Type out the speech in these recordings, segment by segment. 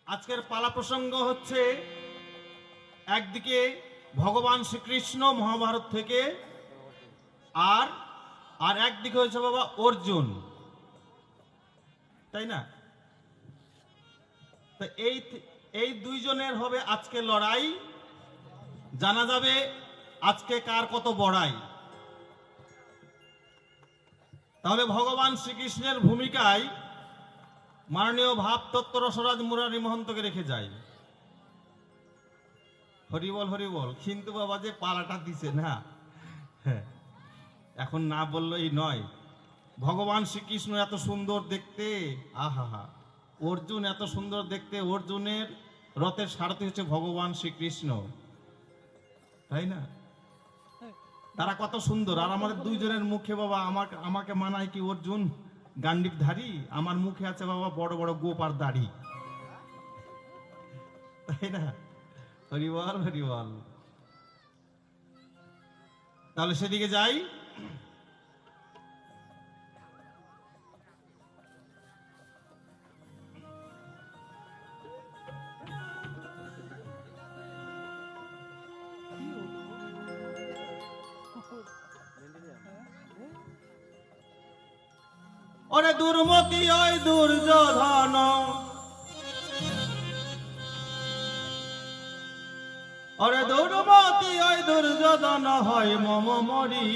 আজকের পালা প্রসঙ্গ হচ্ছে একদিকে ভগবান শ্রীকৃষ্ণ মহাভারত থেকে, আর আর একদিকে হয়েছে বাবা অর্জুন, তাই না? তো এই দুইজনের হবে আজকে লড়াই, জানা যাবে আজকে কার কত বড়াই। তাহলে ভগবান শ্রীকৃষ্ণের ভূমিকায় মাননীয় ভাবতত্ত্ব রসরাজ মুরারি মহন্তকে রেখে যায়। হরিবল হরিবল। কিন্তু বাবা যে পালাটা দিছে না, এখন না বললেই নয়। ভগবান শ্রীকৃষ্ণ এত সুন্দর দেখতে, আহা, অর্জুন এত সুন্দর দেখতে, অর্জুনের রথের সারথি হচ্ছে ভগবান শ্রীকৃষ্ণ, তাই না? তারা কত সুন্দর। আর আমাদের দুইজনের মুখে বাবা আমাকে মানায় কি অর্জুন গান্ডীবধারী, আমার মুখে আছে বাবা বড় বড় গোপ আর দাড়ি, তাই না? হরিবল হরিবল। তাহলে সেদিকে যাই। ওরে দুর্মতি ওই দুর্যোধন, ওরে দুর্মতি ওই দুর্যোধন হয় মম মরি,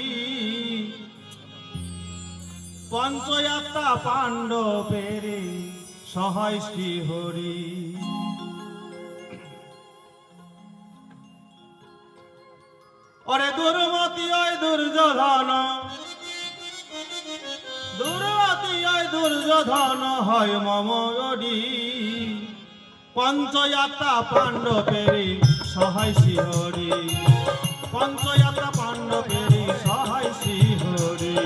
পঞ্চয়াত্রা পাণ্ডবের সহায় শ্রী হরি। ওরে দুর্মতি ওই দুর্যোধন, দুর্মতি ওই দুর্যোধন হয় মম মরি, পঞ্চয়াত্রা পাণ্ডবের সহায় শ্রী হরি, পঞ্চয়াত্রা পাণ্ডবের সহায় শ্রী হরি।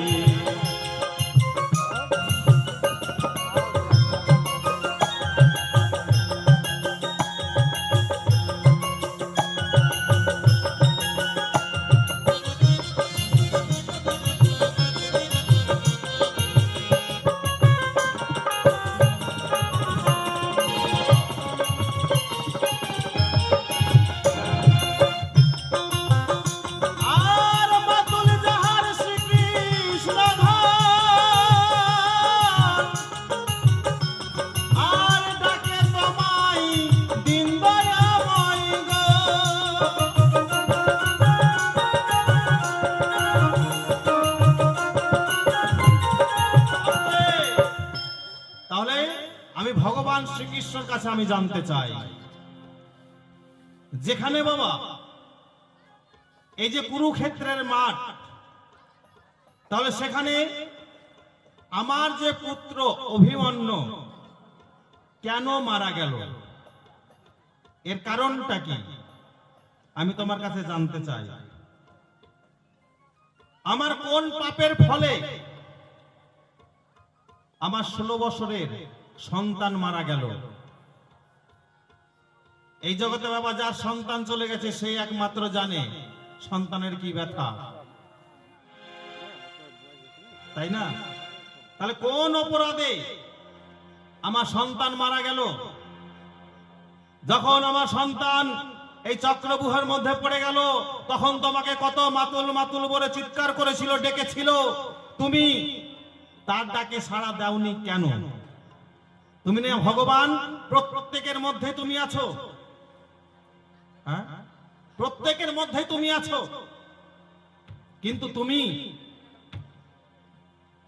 ভগবান শ্রীকৃষ্ণের কাছে আমি জানতে চাই, যেখানে বাবা এই যে কুরুক্ষেত্রের মাঠ, তাহলে সেখানে আমার যে পুত্র অভিমন্যু কেন মারা গেল, এর কারণটা কি আমি তোমার কাছে জানতে চাই। আমার কোন পাপের ফলে আমার 16 বছরের সন্তান মারা গেল? এই জগতে বাবা যার সন্তান চলে গেছে সেই একমাত্র জানে সন্তানের কি ব্যথা, তাই না? তাহলে কোন অপরাধে আমার সন্তান মারা গেল? যখন আমার সন্তান এই চক্রব্যূহের মধ্যে পড়ে গেল, তখন তোমাকে কত মাতুল মাতুল বলে চিৎকার করেছিল, ডেকেছিল, তুমি তার ডাকে সাড়া দাওনি কেন? তুমি না ভগবান প্রত্যেকের মধ্যে তুমি আছো, হ্যাঁ, প্রত্যেকের মধ্যে তুমি আছো, কিন্তু তুমি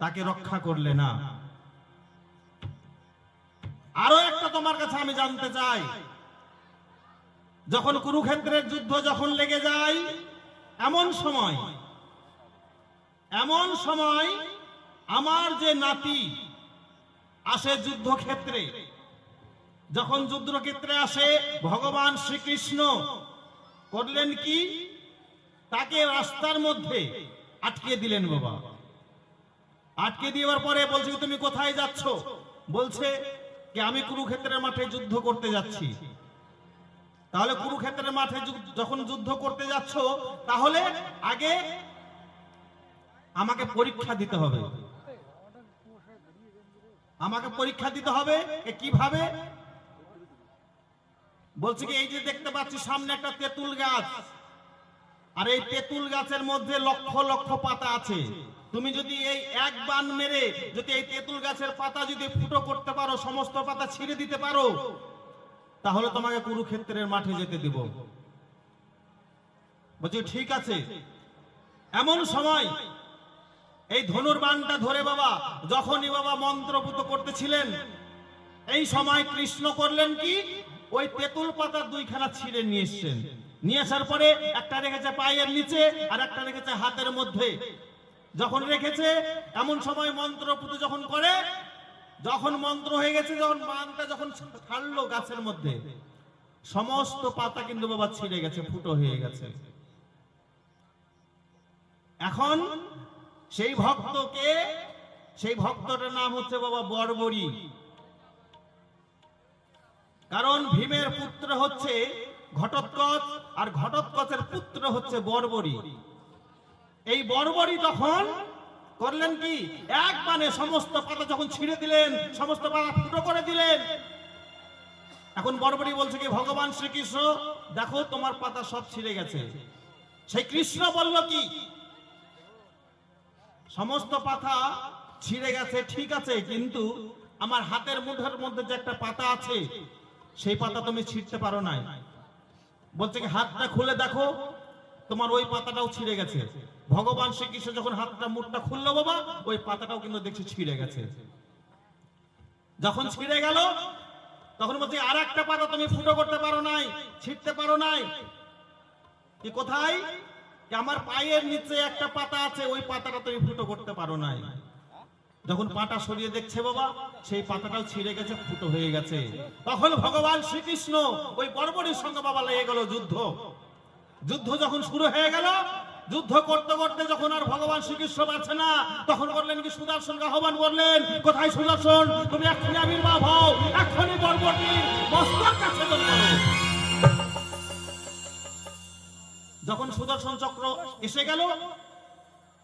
তাকে রক্ষা করলে না। আরো একটা তোমার কাছে আমি জানতে চাই, যখন কুরুক্ষেত্রের যুদ্ধ যখন লেগে যায়, এমন সময় আমার যে নাতি আসে যুদ্ধক্ষেত্রে, যখন যুদ্ধক্ষেত্রে আসে ভগবান শ্রীকৃষ্ণ করলেন কি, তাকে রাস্তার মধ্যে আটকে দিলেন বাবা। আটকে দেওয়ার পরে বলছে তুমি কোথায় যাচ্ছ? বলছে যে আমি কুরুক্ষেত্রের মাঠে যুদ্ধ করতে যাচ্ছি। তাহলে কুরুক্ষেত্রের মাঠে যখন যুদ্ধ করতে যাচ্ছ, তাহলে আগে আমাকে পরীক্ষা দিতে হবে। আমাকে পরীক্ষা দিতে হবে কিভাবে? বলছে কি এই যে দেখতে পাচ্ছি সামনে একটা তেঁতুল গাছ, আর এই তেঁতুল গাছের মধ্যে লক্ষ লক্ষ পাতা আছে। তুমি যদি এই এক বান মেরে যদি এই তেঁতুল গাছের পাতা যদি ফুটো করতে পারো, সমস্ত পাতা ছিঁড়ে দিতে পারো, তাহলে তোমাকে কুরুক্ষেত্রের মাঠে যেতে দিব। বলছি ঠিক আছে। এমন সময় এই ধনুর বানটা ধরে বাবা যখনই বাবা মন্ত্রপুত করতেছিলেন, এই সময় কৃষ্ণ করলেন কি, ওই তেঁতুল পাতা দুইখানা ছিঁড়ে নিয়ে এসছেন। নিয়ে আসার পরে একটা রেখেছে পায়ের নিচে আর একটা রেখেছে হাতের মধ্যে। যখন রেখেছে এমন সময় মন্ত্রপুত যখন করে, যখন মন্ত্র হয়ে গেছে, যখন বানটা যখন ছাড়লো গাছের মধ্যে, সমস্ত পাতা কিন্তু বাবা ছিঁড়ে গেছে, ফুটো হয়ে গেছে। এখন সেই ভক্তকে, সেই ভক্তটার নাম হচ্ছে বাবা বর্বরী। কারণ ভীমের পুত্র হচ্ছে ঘটোৎকচ, আর ঘটোৎকচের পুত্র হচ্ছে বর্বরী। এই বর্বরী তখন করলেন কি, এক বানে সমস্ত পাতা যখন ছিঁড়ে দিলেন, সমস্ত পাতা ফুটো করে দিলেন। এখন বর্বরী বলছে কি, ভগবান শ্রীকৃষ্ণ দেখো তোমার পাতা সব ছিঁড়ে গেছে। সেই কৃষ্ণ বলল কি, সমস্ত পাতা ছিঁড়ে গেছে ঠিক আছে, কিন্তু আমার হাতের মুঠের মধ্যে যে একটা পাতা আছে, সেই পাতা তুমি ছিঁড়তে পারো নাই। বলছে কি হাতটা খুলে দেখো, তোমার ওই পাতাটাও ছিঁড়ে গেছে। ভগবান শ্রীকৃষ্ণ যখন হাতটা মুঠটা খুললো বাবা, ওই পাতাটাও কিন্তু দেখছি ছিঁড়ে গেছে। যখন ছিঁড়ে গেল তখন বলছে আর একটা পাতা তুমি ফুটো করতে পারো নাই, ছিঁড়তে পারো নাই। কি কোথায়? আমার পায়ের নিচে একটা পাতা আছে, ওই পাতাটা তুমি ফুটো করতে পারো নাই। যখন পাটা সরিয়ে দেখছে বাবা, সেই পাতাটাও ছিঁড়ে গেছে, ফুটো হয়ে গেছে। তখন ভগবান শ্রীকৃষ্ণ ওই বর্বরীর সঙ্গে বাবা লেগে গেল যুদ্ধ। যুদ্ধ যখন শুরু হয়ে গেল, যুদ্ধ করতে করতে যখন আর ভগবান শ্রীকৃষ্ণ পাচ্ছে না, তখন করলেন কি, সুদর্শনকে আহ্বান করলেন, কোথায় সুদর্শন, তুমি এক্ষুনি আবির্ভাব হও, এক্ষুনি বর্বরীর মস্তক কাছে করো। যখন সুদর্শন চক্র এসে গেল,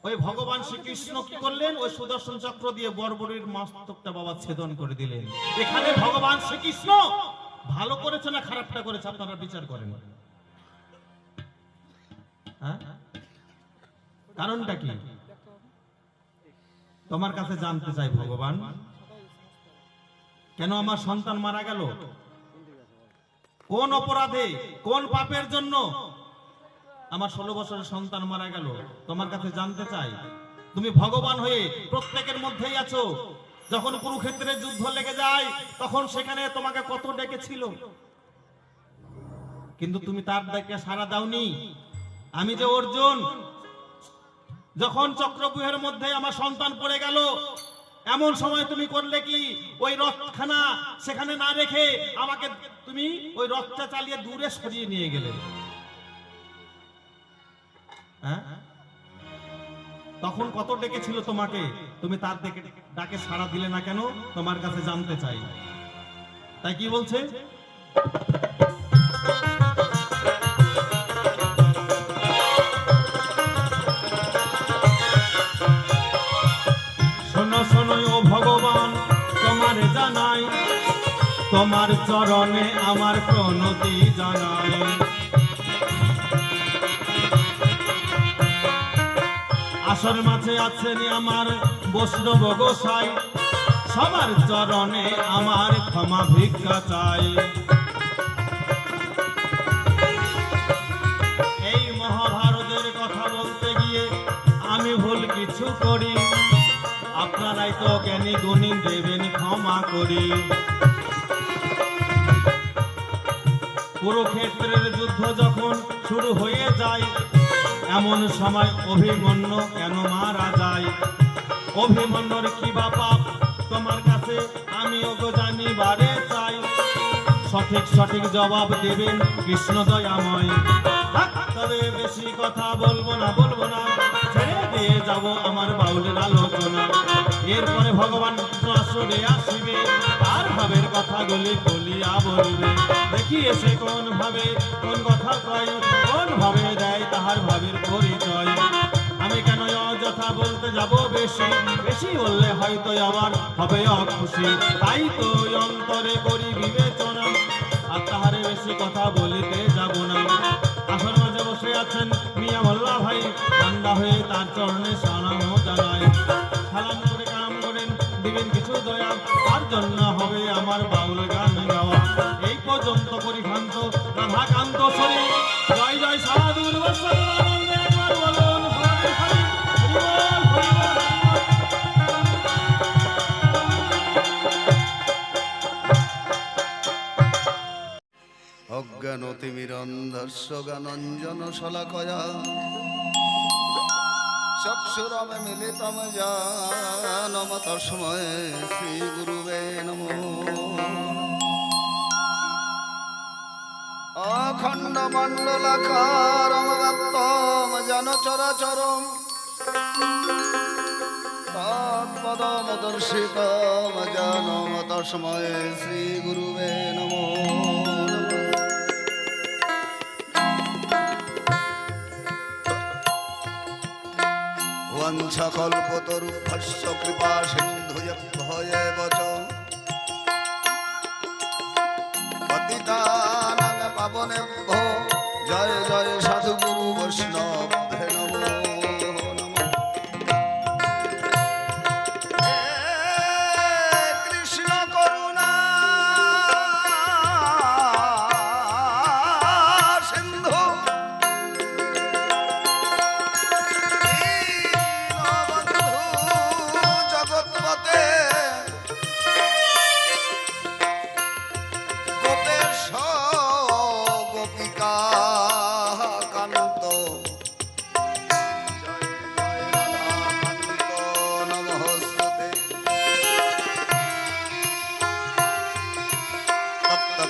ওই ভগবান শ্রীকৃষ্ণ কি করলেন, ওই সুদর্শন চক্র দিয়ে বর্বরীর মস্তকটা বাবা ছেদন করে দিলেন। এখানে ভগবান শ্রীকৃষ্ণ ভালো করেছে না খারাপটা করেছে, আপনারা বিচার করেন। হ্যাঁ, কারণটা কি তোমার কাছে জানতে চাই ভগবান। কেন আমার সন্তান মারা গেল, কোন অপরাধে, কোন পাপের জন্য আমার 16 বছরের সন্তান মারা গেল, তোমার কাছে জানতে চাই। তুমি ভগবান হয়ে প্রত্যেকের মধ্যেই আছো। যখন কুরুক্ষেত্রে যুদ্ধ লেগে যায়, তখন সেখানে তোমাকে কত ডেকেছিল, কিন্তু তুমি তার ডাকে সাড়া দাওনি। আমি যে অর্জুন, যখন চক্রব্যূহের মধ্যে আমার সন্তান পড়ে গেল, এমন সময় তুমি করলে কি, ওই রথখানা সেখানে না রেখে আমাকে তুমি ওই রথটা চালিয়ে দূরে সরিয়ে নিয়ে গেলে। তখন কত ডেকেছিল তোমাকে, তুমি তার ডাকে সাড়া দিলে না কেন, তোমার কাছে জানতে চাই। তাই কি বলছে, শোনো শোনো ও ভগবান, তোমার জানাই, তোমার চরণে আমার প্রণতি জানাই। আসর মাঝে আছেন আমার বৈষ্ণব গোসাই, সবার চরণে আমার ক্ষমা ভিক্ষা চাই। এই মহাভারতের কথা বলতে গিয়ে আমি ভুল কিছু করি, আপনারাই তো জ্ঞানী গুণী দেবেন ক্ষমা করি। কুরুক্ষেত্রের যুদ্ধ যখন শুরু হয়ে যায়, এমন সময় অভিমন্যু কেন মারা যায়? অভিমন্যুর কি বা পাপ তোমার কাছে আমিও গো জানিবারে চাই। সঠিক সঠিক জবাব দেবেন কৃষ্ণ দয়াময়। তবে বেশি কথা বলবো না, ছেড়ে দিয়ে যাব আমার বাউলের আলোচনা। এরপরে ভগবান আসরে আসিবে, তার ভাবের কথাগুলি বলিয়া বলবে। দেখি এসে কোন ভাবে কোন কথা কয়, কোন ভাবে দেয় তাহার ভাবের পরিচয়। আমি কেন অযথা বলতে যাব বেশি, বেশি বললে হয়তো আবার হবে অখুশি। তাই তো অন্তরে করি বিবেচনা, আর তাহারে বেশি কথা বলিতে যাব না। আসর মাঝে বসে আছেন মিয়া মোল্লা ভাই, ঠান্ডা হয়ে তার চরণে সালামও জানাই। সালাম করে কালাম করেন, দিবেন কিছু দয়া, তার জন্য হবে আমার বাউল গান গাওয়া। এই পর্যন্ত পরিখান্ত রাধাকান্ত শরীর, জয় জয় সাধুর বৎসর আনন্দে একবার বলুন হরি হরি, হরি বল, হরি বল। অজ্ঞানতিমিরন্ধস্য জ্ঞানঞ্জন শলাকয়া চক্ষুরমে মিলিতম জ্ঞানম তস্মৈ শ্রীগুরুবে নমঃ। অখণ্ডমণ্ডলাকারম ব্যাপ্তম যেন চরাচরম তৎপদমদর্শিতম জ্ঞানম তস্মৈ শ্রীগুরুবে নমঃ। वंशकल्पतरुभ्यश्च कृपा सिन्धुभ्येव च पतितानां पावनेभ्यो जय जय साधु गुरु वैष्णवभ्यो नमो नमः। हे कृष्ण करुणा सिन्धु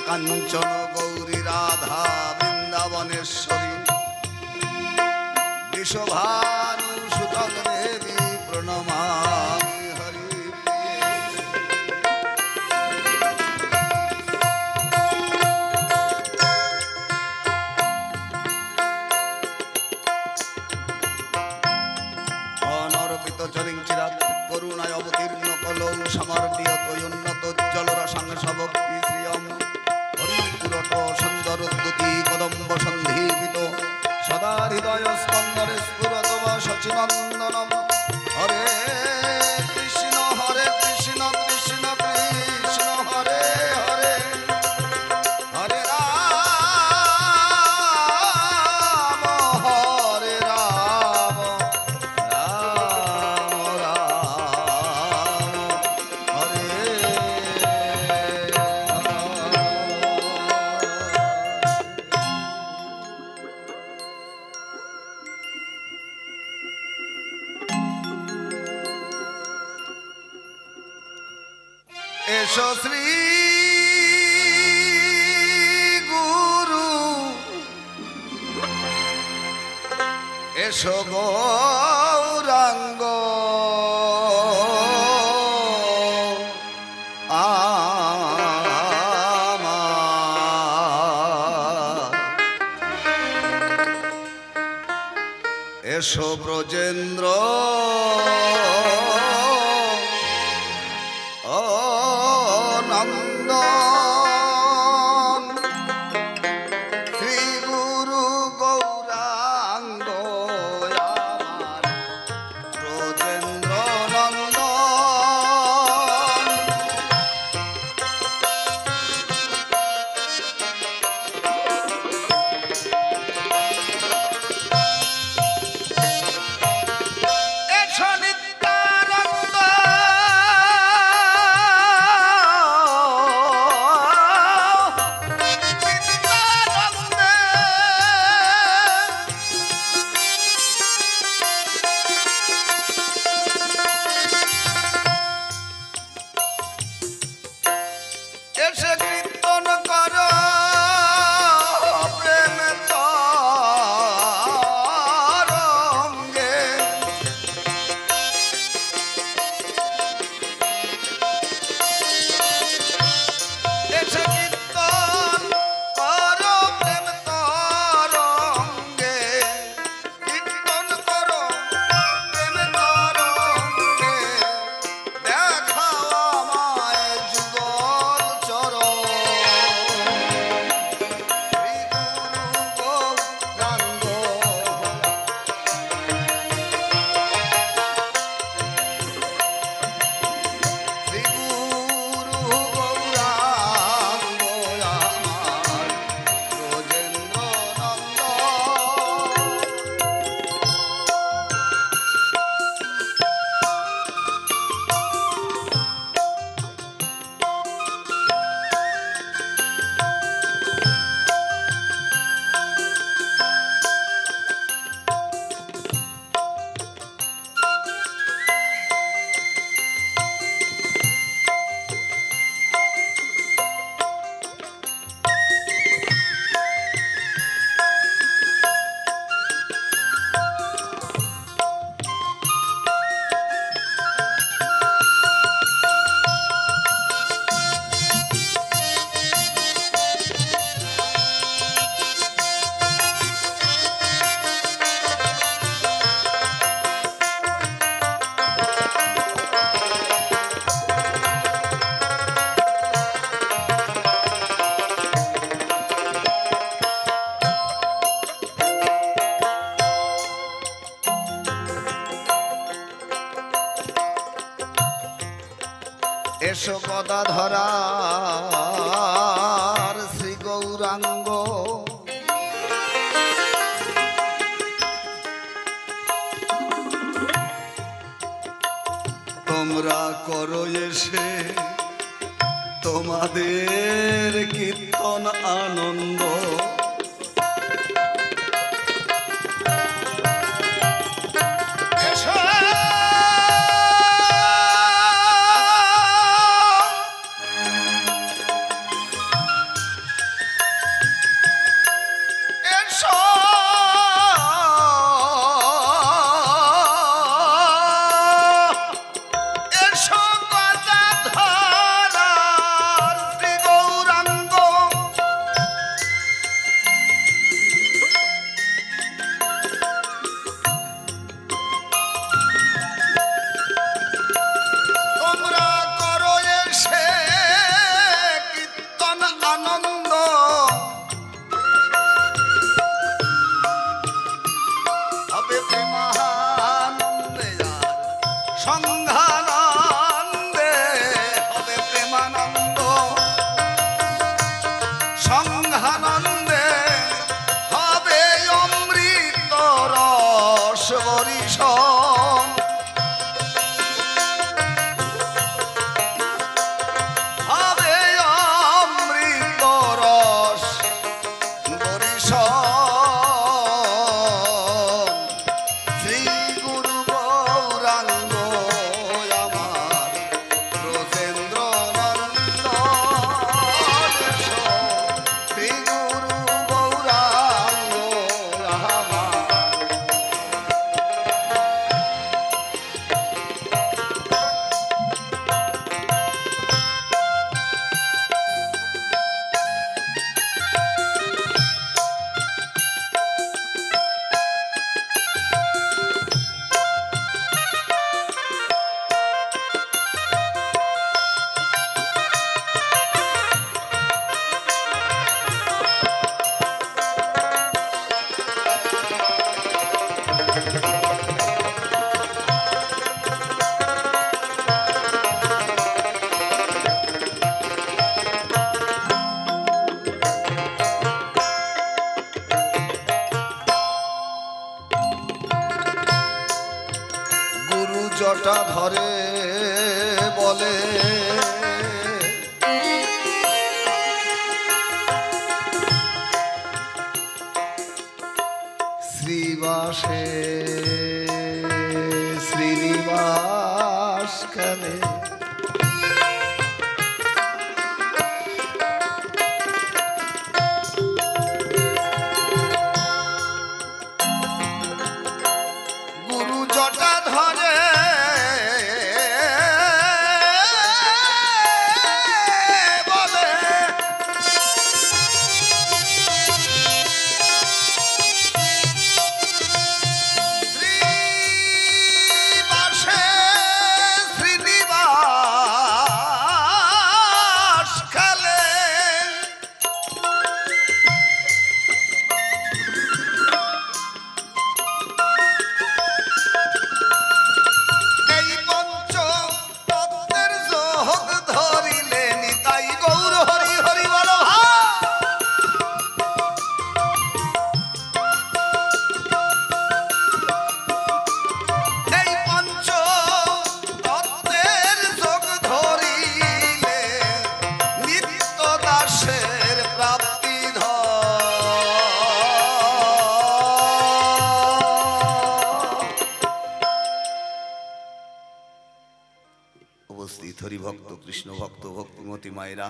কাঞ্চন গৌরী রাধা বৃন্দাবনেশ্বরী বৃষভানু সুতং দেবী প্রণমামি হরি অনর্পিত চরিং চিরাত করুণায় অবতীর্ণ কলৌ সমর্পিয়ত উন্নত জলরসাং সভক্তি শ্রিয়ম সুন্দরোদ্যুতি কদম্ব সন্ধীপিত সদা হৃদয় স্পন্দরে স্ফুরত বা সচিনন্দনম। হরে কৃষ্ণ কৃষ্ণ কৃষ্ণ হরে হরে, হরে রাম হরে রাম, রাম রাম হরে এসো শ্রী গুরু, এসো গৌরাঙ্গ, এসো ব্রজেন্দ্র নন্দন, শ্রী গুরু গৌরাঙ্গ আমার ব্রজেন্দ্র নন্দন। এসো নিত্যানন্দ এসো গদাধরার শ্রী গৌরাঙ্গ, তোমরা করো এসে তোমাদের কীর্তন আনন্দ। এসো এসো এসো গদাধরার শ্রী গৌরাঙ্গ, তোমরা করো এসে কীর্তন আনন্দ। হবে প্রেমানন্দে আর সংঘানন্দে, হবে প্রেমানন্দ সংঘানন্দে, হবে অমৃত রস বরিশন, হবে অমৃত রস বরিশন। শ্রী গুরু গৌরাঙ্গ আমার ব্রজেন্দ্র নন্দন, এসো শ্রী গুরু গৌরাঙ্গ আমার। গুরু জটা ধরে বলে শ্রীবাসে শ্রীনিবাস কালে, গুরু জটা ধরে বলে শ্রীবাসে শ্রীনিবাস কালে, এই পঞ্চ তত্ত্বের যোগ ধরিলে নিতাই গৌর হরি হরি বল ভাই। এই পঞ্চ তত্ত্বের যোগ ধরিলে নিত্য দাসের প্রাপ্তি উপস্থিত হরিভক্ত কৃষ্ণ ভক্ত ভক্তিমতী মায়েরা,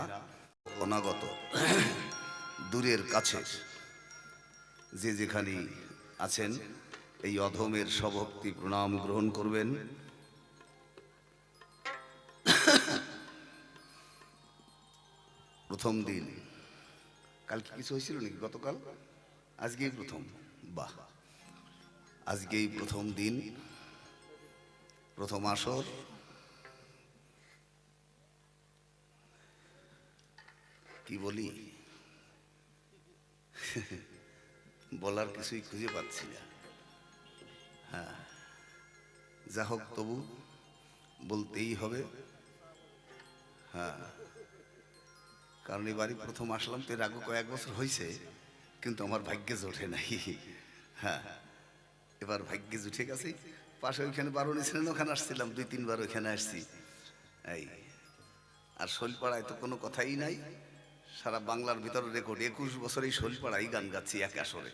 অনাগত দূরের কাছে যে যেখানে আছেন এই অধমের সভক্তি প্রণাম গ্রহণ করবেন। প্রথম দিন, কালকে কিছু হয়েছিল নাকি? গতকাল, আজকেই প্রথম। বাহ, আজকেই প্রথম দিন, প্রথম আসর। কি বলি, বলার কিছুই খুঁজে পাচ্ছি না। হ্যাঁ, যা হোক তবু বলতেই হবে। হ্যাঁ, কারণ এবারই প্রথম আসলাম তো, এর আগে কয়েক বছর হয়েছে, কিন্তু আমার ভাগ্যে জোটে নাই। হ্যাঁ, এবার ভাগ্যে জুটে গেছে। পাশে ওইখানে বারণী ছিলেন, ওখানে আসছিলাম 2-3 বার, ওইখানে আসছি। এই আর শৈলপাড়ায় তো কোনো কথাই নাই, সারা বাংলার ভিতরে রেকর্ড। 21 বছর এই শৈলপাড়ায় গান গাচ্ছি এক আসরে।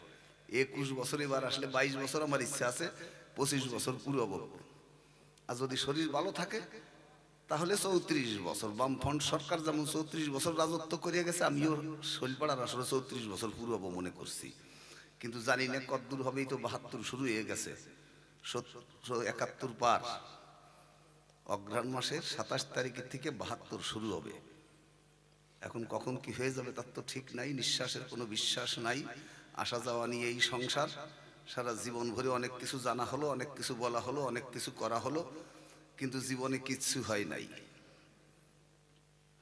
21 বছর, এবার আসলে 22 বছর আমার ইচ্ছা আছে, 25 বছর পুরো হব। আর যদি শরীর ভালো থাকে তাহলে 34 বছর। বামফ্রন্ট সরকার যেমন 34 বছর রাজত্ব করিয়া গেছে, আমিও শৈলপাড়ার আসলে 34 বছর পুরো হব মনে করছি। কিন্তু জানি না কতদূর হবে। এই তো 72 শুরু হয়ে গেছে, 71 পার। অগ্রহায়ণ মাসের 27 তারিখের থেকে 72 শুরু হবে। এখন কখন কি হয়ে যাবে তার তো ঠিক নাই। নিঃশ্বাসের কোনো বিশ্বাস নাই। আসা যাওয়া নিয়ে এই সংসার। সারা জীবন ভরে অনেক কিছু জানা হলো, অনেক কিছু বলা হলো, অনেক কিছু করা হলো, কিন্তু জীবনে কিচ্ছু হয় নাই।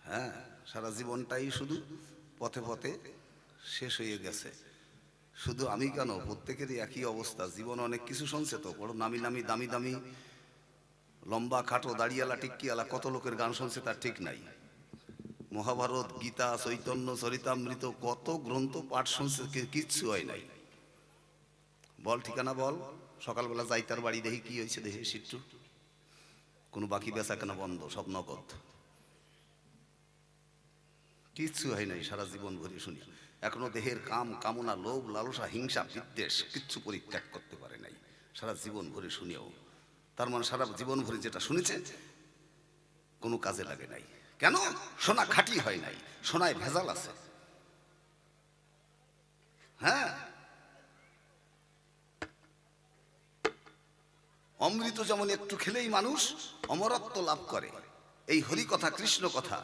হ্যাঁ, সারা জীবনটাই শুধু পথে পথে শেষ হয়ে গেছে। শুধু আমি কেন, প্রত্যেকেরই একই অবস্থা। জীবন অনেক কিছু শুনছে তো, বড় নামি নামি দামি দামি লম্বা খাটো দাড়িয়ালা টিক্কিয়ালা কত লোকের গান শুনছে তার ঠিক নাই। মহাভারত, গীতা, চৈতন্য চরিতামৃত কত গ্রন্থ পাঠ শুনছে, কিচ্ছু হয় নাই। বল ঠিকানা বল। সকালবেলা যাই তার বাড়ি, দেখি কি হয়েছে, দেখি সিট্টু কোনো বাকি বেচা কেনা বন্ধ, সব নগদ। কিচ্ছু হয় নাই সারা জীবন ভরে শুনি। এখনো দেহের কাম কামনা লোভ লালসা হিংসা বিদ্বেষ কিচ্ছু পরিত্যাগ করতে পারে নাই সারা জীবন ভরে শুনেও। তার মানে সারা জীবন ভরে যেটা শুনেছে কোনো কাজে লাগে নাই। কেন? সোনা খাঁটি হয় নাই, সোনায় ভেজাল আছে। হ্যাঁ, অমৃত যেমন একটু খেলেই মানুষ অমরত্ব লাভ করে, এই হরি কথা কৃষ্ণ কথা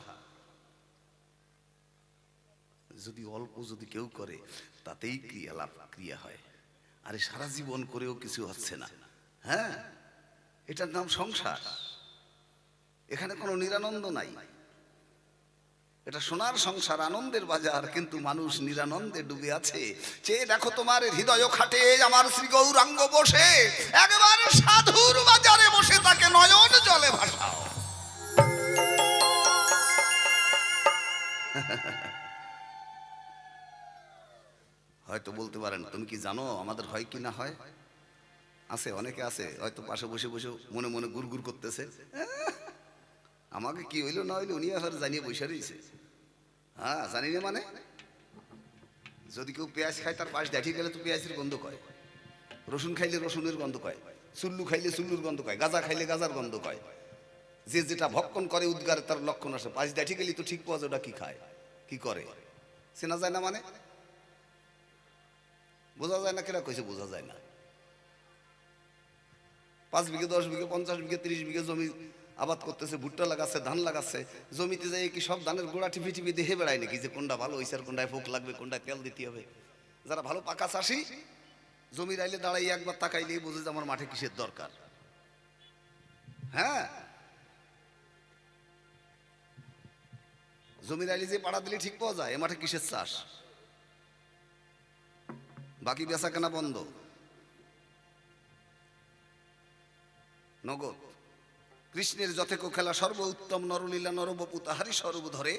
যদি অল্প যদি কেউ করে তাতেই ক্রিয়া লাভ, ক্রিয়া হয়। আরে সারা জীবন করেও কিছু হচ্ছে না। হ্যাঁ, এটার নাম সংসার। এখানে কোনো নিরানন্দ নাই। এটা সোনার সংসার, আনন্দের বাজার, কিন্তু মানুষ নিরানন্দে ডুবে আছে। চেয়ে দেখো তোমার হৃদয় খাটে আমার শ্রী গৌরাঙ্গ বসে, একেবারে সাধুর বাজারে বসে তাকে নয়ন জলে ভাসাও। হয়তো বলতে পারেন, তুমি কি জানো আমাদের হয় কি না হয়? আছে, অনেকে আছে হয়তো পাশে বসে বসে মনে মনে গুড়গুড় করতেছে, আমাকে কি হইলো না হইলো উনি আর জানিয়ে বসে রয়েছে। হ্যাঁ, জানি না মানে, যদি কেউ পেঁয়াজ খায় তার পাশ দেখে গেলে তো পেঁয়াজের গন্ধ কয়, রসুন খাইলে রসুনের গন্ধ কয়, চুল্লু খাইলে চুল্লুর গন্ধ কয়, গাঁজা খাইলে গাঁজার গন্ধ কয়। যে যেটা ভক্ষণ করে উদ্গারে তার লক্ষণ আসে। পাশ দেখে গেলে তো ঠিক পাওয়া যায় ওটা কি খায় কি করে, চেনা যায় না মানে, বোঝা যায় না। কেরা কইছে বোঝা যায় না? 5 বিঘে 10 বিঘে 50 বিঘে 30 বিঘে জমি আবাদ করতেছে, ভুট্টা লাগাচ্ছে, ধান লাগাচ্ছে। জমিতে যাই কি সব ধানের গোড়া টিপি টিপি দেখে বেড়ায় নাকি যে কোনটা ভালো হয়েছে আর কোনটায় পোক লাগবে, কোনটায় তেল দিতে হবে? যারা ভালো পাকা চাষি জমির আইলে দাঁড়াই একবার তাকাইলেই বোঝে যে আমার মাঠে কিসের দরকার। হ্যাঁ, জমির আইলে যে পাড়া দিলে ঠিক পাওয়া যায় এ মাঠে কিসের চাষ। বাকি বেচা কেনা বন্ধ, নগদ। কৃষ্ণের যথেক খেলা সর্ব উত্তম, নরলীলা নরবপু তাহারি স্বরূপ ধরে,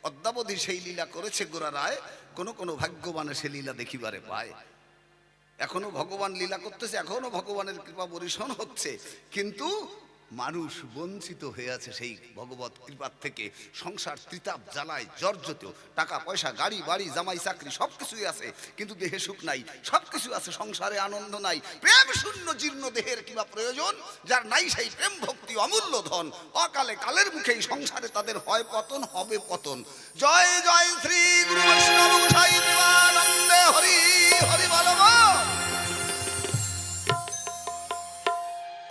অদ্যাবধি সেই লীলা করেছে গোরা রায়, কোন কোন ভাগ্যবানে সে লীলা দেখিবারে পায়। এখনো ভগবান লীলা করতেছে, এখনো ভগবানের কৃপা বর্ষণ হচ্ছে, কিন্তু মানুষ বঞ্চিত হয়ে আছে সেই ভগবত কৃপার থেকে। সংসার ত্রিতাপ জ্বালায় জর্জরিত, টাকা পয়সা গাড়ি বাড়ি জামাই চাকরি সবকিছুই আছে, কিন্তু দেহে সুখ নাই। সবকিছু আছে, সংসারে আনন্দ নাই। প্রেম শূন্য জীর্ণ দেহের কিবা প্রয়োজন, যার নাই সেই প্রেম ভক্তি অমূল্য ধন। অকালে কালের মুখেই সংসারে তাদের হয় পতন, হবে পতন। জয় জয় শ্রী গুরু বৈষ্ণব গোসাই দেবানন্দে হরি হরি বল।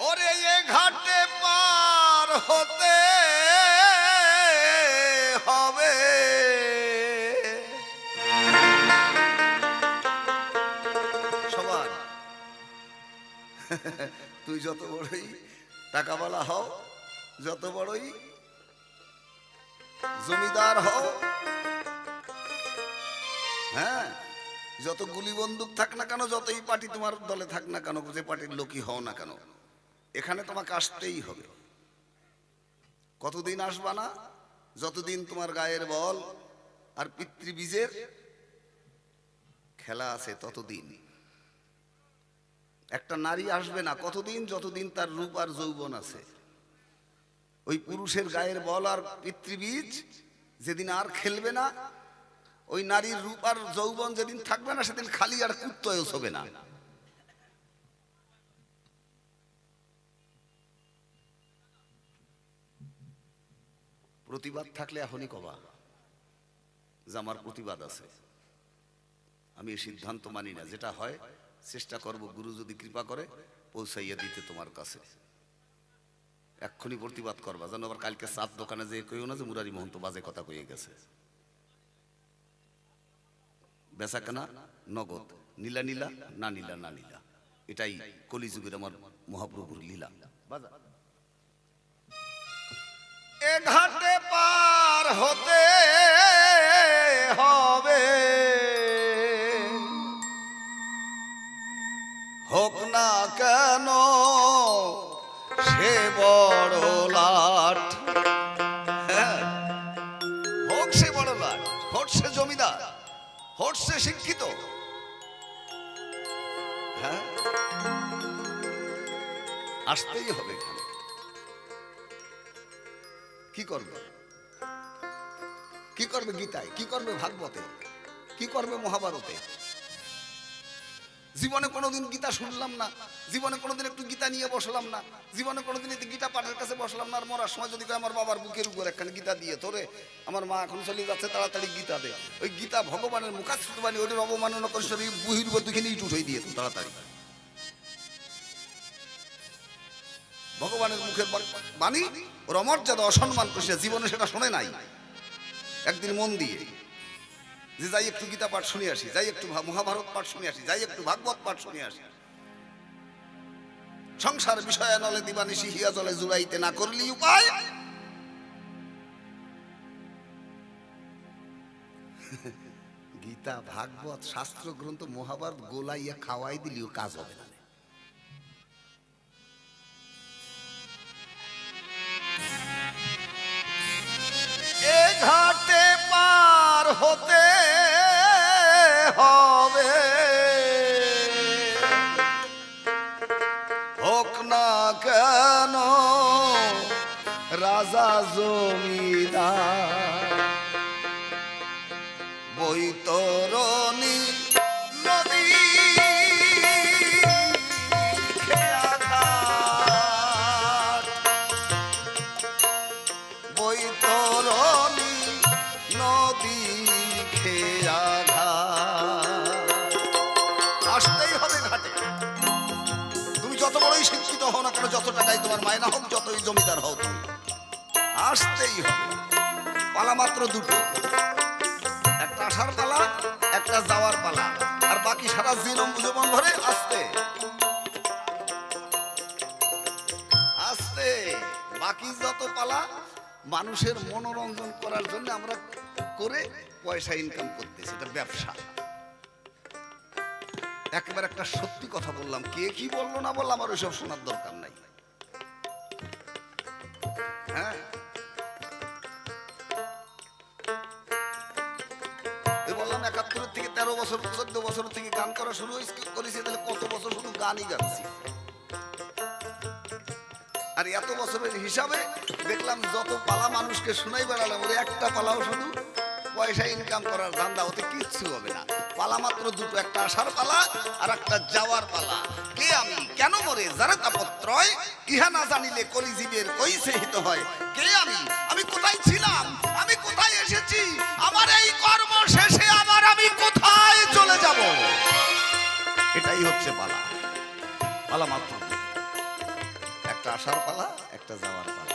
ওরে এ ঘাটে পার হতে হবে, সবার। তুই যত বড়ই টাকাওয়ালা হও, যত বড়ই জমিদার হও, হ্যাঁ, যত গুলি বন্দুক থাক না কেন, যতই পার্টি তোমার দলে থাক না কেন, যে পার্টির লোকই হও না কেন, এখানে তোমাকে আসতেই হবে। কতদিন আসবা না? যতদিন তোমার গায়ের বল আর পিতৃবীজের খেলা আছে ততদিন। একটা নারী আসবে না কতদিন, যতদিন তার রূপ আর যৌবন আছে। ওই পুরুষের গায়ের বল আর পিতৃবীজ যেদিন আর খেলবে না, ওই নারীর রূপ আর যৌবন যেদিন থাকবে না, সেদিন খালি আর কুত্তয়ও হবে না। প্রতিবাদ থাকলে এখনই কবা যে আমার প্রতিবাদ আছে। আমি এই সিদ্ধান্ত মানি না, যেটা হয় চেষ্টা করব গুরু যদি কৃপা করে পৌঁছাইয়া দিতে তোমার কাছে। এক্ষুনি প্রতিবাদ করবা, যেন আবার কালকে চাঁদ দোকানে যে কইও না যে মুরারি মহন্ত বাজে কথা কইয়ে গেছে। বেচা কেনা নগদ, নীলা নীলা না নীলা না নীলা, এটাই কলিযুগের আমার মহাপ্রভুর লীলা। এ ঘাটে পার হতে হবে, হোক না কেন সে বড় লাট, হোক সে বড় লাট, হোক সে জমিদার, হোক সে শিক্ষিত, হ্যাঁ আসতেই হবে। কি করবে? কি করবে গীতায়, কি করবে ভাগবতে, কি করবে মহাভারতে? জীবনে কোনোদিন গীতা শুনলাম না, জীবনে কোনোদিন একটু গীতা নিয়ে বসলাম না, জীবনে কোনোদিন গীতা পাঠের কাছে বসলাম না। আর মরার সময় যদি আমার বাবার বুকের উপর একখানে গীতা দিয়ে, তোরে আমার মা এখন চলে যাচ্ছে, তাড়াতাড়ি গীতা দে। ওই গীতা ভগবানের মুখাশ্রিত বাণী, ওইটার অবমাননা করিস, বুহির বধুখানে ইট উঠে দিয়ে তাড়াতাড়ি। ভগবানের মুখের বাণী ওর অমর্যাদা অসম্মান করিস, জীবনে সেটা শোনে নাই। একদিন মন দিয়ে যে যাই একটু গীতা পাঠ শুনে আসি, যাই একটু মহাভারত পাঠ শুনে আসি, যাই একটু ভাগবত পাঠ শুনে আসি। সংসার বিষয় নলে দিবানিশি হিয়া জলে জুড়াইতে না করলি উপায়। গীতা ভাগবত শাস্ত্র গ্রন্থ মহাভারত গোলাইয়া খাওয়াই দিলিও কাজ হবে না। এ ঘাটে পার হতে হবে, হোক না কেন রাজা জমিদার, বৈতরণী নদী খেয়াঘাট, বৈতরণী নদী খেয়াঘাট, আসতেই হবে ঘাটে। তুমি যত বড়ই শিক্ষিত হও না কেন, যত টাকাই তোমার মায়না হোক, যতই জমিদার হও, তুমি আসতেই হবে। পালা মাত্র দুটো, একটা আসার পালা, একটা যাওয়ার পালা, আর বাকি সারা জীবন ভরে আসতে আসতে। বাকি যত পালা মানুষের মনোরঞ্জন করার জন্য আমরা করে পয়সা ইনকাম করতেছি, এটা ব্যবসা। একেবারে একটা সত্যি কথা বললাম, কে কি বললো না বললাম আমার ওইসব শোনার দরকার নাই। হ্যাঁ বললাম 71 থেকে 13 বছর 14 বছর থেকে গান করা শুরু করেছি, তাহলে কত বছর শুধু গানই গাচ্ছি। আর এত বছরের হিসাবে দেখলাম যত পালা মানুষকে শুনাই বেড়ালাম, ওর একটা পালাও শুধু পয়সা ইনকাম করার ধান্দা, ওতে কিচ্ছু হবে না। পালা মাত্র দুটো, একটা আসার পালা আর একটা যাওয়ার পালা। কে আমি, কেন মরে যারা তাপত্রয়, ইহা না জানিলে কলিজীবের কইছে হিত হয়। কে আমি, আমি কোথায় ছিলাম, আমি কোথায় এসেছি, আমার এই কর্ম শেষে আবার আমি কোথায় চলে যাব, এটাই হচ্ছে পালা। পালা মাত্র একটা আসার পালা, একটা যাওয়ার পালা।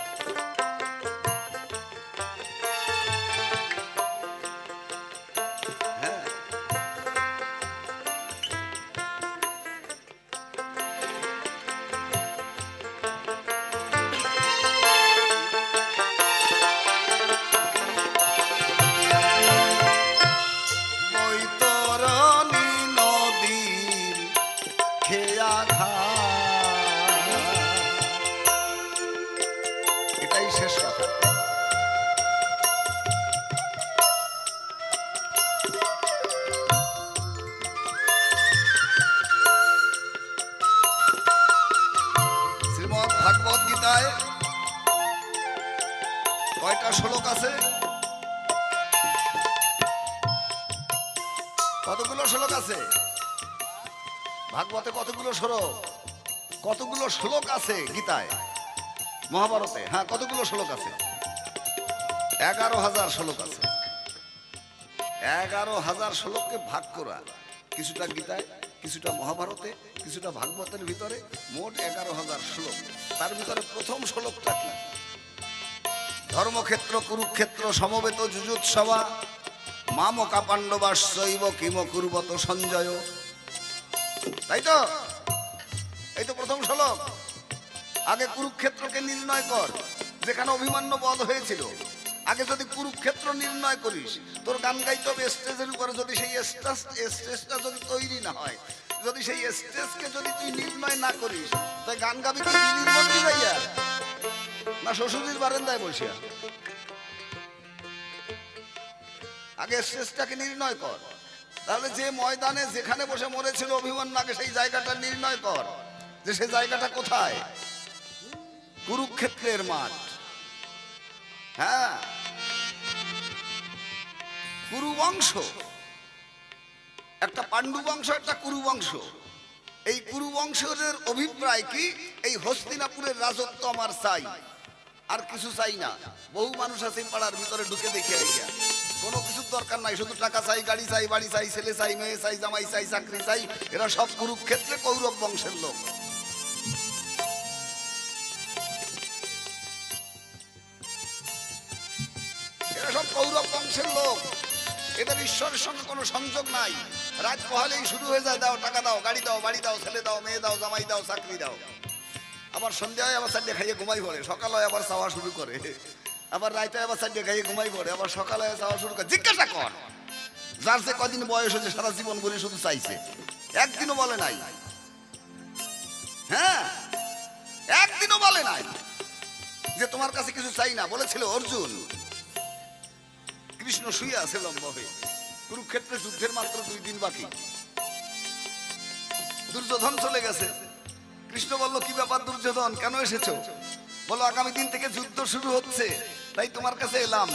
কতগুলো শ্লোক আছে ভাগবতে? কতগুলো শ্লোক, কতগুলো শ্লোক আছে গীতায়, মহাভারতে? হ্যাঁ, কতগুলো শ্লোক আছে? 11,000 শ্লোক আছে। 11,000 শ্লোককে ভাগ করা, কিছুটা গীতায়, কিছুটা মহাভারতে, কিছুটা ভাগবতের ভিতরে, মোট 11,000 শ্লোক। তার ভিতরে প্রথম শ্লোকটা কি? ধর্মক্ষেত্র কুরুক্ষেত্র সমবেত যুযুৎসবা মামকা পাণ্ডবাশ্চৈব কিম কুর্বত সঞ্জয়। তাই তো? এই তো প্রথম শ্লোক। আগে কুরুক্ষেত্রকে নির্ণয় কর, যেখানে অভিমন্যু বধ হয়েছিল। আগে যদি কুরুক্ষেত্র নির্ণয় করিস, তোর গান গাইতে হবে স্টেজের উপরে। যদি সেই স্টেজটা যদি তৈরি না হয়, যদি সেই স্টেজকে যদি তুই নির্ণয় না করিস, তাই গান গাবি কি দিল্লির মন্দির যাইয়া না শ্বশুরির বারান্দায় বসিয়া? আগে স্টেজটাকে নির্ণয় কর। তাহলে যে ময়দানে যেখানে বসে মরেছিল অভিমন্যু, আগে সেই জায়গাটা নির্ণয় কর, যে সেই জায়গাটা কোথায়? কুরুক্ষেত্রের মাঠ। হ্যাঁ, কুরু বংশ, একটা পাণ্ডু বংশ, একটা কুরু বংশ। এই কুরু বংশের অভিপ্রায় কি? এই হস্তিনাপুরের রাজত্ব আমার চাই, আর কিছু চাই না। বহু মানুষ আছে পাড়ার ভিতরে ঢুকে দেখে আইয়া, কোনো কিছুর দরকার নাই, শুধু টাকা চাই, গাড়ি চাই, বাড়ি চাই, ছেলে চাই, মেয়ে চাই, জামাই চাই, চাকরি চাই। এরা সব কুরুক্ষেত্রে কৌরব বংশের লোক। এরা সব কৌরব বংশের লোক। এদের ঈশ্বরের সঙ্গে কোনো সংযোগ নাই। রাত পহালেই শুরু হয়ে যায়, দাও টাকা দাও, গাড়ি দাও, বাড়ি দাও, ছেলে দাও, মেয়ে দাও, জামাই দাও, চাকরি দাও। আবার সন্ধ্যা হয় আবার চারটে খাইয়ে ঘুমাই পড়ে, সকাল হয় আবার চাওয়া শুরু করে, আবার রাইতে আবার চারটে খাইয়ে ঘুমাই পড়ে, আবার সকাল হয় চাওয়া শুরু করে। জিজ্ঞাসা কর, যার যে কদিন বয়স হয়েছে সারা জীবন ভরে শুধু চাইছে, একদিনও বলে নাই। হ্যাঁ, একদিনও বলে নাই যে তোমার কাছে কিছু চাই না। বলেছিল অর্জুন, কৃষ্ণ শুয়ে আছে লম্বা হয়ে, কুরুক্ষেত্রে যুদ্ধের মাত্র 2 দিন বাকি। দুর্যোধন চলে গেছে। কৃষ্ণ বলল, কি ব্যাপার দুর্যোধন, কেন এসেছো? বলো, আগামী দিন থেকে যুদ্ধ শুরু হচ্ছে, তাই তোমার কাছে এলাম।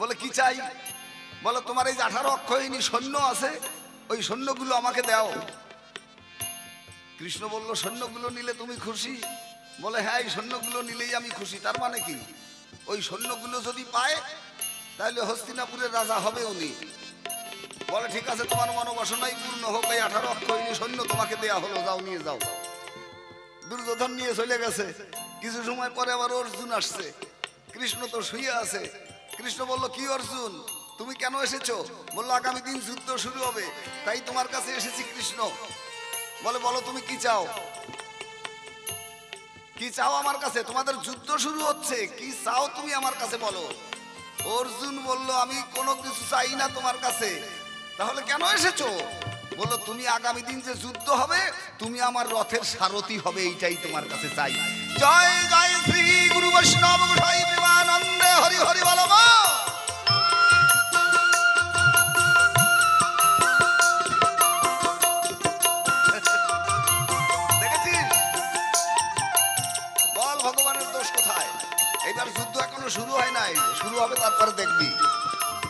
বলে, কি চাই? বলো, তোমার এই যে 18 অক্ষয়িনী সৈন্য আছে, ওই সৈন্যগুলো আমাকে দাও। কৃষ্ণ বলল, সৈন্যগুলো নিলে তুমি খুশি? বলে, হ্যাঁ, এই সৈন্যগুলো নিলেই আমি খুশি। তার মানে কি? ওই সৈন্যগুলো যদি পায় তাহলে হস্তিনাপুরের রাজা হবে উনি। বলে, ঠিক আছে, তোমার মনোবাসনাই পূর্ণ হোক, এই 18 অক্ষয়িনী সৈন্য তোমাকে দেয়া হলো, যাও, নিয়ে যাও। দুর্যোধন নিয়ে চলে গেছে। কিছু সময় পরে আবার অর্জুন আসছে। কৃষ্ণ তো শুয়ে আছে। কৃষ্ণ বলল, কি অর্জুন, তুমি কেন এসেছো? বললো, আগামী দিন যুদ্ধ শুরু হবে, তাই তোমার কাছে এসেছি। কৃষ্ণ বলে, বলো তুমি কি চাও? কি চাও আমার কাছে? তোমাদের যুদ্ধ শুরু হচ্ছে, কি চাও তুমি আমার কাছে বলো। অর্জুন বলল, আমি কোনো কিছু চাই না তোমার কাছে। তাহলে কেন এসেছো? বললো, তুমি আগামী দিন যে যুদ্ধ হবে, তুমি আমার রথের সারথি হবে, এইটাই তোমার কাছে চাই। জয় জয় শ্রী গুরু বৈষ্ণব গোসাই প্রেমানন্দে, হরি হরি বলো। দেখেছিস? বল, ভগবানের দোষ কোথায়? এইবার যুদ্ধ এখনো শুরু হয় নাই, শুরু হবে তারপরে দেখবি।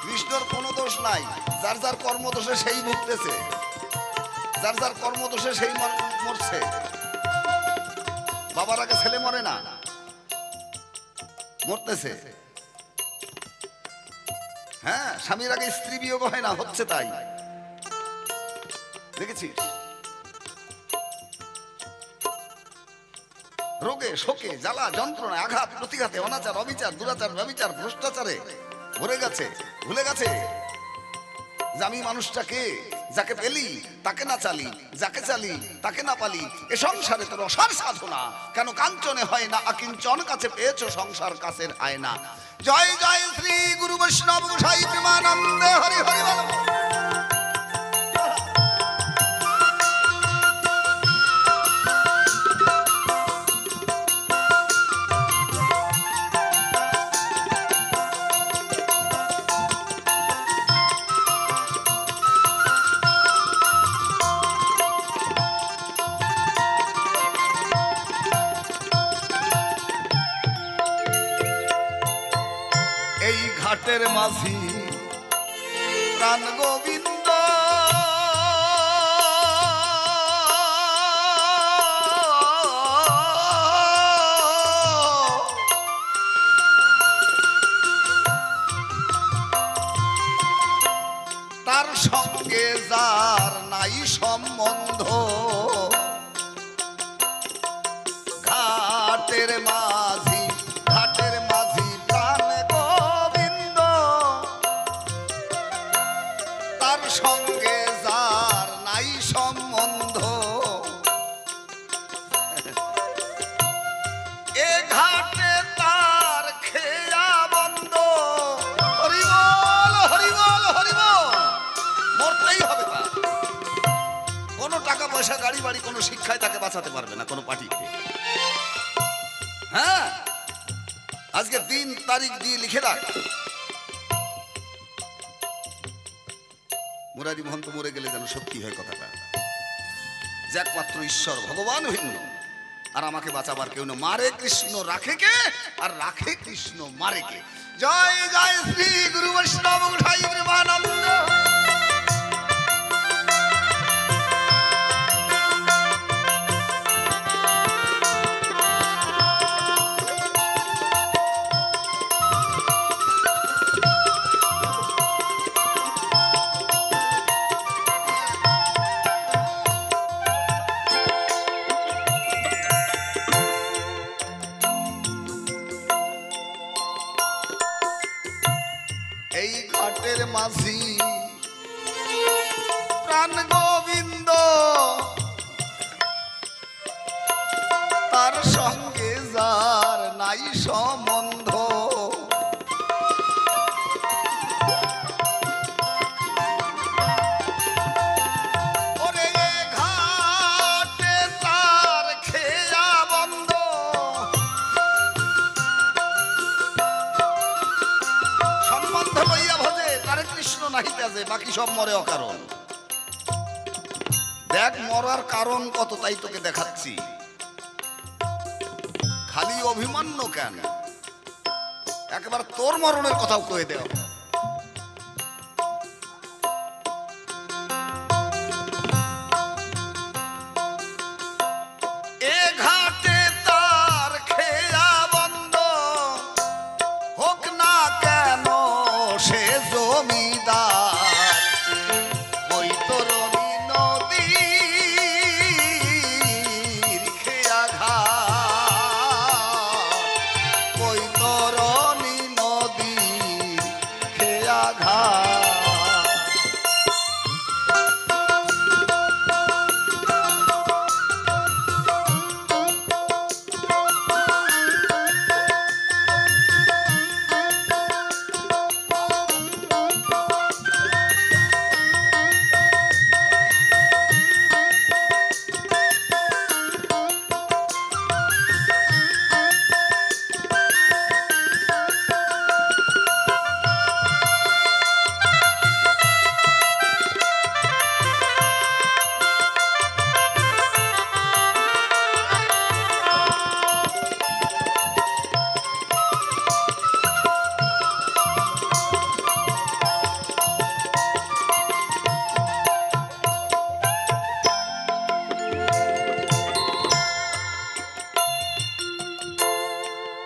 কৃষ্ণর কোনো দোষ নাই। যার যার কর্মদোষে সেই ভুগতেছে, যার যার কর্মদোষে সেই মরছে। বাবার আগে ছেলে মরে না, মরতেছে। হ্যাঁ, স্বামীর আগে স্ত্রী বিয়োগ হয় না, হচ্ছে তাই। দেখেছিস? রোগে শোকে জ্বালা যন্ত্রণা আঘাত প্রতিঘাতে অনাচার অবিচার দুরাচার ব্যভিচার ভ্রষ্টাচারে ভরে গেছে। ভুলে গেছে যে আমি মানুষটাকে, যাকে পেলি তাকে না চালি, যাকে চালি তাকে না পালি। এ সংসারে তোর অসার সাধনা, কেন কাঞ্চনে হয় না আকিঞ্চন, কাছে পেয়েছো সংসার কাছের আয়না। জয় জয় শ্রী গুরু বৈষ্ণব গোসাই প্রেমানন্দে, হরি হরি বল। ঘাটের মাঝি প্রাণ গোবিন্দ তার সঙ্গে যার নাই সম্বন্ধ ঘাটের মাঝি প্রাণ গোবিন্দ তার সঙ্গে যার নাই সম্বন্ধ এ ঘাটে তার খেয়া বন্ধ হরিবল হরিবল হরিবল মরতেই হবে তার কোনো টাকা পয়সা গাড়ি বাড়ি কোনো শিক্ষায় তাকে বাঁচাতে পারবে না কোনো পার্টিতে হ্যাঁ আজকে দিন তারিখ দিয়ে লিখে রাখ মুরারি মোহন তো মরে গেলে যেন সত্যি হয় কথাটা যে একমাত্র ঈশ্বর ভগবান ভিন্ন আর আমাকে বাঁচাবার কেউ না মারে কৃষ্ণ রাখে কে আর রাখে কৃষ্ণ মারে কে জয় জয় শ্রী গুরু বৈষ্ণব ঠাই প্রেমানন্দ এই ঘাটের মাঝি প্রাণ গোবিন্দ তার সঙ্গে যার নাই সম্বন্ধ ওরে ঘাটে তার খেয়া বন্ধ সম্বন্ধ লইয়া ভজে তারে কৃষ্ণ নাহিতে আছে বাকি সব মরে অকারণ দেখ মরার কারণ কত তাই তোকে দেখাচ্ছি খালি অভিমান্য কেন একবার তোর মরণের কথাও কয়ে দেও এ ঘাটে তার খেয়া বন্ধ হোক না কেন সে জমিদার ওই তরুণী নদীর খেয়া ঘাট ওই তরুণী নদীর খেয়া ঘাট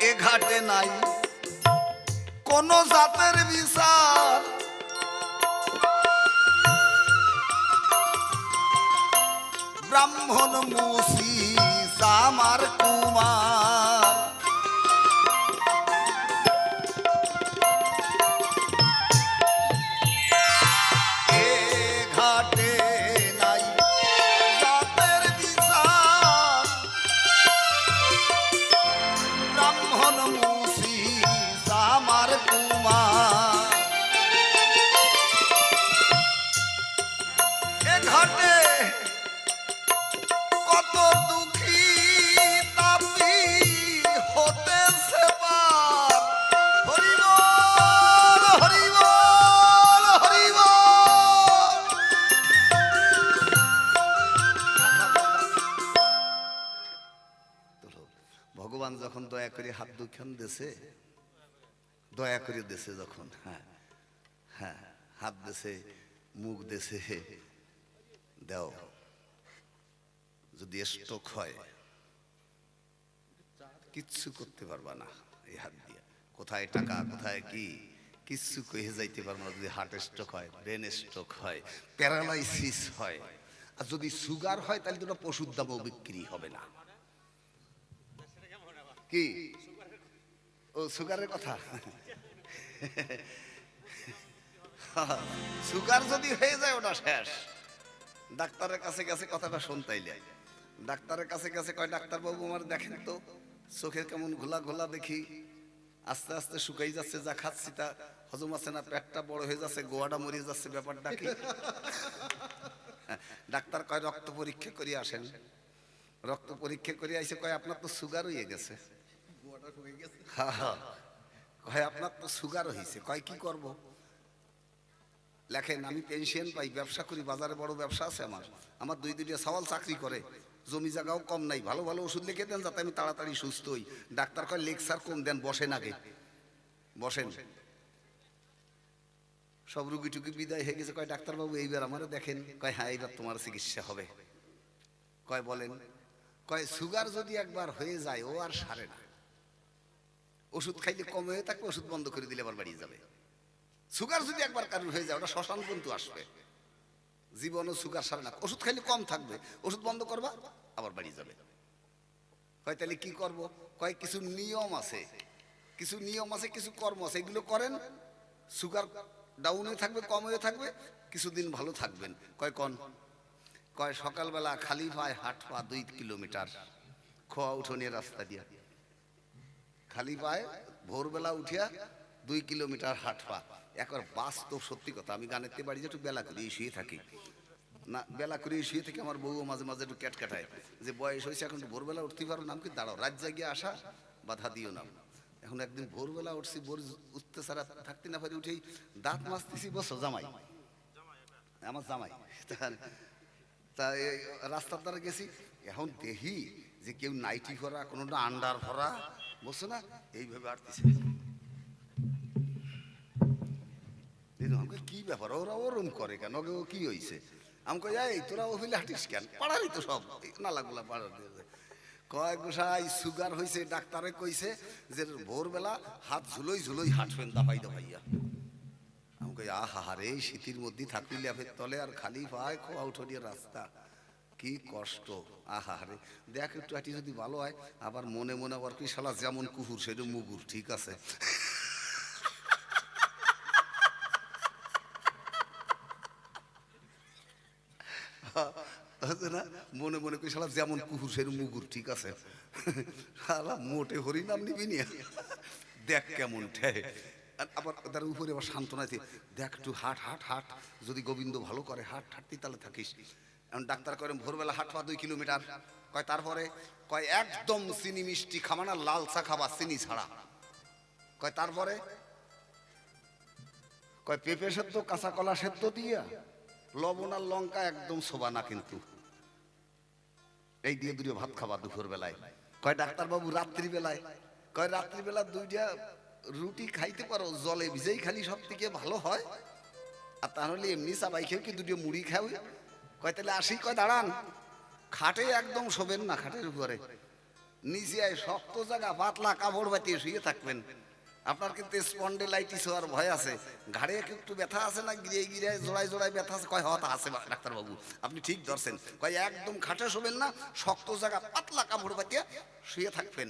এ ঘাটে নাই কোন জাতের বিচার ব্রাহ্মণ মুসি সামার কুমার এ ঘাটে নাই জাতের বিচার ব্রাহ্মণ মুসি সামার কুমার এ ঘাটে কত দুঃখী তাপি হতেছে পার হরিবল হরিবল হরিবল ভগবান যখন দয়া করে হাত দুখান দেশে দয়া করে দেশে যখন হ্যাঁ হ্যাঁ হাত দেছে, মুখ দেছে, দাও। যদি স্ট্রোক হয় কিচ্ছু করতে পারবা না এই হাত দিয়ে। কোথায় টাকা, কোথায় কি, কিচ্ছু কয়ে যাইতে পারবো না। যদি হার্ট স্ট্রোক হয়, ব্রেন স্ট্রোক হয়, প্যারালাইসিস হয়, আর যদি সুগার হয় তাহলে তো পশুর দামও বিক্রি হবে না। কি ও সুগারের কথা? সুগার যদি হয়ে যায় ওটা শেষ। ডাক্তারের কাছে গেছে, কথাটা শুনতাইলে ডাক্তারের কাছে গেছে, কয় ডাক্তার বাবু আমার দেখেন তো চোখে কেমন ঘোলা ঘোলা দেখি, আস্তে আস্তে শুকাই যাচ্ছে, যা খাচ্ছি তা হজম আছে না, পেটটা বড় হয়ে যাচ্ছে, গোয়াটা মরিয়ে যাচ্ছে, ব্যাপারটা কি? ডাক্তার কয় রক্ত পরীক্ষা করে আসেন। রক্ত পরীক্ষা করে আইসে, কয় আপনার তো সুগার হয়ে গেছে। কয় আপনার তো সুগার হয়েছে। কয় কি করব? লেখেন আমি পেনশন পাই, ব্যবসা করি, বাজারে বড় ব্যবসা আছে আমার, আমার দুইটা সওয়াল চাকরি করে, জমি জায়গাও কম নাই, ভালো ভালো ওষুধ লিখে দেন যাতে আমি তাড়াতাড়ি সুস্থ হই। ডাক্তার কয় লেকচার কম দেন, বসেন আগে বসেন। সব রুগী টুকি বিদায় হয়ে গেছে। কয় ডাক্তার বাবু এইবার আমারে দেখেন। কয় হ্যাঁ এইবার তোমার চিকিৎসা হবে। কয় বলেন? কয় সুগার যদি একবার হয়ে যায় ও আর সারে না, ওষুধ খাইলে কম হয়ে থাকবে, ওষুধ বন্ধ করে দিলে আবার বাড়িয়ে যাবে। সুগার যদি একবার কারোর হয়ে যায় ওটা শ্মশান পর্যন্ত আসবে, জীবনও সুগার সারে না। ওষুধ খাইলে কম থাকবে, ওষুধ বন্ধ করবা আবার বাড়িয়ে যাবে। কয় তাহলে কি করব? কয় কিছু নিয়ম আছে, কিছু নিয়ম আছে, কিছু কর্ম আছে, এগুলো করেন, সুগার ডাউন হয়ে থাকবে, কম হয়ে থাকবে, কিছুদিন ভালো থাকবেন। কয় কন? কয় সকালবেলা খালি পায়ে হাঁটবা 2 কিলোমিটার, খোয়া উঠোনের রাস্তা দিয়া, খালি পায়ে ভোরবেলা উঠিয়া 2 কিলোমিটার হাঁটবা। একবার বাস্তব সত্যি কথা, আমি গানেতে বাড়ি যে একটু বেলা করি শুয়ে থাকি না, বেলা করে শুয়ে থেকে আমার বউ মাঝে মাঝে একটু ক্যাট কাটায় যে বয়স হয়েছে এখন একটু ভোরবেলা উঠতে পারো, নাম কি দাঁড়াও, রাত জাগিয়ে আসা, বাধা দিও না। এখন একদিন ভোরবেলা উঠছি, ভোর উঠতে ছাড়া থাকতে না পারি, উঠেই দাঁত মাজতেছি, বসো জামাই, আমার জামাই, তা রাস্তার দ্বারা গেছি, এখন দেখি যে কেউ নাইটি ভরা, কোনোটা আন্ডার ভরা, বসো না, এইভাবে আটতেছে। কি ব্যাপার, ওরা ওরম করে কেন, ও কি হয়েছে? আমি কই এই তোরা ওহিলে হাঁটিস কেন, পাড়ারই তো সব নালাগুলা পাড়ার দিয়ে। কয় গোসাই সুগার হয়েছে, ডাক্তারে কইছে যে ভোরবেলা হাত ঝুলোই ঝুলোই হাঁটবেন দাপাই দাপাইয়া। আমি কই আহা রে, শীতের মধ্যে থাকবি ল্যাপের তলে আর খালি পায় খোয়া উঠোনিয়া রাস্তা, কি কষ্ট। আহা রে, দেখ একটু হাঁটি যদি ভালো হয়, আবার মনে মনে আবার কি শালা যেমন কুকুর সেটা মুগুর, ঠিক আছে। না মনে মনে করি শালা যেমন কুকুর সেরকম মুগুর, ঠিক আছে। শালা মোটে হরি নাম নিবি নিয়া, দেখ কেমন ঠেয়। আবার তার উপরে আবার সান্ত্বনা আছে, দেখ একটু হাট হাট হাট, যদি গোবিন্দ ভালো করে হাট হাঁটতি তাহলে থাকিস। এখন ডাক্তার করেন ভোরবেলা হাঁটবা 2 কিলোমিটার। কয় তারপরে? কয় একদম চিনি মিষ্টি খাবা না, লাল চা খাবা চিনি ছাড়া। কয় তারপরে? কয় পেঁপে সেদ্ধ, কাঁচা কলা সেদ্ধ দিয়া লবণ আর লঙ্কা একদম শোভা না কিন্তু, এই দিয়ে 2 ভাত খাবা দুপুর বেলায়। কয় ডাক্তার বাবু রাত্রিবেলায়? কয় রাত্রিবেলা 2টা রুটি খাইতে পারো, জলে ভিজেই খালি সব থেকে ভালো হয়, আর তাহলে এমনি চাবাই খেয়ে কি 2টা মুড়ি খাও। কয় তাহলে আসি। কয় দাঁড়ান, খাটে একদম শোবেন না, খাটের উপরে নিচে শক্ত জায়গা পাতলা কাপড় বাতিয়ে শুয়ে থাকবেন। আপনার কিন্তু স্পন্ডিলাইটিস হওয়ার ভয় আছে, ঘাড়ে একটু ব্যথা আছে না, গিরে গিরে জোড়ায় জোড়ায় ব্যথা আছে। কয় হতা আছে ডাক্তারবাবু, আপনি ঠিক ধরছেন। কয় একদম খাটে শোবেন না, শক্ত জায়গা পাতলা কাপড় বাতিয়ে শুয়ে থাকবেন।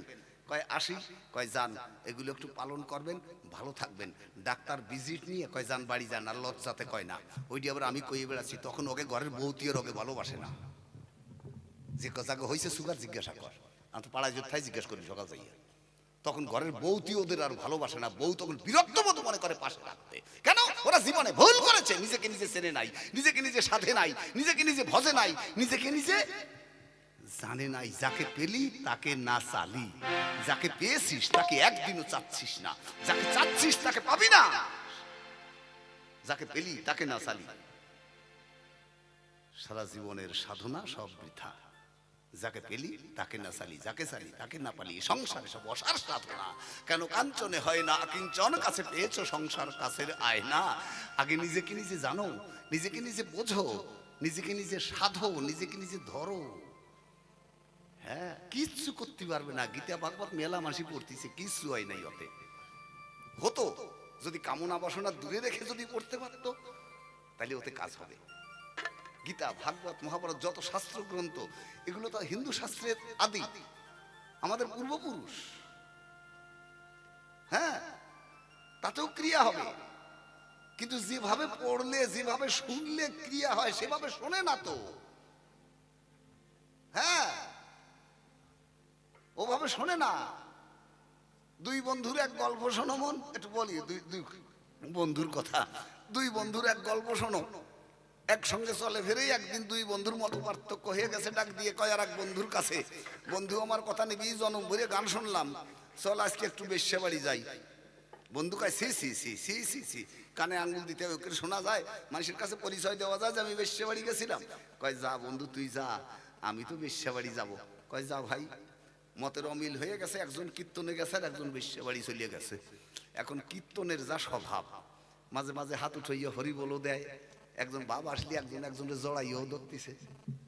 কয় আসি। কয় যান, এগুলো একটু পালন করবেন, ভালো থাকবেন। ডাক্তার ভিজিট নিয়ে কয় যান বাড়ি যান, আর লজ্জাতে কয় না। ওইটি আবার আমি কইয়ে বেড়াচ্ছি, তখন ওকে ঘরের বউতিও ওকে ভালোবাসে না। যে জায়গা হয়েছে সুগার জিজ্ঞাসা কর, আমি তো পাড়ায় যোদ্ধায় জিজ্ঞাসা করি সকাল যাইয়া, তখন ঘরের বউতি ওদের আর ভালোবাসে না। বউ তখন বিরক্ত বোধ মনে করে পাশে রাখতে। কেন? ওরা জীবনে ভুল করেছে, নিজেকে নিজে চেনে নাই, নিজেকে নিজে সাধে নাই, নিজেকে নিজে ভজে নাই, নিজেকে নিজে জানে নাই। যাকে পেলি তাকে না চালি, যাকে পেয়েছিস তাকে একদিনও চাচ্ছিস না, যাকে চাচ্ছিস তাকে পাবি না, যাকে পেলি তাকে না চালি। সারা জীবনের সাধনা সব বৃথা। যাকে পেলি তাকে না চালি, যাকে চালি তাকে না পালি, সংসারে সব অসার সাধনা। কেন কাঞ্চনে হয় না কিঞ্চন, কাছে পেয়েছো সংসার কাছের আয়না। আগে নিজেকে নিজে জানো, নিজেকে নিজে বোঝো, নিজেকে নিজে সাধো, নিজেকে নিজে ধরো। হ্যাঁ, কিচ্ছু করতে পারবে না। গীতা ভাগবত মেলা মাসি পড়তেছে, কিচ্ছু হয় নাই। ওতে হতো যদি কামনা বাসনা দূরে রেখে যদি পড়তে পারতো, তাহলে ওতে কাজ হবে। গীতা ভাগবত মহাভারত যত শাস্ত্র গ্রন্থ, এগুলো তো হিন্দু শাস্ত্রের আদি, আমাদের পূর্বপুরুষ। হ্যাঁ, তাতেও ক্রিয়া হবে, কিন্তু যেভাবে পড়লে যেভাবে শুনলে ক্রিয়া হয় সেভাবে শোনে না তো। হ্যাঁ, ওভাবে শোনে না। দুই বন্ধুর এক গল্প শোনো মন, একটু বলি দুই বন্ধুর কথা। দুই বন্ধুর এক গল্প শোনো। একসঙ্গে চলে ফেরেই একদিন দুই বন্ধুর মত পার্থক্য হয়ে গেছে। ডাক দিয়ে কয় আর এক বন্ধুর কাছে, বন্ধু আমার কথা নিবি, জনম ভরে গান শুনলাম, চল আজকে একটু বেশ্যা বাড়ি যাই। বন্ধু কয় সি সি সি সি সি সি, কানে আঙুল দিতে ওকে শোনা যায়, মানুষের কাছে পরিচয় দেওয়া যায় যে আমি বেশ্যা বাড়ি গেছিলাম। কয় যা বন্ধু তুই যা, আমি তো বেশ্যা বাড়ি যাবো। কয় যা ভাই। মতের অমিল হয়ে গেছে, একজন কীর্তনে গেছে আর একজন বেশ্যা বাড়ি চলিয়ে গেছে। এখন কীর্তনের যা স্বভাব, মাঝে মাঝে হাত উঠাইয়া হরি বলো দেয়, একজন বাবা আসলে একজনের জড়াইও ধরতেছে,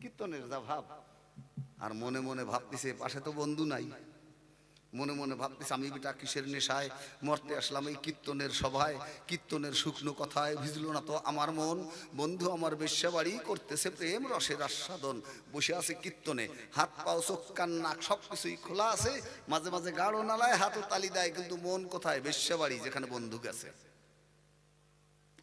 কীর্তনের যা ভাব। আর মনে মনে ভাবতেছে পাশে তো বন্ধু নাই, মনে মনে ভাবতেছে আমি বেটা কিসের নেশায় মরতে আসলাম এই কীর্তনের সভায়, কীর্তনের শুকনো কথায় ভিজলো না তো আমার মন। বন্ধু আমার বেশ্যা বাড়ি করতেছে প্রেম রসের আস্বাদন, বসে আছে কীর্তনে, হাত পাও চোখ কান নাক সবকিছুই খোলা আছে, মাঝে মাঝে গাঢ় নালায় হাতও তালি দেয়, কিন্তু মন কোথায়? বেশ্যা বাড়ি, যেখানে বন্ধু গেছে।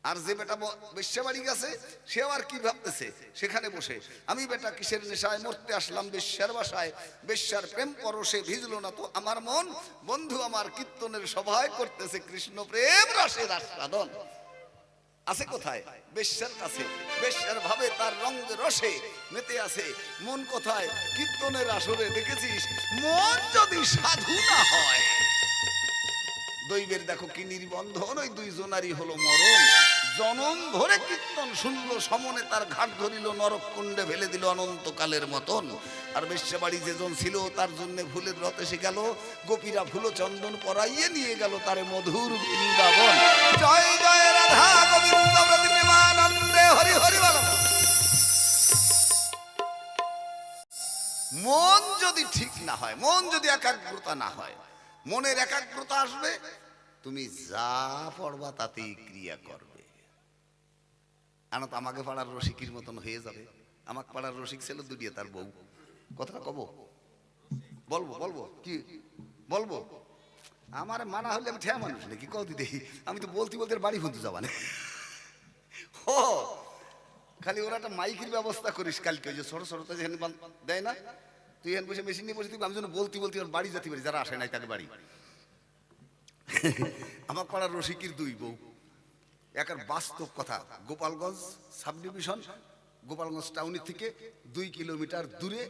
আর যে বেটা বেশ্যা বাড়ি গেছে সেও আর কি ভাবতেছে, সেখানে বসে আমি বেটা কিসের নেশায় মরতে আসলাম বেশ্যার বাসায়, বেশ্যার প্রেম পরশে ভিজলো না তো আমার মন। বন্ধু আমার কীর্তনের সভায় করতেছে কৃষ্ণ প্রেম রসের আস্বাদন। আছে কোথায়? বেশ্যার কাছে, বেশ্যার ভাবে তার রঙে রসে মেতে আছে। মন কোথায়? কীর্তনের আসরে। দেখেছিস, মন যদি সাধু না হয়, দৈবের দেখো কি নির্বন্ধন, ওই দুইজনারই হলো মরণ। জনম ভরে কীর্তন শুনলো, সমনে তার ঘাট ধরিল, নরক কুণ্ডে ফেলে দিল অনন্তকালের মতন। আর বেশ্যা বাড়ি যেজন ছিল তার জন্য ফুলের রথ এসে গেল, গোপীরা ফুল চন্দন পরাইয়ে নিয়ে গেল তারে মধুর বৃন্দাবন। জয় জয় রাধা গোবিন্দ প্রতি প্রেমানন্দে হরি হরি বল। মন যদি ঠিক না হয়, মন যদি একাগ্রতা না হয়, মনের একাগ্রতা আসবে, তুমি যা পড়বা তাতেই ক্রিয়া করবে। তো আমাকে পাড়ার রসিকির মতন হয়ে যাবে। আমাকে পাড়ার রসিক ছিল দুটিয়ে তার বউ। কথাটা কব, বলবো বলবো কি বলবো? আমার মানা হলে আমি ঠেয়া মানুষ নাকি কত দেখি, আমি তো বলতে বলতে বাড়ি ফুলতে যাবা না। ও খালি ওরা একটা মাইকের ব্যবস্থা করিস কালকে, ওই যে ছোট ছোট যেখানে দেয় না, তুই এখানে বসে মেশিন নিয়ে বসে দিবি, আমি যেন বলতে বলতে বাড়ি যেতে পারি, যারা আসে নাই তাকে বাড়ি। আমার পাড়ার রসিকির দুই বউ, একার বাস্তব কথা। গোপালগঞ্জ সাব ডিভিশন, গোপালগঞ্জ টাউনের থেকে 2 কিলোমিটার দূরে,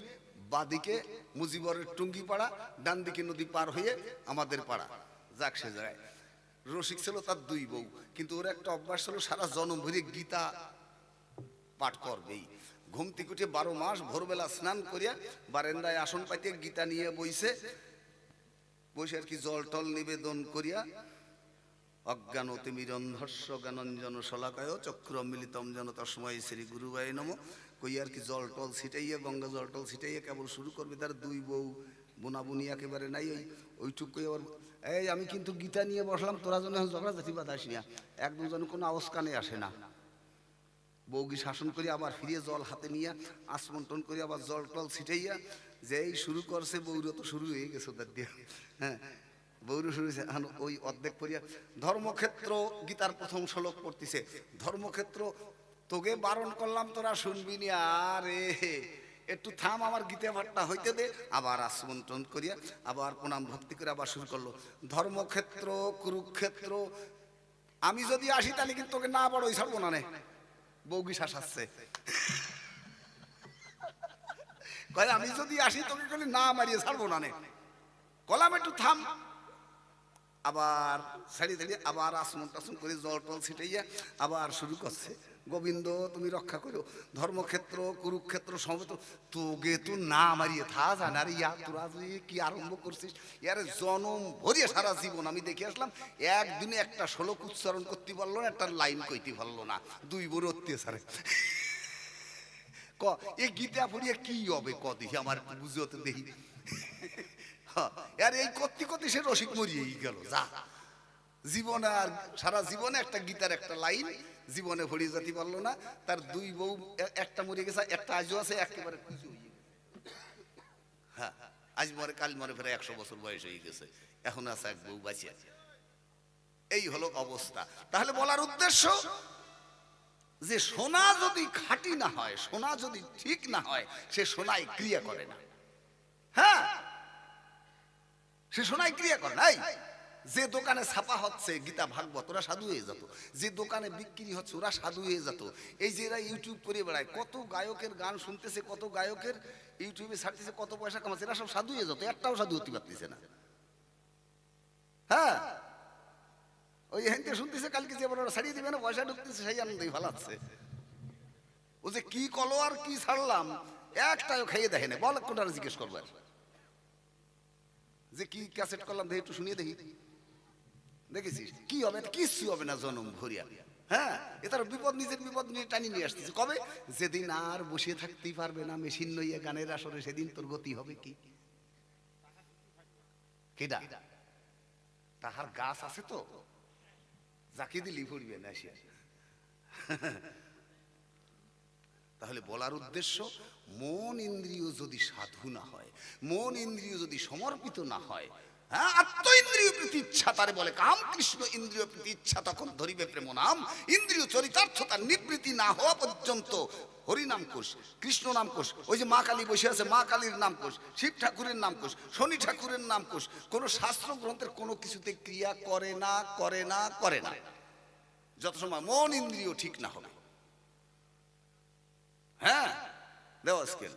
বাদিকে মুজিবরের টুঙ্গি পাড়া, ডান দিকে নদী পার হয়ে আমাদের পাড়া। যাক, সে জায়গায় রসিক ছিল তার দুই বউ, কিন্তু ওর একটা অভ্যাস ছিল সারা জনম ভরে গীতা পাঠ করবেই। ঘুম থেকে উঠে 12 মাস ভোরবেলা স্নান করিয়া বারান্দায় আসন পাইতে গীতা নিয়ে বইছে, বসে আর কি জল টল নিবেদন করিয়া অজ্ঞান তিমিরন্ধস্য জ্ঞানঞ্জন শলাকায় চক্র মিলিতম যেন তস্মৈ শ্রী গুরুবায় নম কই আর কি জল টল ছিটাইয়া, গঙ্গা জল টল ছিটাইয়া কেবল শুরু করবে। তার দুই বউ বুনাবুনি একেবারে নাই, ওইটুকু আবার এই আমি কিন্তু গীতা নিয়ে বসলাম, তোরা যেন ঝগড়া জাতি বাতাস নিয়া, একদম যেন কোনো আওয়াজ কানে আসে না। বউকে শাসন করি আবার ফিরে জল হাতে নিয়ে আসমন্টন করি আবার জল টল ছিটাইয়া যেই শুরু করছে, বউর তো শুরু হয়ে গেছে তার দিয়ে। হ্যাঁ, বৌর শুরু হয়েছে। ওই অর্ধেক পড়িয়া ধর্মক্ষেত্র গীতার প্রথম শ্লোক পড়তেছে, ধর্মক্ষেত্র তোকে বারণ করলাম তোরা শুনবি নি, আরে একটু থাম, আমার গীতা পাঠটা হইতে দে। আবার আসমন্ত্রণ করিয়া আবার প্রণাম ভক্তি করে আবার শুরু করলো, ধর্মক্ষেত্র কুরুক্ষেত্র। আমি যদি আসি তাহলে কিন্তু তোকে না বড় ছাড়বো না। বৌগি শাসাচ্ছে, আমি যদি আসি তোকে না মারিয়ে ছাড়বো না। কলাম একটু থাম, আবার ছাড়িয়ে ছাড়িয়ে আবার আসন টাসন করে জল টল ছিটাইয়া আবার শুরু করছে, গোবিন্দ তুমি রক্ষা করো, ধর্মক্ষেত্র কুরুক্ষেত্র সমবেত তোগে তো না মারিয়ে থা জান। আর ইয়া তোরা যে কি আরম্ভ করছিস, ইয়ার জনম ভরিয়ে সারা জীবন আমি দেখে আসলাম, একদিনে একটা শ্লোক উচ্চারণ করতে পারলো না, একটা লাইন কইতে পারলো না, দুই বড় অত্যাচারে। ক এ গীতা পড়িয়ে কি হবে ক দেখি, আমার বুঝে তো দেখি। আর এই করতে করতে সে রসিক মরিয়েই গেল। যা জীবনে আর সারা জীবনে একটা গীতার একটা লাইন জীবনে ভরিয়ে যেতে পারলো না। তার দুই বউ, একটা মরে গেছে, একটা আজও আছে, একেবারে হ্যাঁ আজ মরে কাল মরে, ফেরে 100 বছর বয়স হয়ে গেছে, এখন আছে এক বউ বাঁচিয়ে। এই হলো অবস্থা। তাহলে বলার উদ্দেশ্য যে সোনা যদি খাঁটি না হয়, সোনা যদি ঠিক না হয়, সে সোনায় ক্রিয়া করে না। হ্যাঁ, সে সোনায় ক্রিয়া করে নাই। যে দোকানে ছাপা হচ্ছে গীতা ভাগবত ওরা সাধু হয়ে যেত, যে দোকানে বিক্রি হচ্ছে ওরা সাধু হয়ে যেত। এই যে এরা ইউটিউব করে বেড়ায়, কত গায়কের গান শুনতেছে, কত গায়কের ইউটিউবে ছাড়তেছে, কত পয়সা কামাচ্ছে, এরা সব সাধু হয়ে যেত, একটাও সাধু হতে পারতেছে না। হ্যাঁ, ওই হেনতে শুনতেছে, কালকে যে ওরা ছাড়িয়ে দিবে না, পয়সা ঢুকতেছে, সেই আনন্দেই ভালাচ্ছে। ও যে কি কলো আর কি ছাড়লাম একটাও খাইয়ে দেখে না, বল কোনটা জিজ্ঞেস করবো যে কি ক্যাসেট করলাম দেখি, একটু শুনিয়ে দেখি, দেখেছিস কি হবে? কিচ্ছু হবে না জনম ভরিয়া। হ্যাঁ, এটার বিপদ নিজের বিপদ নিয়ে টানি নিয়ে আসতেছে। কবে? যেদিন আর বসে থাকতেই পারবে না মেশিন লইয়া গানের আসরে, সেদিন তোর গতি হবে কি? কেডা? তাহার গাছ আছে তো, যাকে দিলি পড়বে না সে। তাহলে বলার উদ্দেশ্য, মন ইন্দ্রিয় যদি সাধু না হয়, মন ইন্দ্রিয় যদি সমর্পিত না হয়, হ্যাঁ, আত্ম ইন্দ্রিয় প্রীতি ইচ্ছা তারে বলে কাম, কৃষ্ণ ইন্দ্রিয় প্রীতি ইচ্ছা তখন ধরিবে প্রেম নাম। ইন্দ্রিয় চরিতার্থতার নিবৃত্তি না হওয়া পর্যন্ত হরিনাম কোষ, কৃষ্ণ নাম কোষ, ওই যে মা কালী বসে আছে, মা কালীর নাম কোষ, শিব ঠাকুরের নাম কোষ, শনি ঠাকুরের নাম কোষ, কোন শাস্ত্র গ্রন্থের কোনো কিছুতে ক্রিয়া করে না, করে না, করে না, যত সময় মন ইন্দ্রিয় ঠিক না হবে। হ্যাঁ, দেওয়া স্কেল।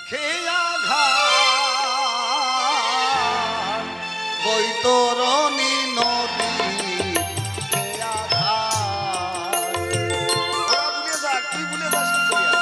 খেয়া ঘাট বৈতরণী নদী, খেয়া ঘাট। ওরা ভুলে যাক, তুই ভুলে যাস কি করিয়া?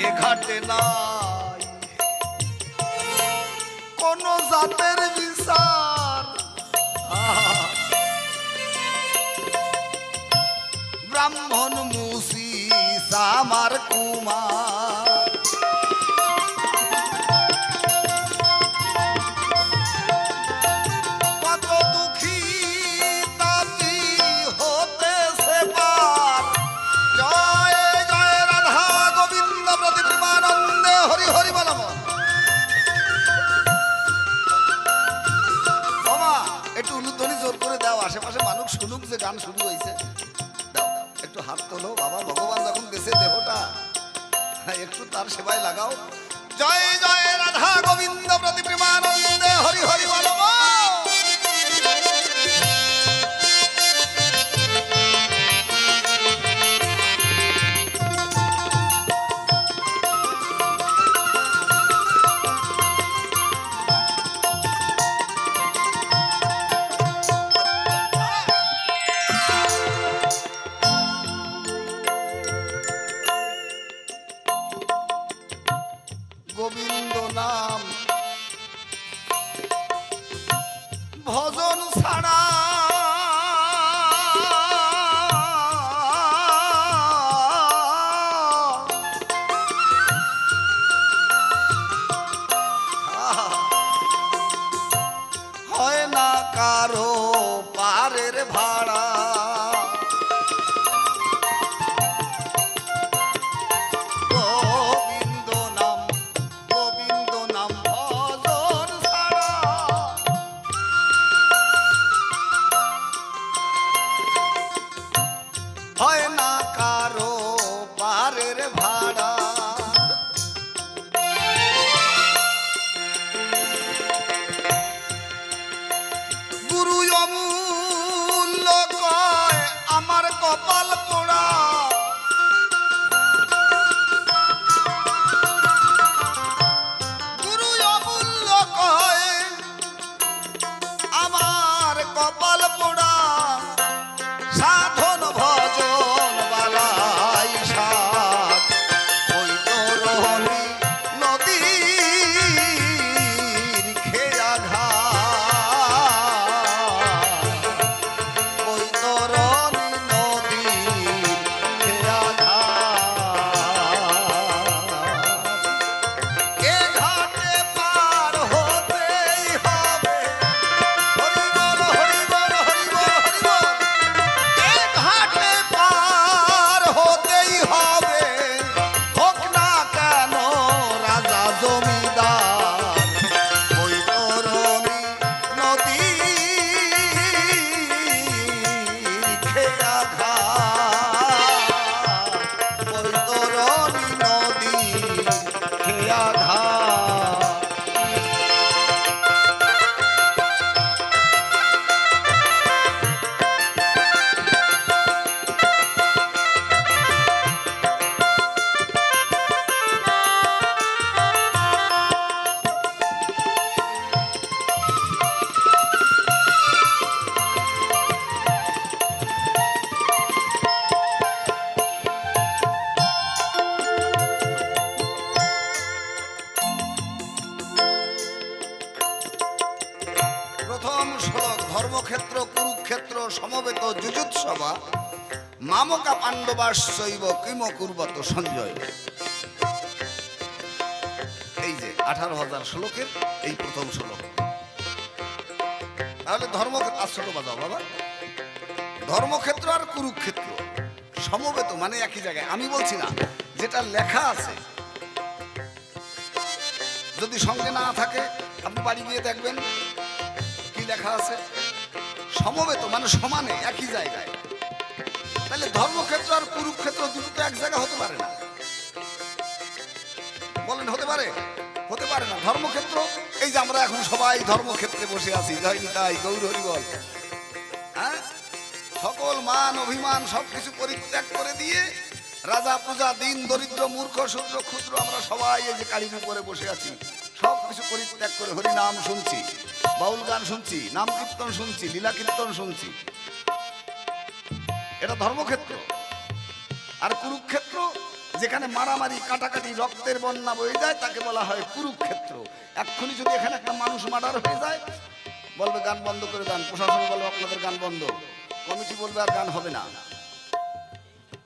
এ ঘাটে নাই কোন জাতের বিচার, ব্রাহ্মণ মুসি আমার কুমার। কত দুঃখী তাপি হতেছে পার, জয় জয় রাধা গোবিন্দ প্রতি প্রেমানন্দে হরি হরি বলম। বাবা একটু উলুধ্বনি জোর করে দাও, আশেপাশে মানুষ শুনুক যে গান শুরু হয়েছে। দাও একটু হাত তোলো বাবা, ভগবান যখন দেশে দেহটা, একটু তার সেবায় লাগাও। জয় জয় রাধা গোবিন্দ প্রতি প্রেমানন্দে হরি হরি বলম। গোবিন্দ নাম ভজন ছাড়া হয় না কারো পারের ভাড়া। গোবিন্দ নাম ভজন ছাড়া গুরু অমূল্য কয় আমার কপাল পোড়া, গুরু অমূল্য কয় আমার কপাল পোড়া, সাধন ভজন বালাই সাধ বৈতরণী নদীর খেয়া ঘাট, বৈতরণী নদীর খেয়া ঘাট, এ ঘাটে পার হতেই হবে, হরি বল হরি বল হরি বল হরি বল, এ ঘাটে পার হতেই হবে, হোক না কেন রাজা জমিদার, বৈতরণী নদীর খেয়া ঘাট, বৈতরণী নদীর খেয়া ঘাট। প্রথম শ্লোক ধর্মক্ষেত্র কুরুক্ষেত্র সমবেত যুযুৎসভা মামকা পাণ্ডবাশ্চৈব কিম কুর্বত সঞ্জয়। এই যে 18,000 শ্লোকের এই প্রথম শ্লোক। তাহলে ধর্মক্ষেত্র ছোট বাজাও বাবা, ধর্মক্ষেত্র আর কুরুক্ষেত্র সমবেত মানে একই জায়গায়। আমি বলছি না, যেটা লেখা আছে যদি সঙ্গে না থাকে আপনি বাড়ি গিয়ে দেখবেন কি লেখা আছে, সমবেত মানে সমানে একই জায়গায়। তাহলে ধর্মক্ষেত্র আর কুরুক্ষেত্র দুটো তো এক জায়গা হতে পারে না, বলেন হতে পারে? হতে পারে না। ধর্মক্ষেত্র এই যে আমরা এখন সবাই ধর্মক্ষেত্রে বসে আছি, জয় নিতাই গৌর হরি বল, হ্যাঁ, সকল মান অভিমান সবকিছু পরিত্যাগ করে দিয়ে রাজা প্রজা দিন দরিদ্র মূর্খ শূদ্র ক্ষুদ্র আমরা সবাই এই যে কালীর উপরে বসে আছি, সব কিছু পরিত্যাগ করে হরি নাম শুনছি, বাউল গান শুনছি, নাম কীর্তন শুনছি, লীলা কীর্তন শুনছি, এটা ধর্মক্ষেত্র। আর কুরুক্ষেত্র যেখানে মারামারি কাটাকাটি রক্তের বন্যা বয়ে যায় তাকে বলা হয় কুরুক্ষেত্র। এক্ষুনি যদি এখানে একটা মানুষ মার্ডার হয়ে যায় বলবে গান বন্ধ করে দেন, প্রশাসন বলবে আপনাদের গান বন্ধ, কমিটি বলবে আর গান হবে না।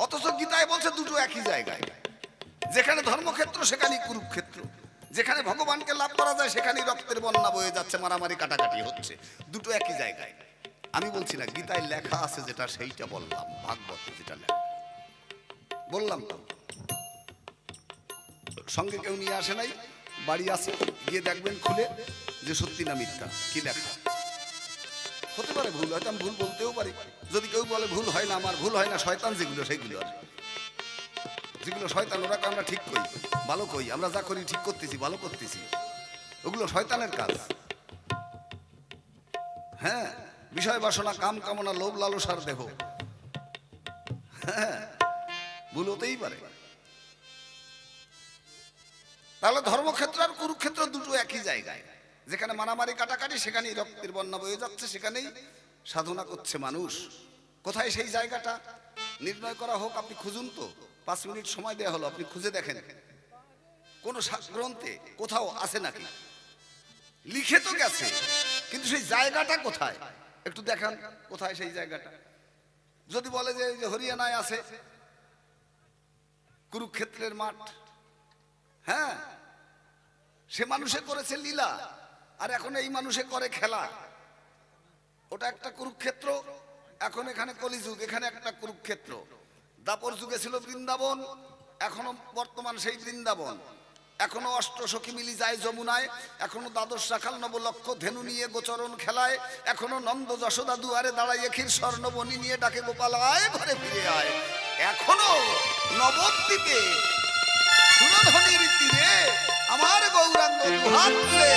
অথচ গীতায় বলছে দুটো একই জায়গায়, যেখানে ধর্মক্ষেত্র সেখানেই কুরুক্ষেত্র, যেখানে ভগবানকে লাভ করা যায় সেখানেই রক্তের বন্যা বয়ে যাচ্ছে, মারামারি কাটাকাটি হচ্ছে, দুটো একই জায়গায়। আমি বলছি না, গীতায় লেখা আছে যেটা সেইটা বললাম, ভাগবত যেটা লেখা বললাম তো। সঙ্গে কেউ নিয়ে আসে নাই, বাড়ি আছে, গিয়ে দেখবেন খুলে যে সত্যি না মিথ্যা কি লেখা। হতে পারে ভুল, হয়তো আমি ভুল বলতেও পারি। যদি কেউ বলে ভুল হয় না, আমার ভুল হয় না, শয়তান যেগুলো সেগুলো আর যেগুলো শয়তান, ওরা আমরা ঠিক করি ভালো কই, আমরা যা করি ঠিক করতেছি ভালো করতেছি, ওগুলো শয়তানের কাজ। হ্যাঁ, বিষয় বাসনা কাম কামনা লোভ লালসার দেহ, হ্যাঁ ভুল হতেই পারে। তাহলে ধর্মক্ষেত্র আর কুরুক্ষেত্র দুটো একই জায়গায়, যেখানে মারামারি কাটাকাটি সেখানেই রক্তের বন্যা বয়ে যাচ্ছে, সেখানেই সাধনা করছে মানুষ। কোথায় সেই জায়গাটা নির্ণয় করা হোক, আপনি খুঁজুন তো, 5 মিনিট সময় দেওয়া হলো, আপনি খুঁজে দেখেন কোন গ্রন্থে কোথাও আছে নাকি। লিখে তো গেছে, কিন্তু সেই জায়গাটা কোথায় একটু দেখান, কোথায় সেই জায়গাটা। যদি বলে যে হরিয়ানায় আছে কুরুক্ষেত্রের মাঠ, হ্যাঁ, সে মানুষে করেছে লীলা, আর এখন এই মানুষে করে খেলা, ওটা একটা কুরুক্ষেত্র। এখন এখানে কলিযুগ, এখানে একটা কুরুক্ষেত্র। দাপর যুগে ছিল বৃন্দাবন, এখনো বর্তমান সেই বৃন্দাবন। এখনো অষ্টসখী মিলি যায় যমুনায়, এখনো দ্বাদশ রাখাল নবলক্ষ ধেনু নিয়ে গোচরণ খেলায়, এখনো নন্দ যশোদা দুয়ারে দাঁড়াইয়ে ক্ষীর স্বর্ণবনি নিয়ে ডাকে গোপাল আয় ঘরে ফিরে আয়। এখনো নবদ্বীপে সুরধ্বনির তীরে আমার গৌরাঙ্গ দুহাত তুলে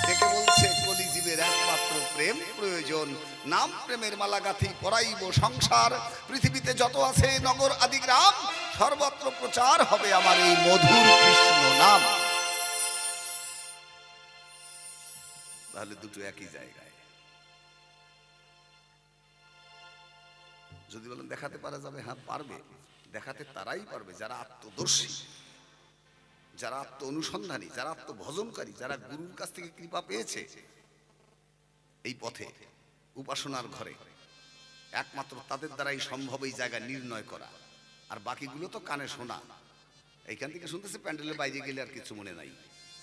ডেকে বলছে কলিজীবের একমাত্র প্রেম প্রেম প্রয়োজন, নাম প্রেমের মালা গাথি পরাইব সংসার, পৃথিবীতে যত আছে নগর আদি গ্রাম, সর্বত্র প্রচার হবে আমার এই মধুর কৃষ্ণ নাম। তাহলে দুটো একই জায়গায়। যদি বলেন দেখাতে পারা যাবে, হ্যাঁ পারবে। দেখাতে তারাই পারবে যারা আত্মদর্শী, যারা আত্ম অনুসন্ধানী, যারা আত্মভজনকারী, যারা গুরুর কাছ থেকে কৃপা পেয়েছে এই পথে উপাসনার ঘরে। একমাত্র তাদের দ্বারাই সম্ভব এই জায়গা নির্ণয় করা। আর বাকিগুলো তো কানে শোনা। এইখান থেকে শুনতেছে, প্যান্ডেলের বাইরে গেলে আর কিছু মনে নাই,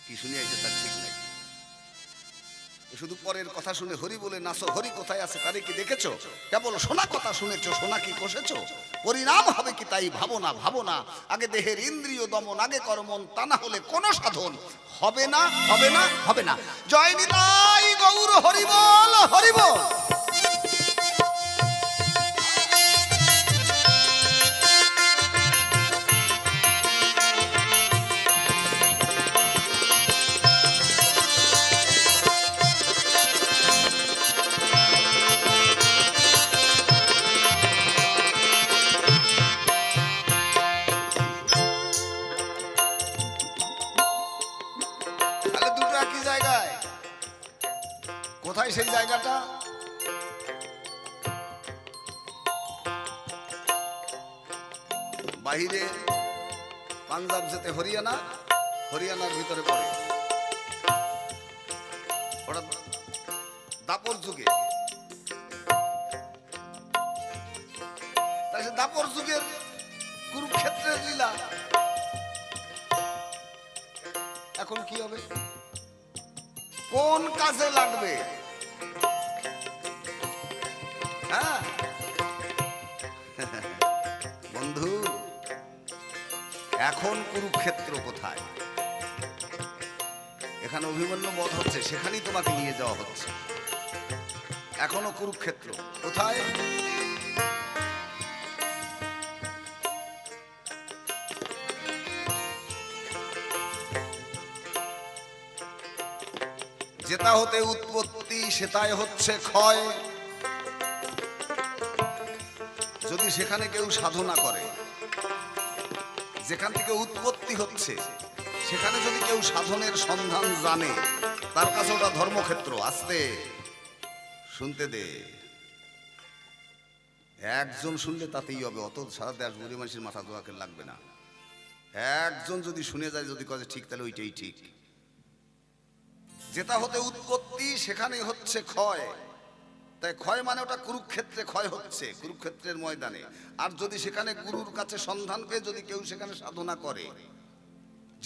কি শুনে আইছে তার ঠিক নাই। শুধু পরের কথা শুনে হরি বলে নাচো, হরি কোথায় আছে তারে কি দেখেছো? কেবল শোনা কথা শুনেছো, শোনা কি কষেছো? পরিণাম হবে কি তাই ভাবনা, ভাবনা আগে দেহের ইন্দ্রিয় দমন, আগে কর্মন, তা না হলে কোন সাধন হবে না, হবে না, হবে না। জয় নিতাই গৌর হরি বল, হরি বল। কোথায় সেই জায়গাটা? বাহিরে পাঞ্জাব যেতে হরিয়ানা, হরিয়ানার ভিতরে পড়ে ওটা দাপর যুগে। তাই সে দাপর যুগের কুরুক্ষেত্রের লীলা এখন কি হবে, কোন কাজে লাগবে? হ্যাঁ বন্ধু, এখন কুরুক্ষেত্র কোথায়? এখানে অভিমন্যু বধ হচ্ছে, সেখানেই তোমাকে নিয়ে যাওয়া হচ্ছে। এখনো কুরুক্ষেত্র কোথায়? যেটা হতে উৎপত্তি সেটাই হচ্ছে ক্ষয়। যদি সেখানে কেউ সাধনা করে, যেখান থেকে উৎপত্তি হচ্ছে সেখানে যদি কেউ সাধনের সন্ধান জানে, তার কাছে ওটা ধর্মক্ষেত্র। আসতে শুনতে দে, একজন শুনলে তাতেই হবে, অত সারা দেশ গরিব মানুষের মাথা দোয়াকে লাগবে না। একজন যদি শুনে যায়, যদি কাজে ঠিক, তাহলে ওইটাই ঠিক। যেটা হতে উৎপত্তি সেখানেই হচ্ছে ক্ষয়। তাই ক্ষয় মানে ওটা কুরুক্ষেত্রে ক্ষয় হচ্ছে, কুরুক্ষেত্রের ময়দানে। আর যদি সেখানে গুরুর কাছে সন্ধান পেয়ে যদি কেউ সেখানে সাধনা করে,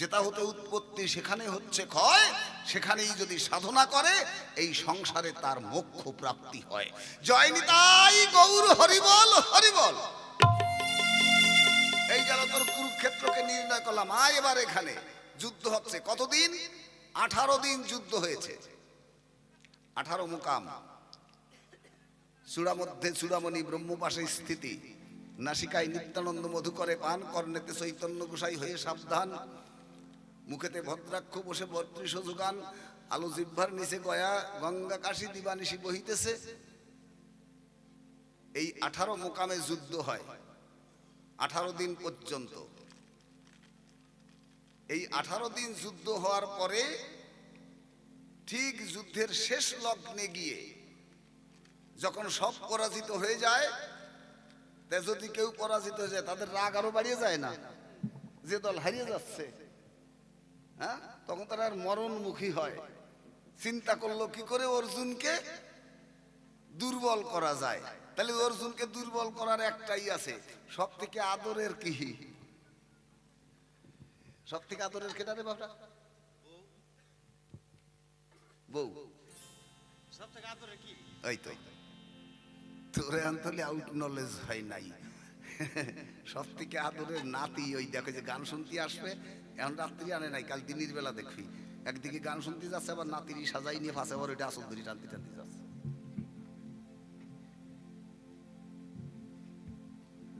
যেটা হতে উৎপত্তি সেখানে হচ্ছে ক্ষয়, সেখানেই যদি সাধনা করে এই সংসারে তার মোক্ষ প্রাপ্তি হয়। জয় নিতাই গৌর হরিবল, হরিবল। এই গেল তোর কুরুক্ষেত্রকে নির্ণয় করলাম। আয় এবার এখানে যুদ্ধ হচ্ছে। কতদিন? 18 দিন যুদ্ধ হয়েছে। 18 মুকাম। চূড়া মধ্যে চূড়ামণি ব্রহ্মপাশে স্থিতি, নাসিকায় নিত্যানন্দ মধু করে পান, কর্ণেতে চৈতন্য গোসাই হয়ে সাবধান, মুখেতে ভদ্রাক্ষ বসে 32 যোগান, আলো জিহ্বার নিচে গয়া, গঙ্গা কাশী দিবানিশি বহিতেছে। এই 18 মুকামে যুদ্ধ হয় 18 দিন পর্যন্ত। এই 18 দিন যুদ্ধ হওয়ার পরে ঠিক যুদ্ধের শেষ লগ্নে গিয়ে যখন সব পরাজিত হয়ে যায়, তা যদি কেউ পরাজিত হয়ে যায় তাদের রাগ আরো বাড়িয়ে যায় না? যে দল হারিয়ে যাচ্ছে, হ্যাঁ, তখন তারা আর মরণমুখী হয়। চিন্তা করলো কি করে অর্জুনকে দুর্বল করা যায়। তাহলে অর্জুনকে দুর্বল করার একটাই আছে, সব থেকে আদরের কি? সব থেকে আদরের কেটা রে বাবা? বউ। সব থেকে আদরের কি? ওই তো তোরে আন্তলে আউট নলেজ হয় নাই। সব থেকে আদরের নাতি। ওই দেখো যে গান শুনতে আসবে, এখন রাত্রি আনে নাই, কাল দিনের বেলা দেখবি একদিকে গান শুনতে যাচ্ছে, আবার নাতির সাজাই নিয়ে ফাঁসে, আবার ওইটা আসল ধরি টানতে টানতে যাচ্ছে।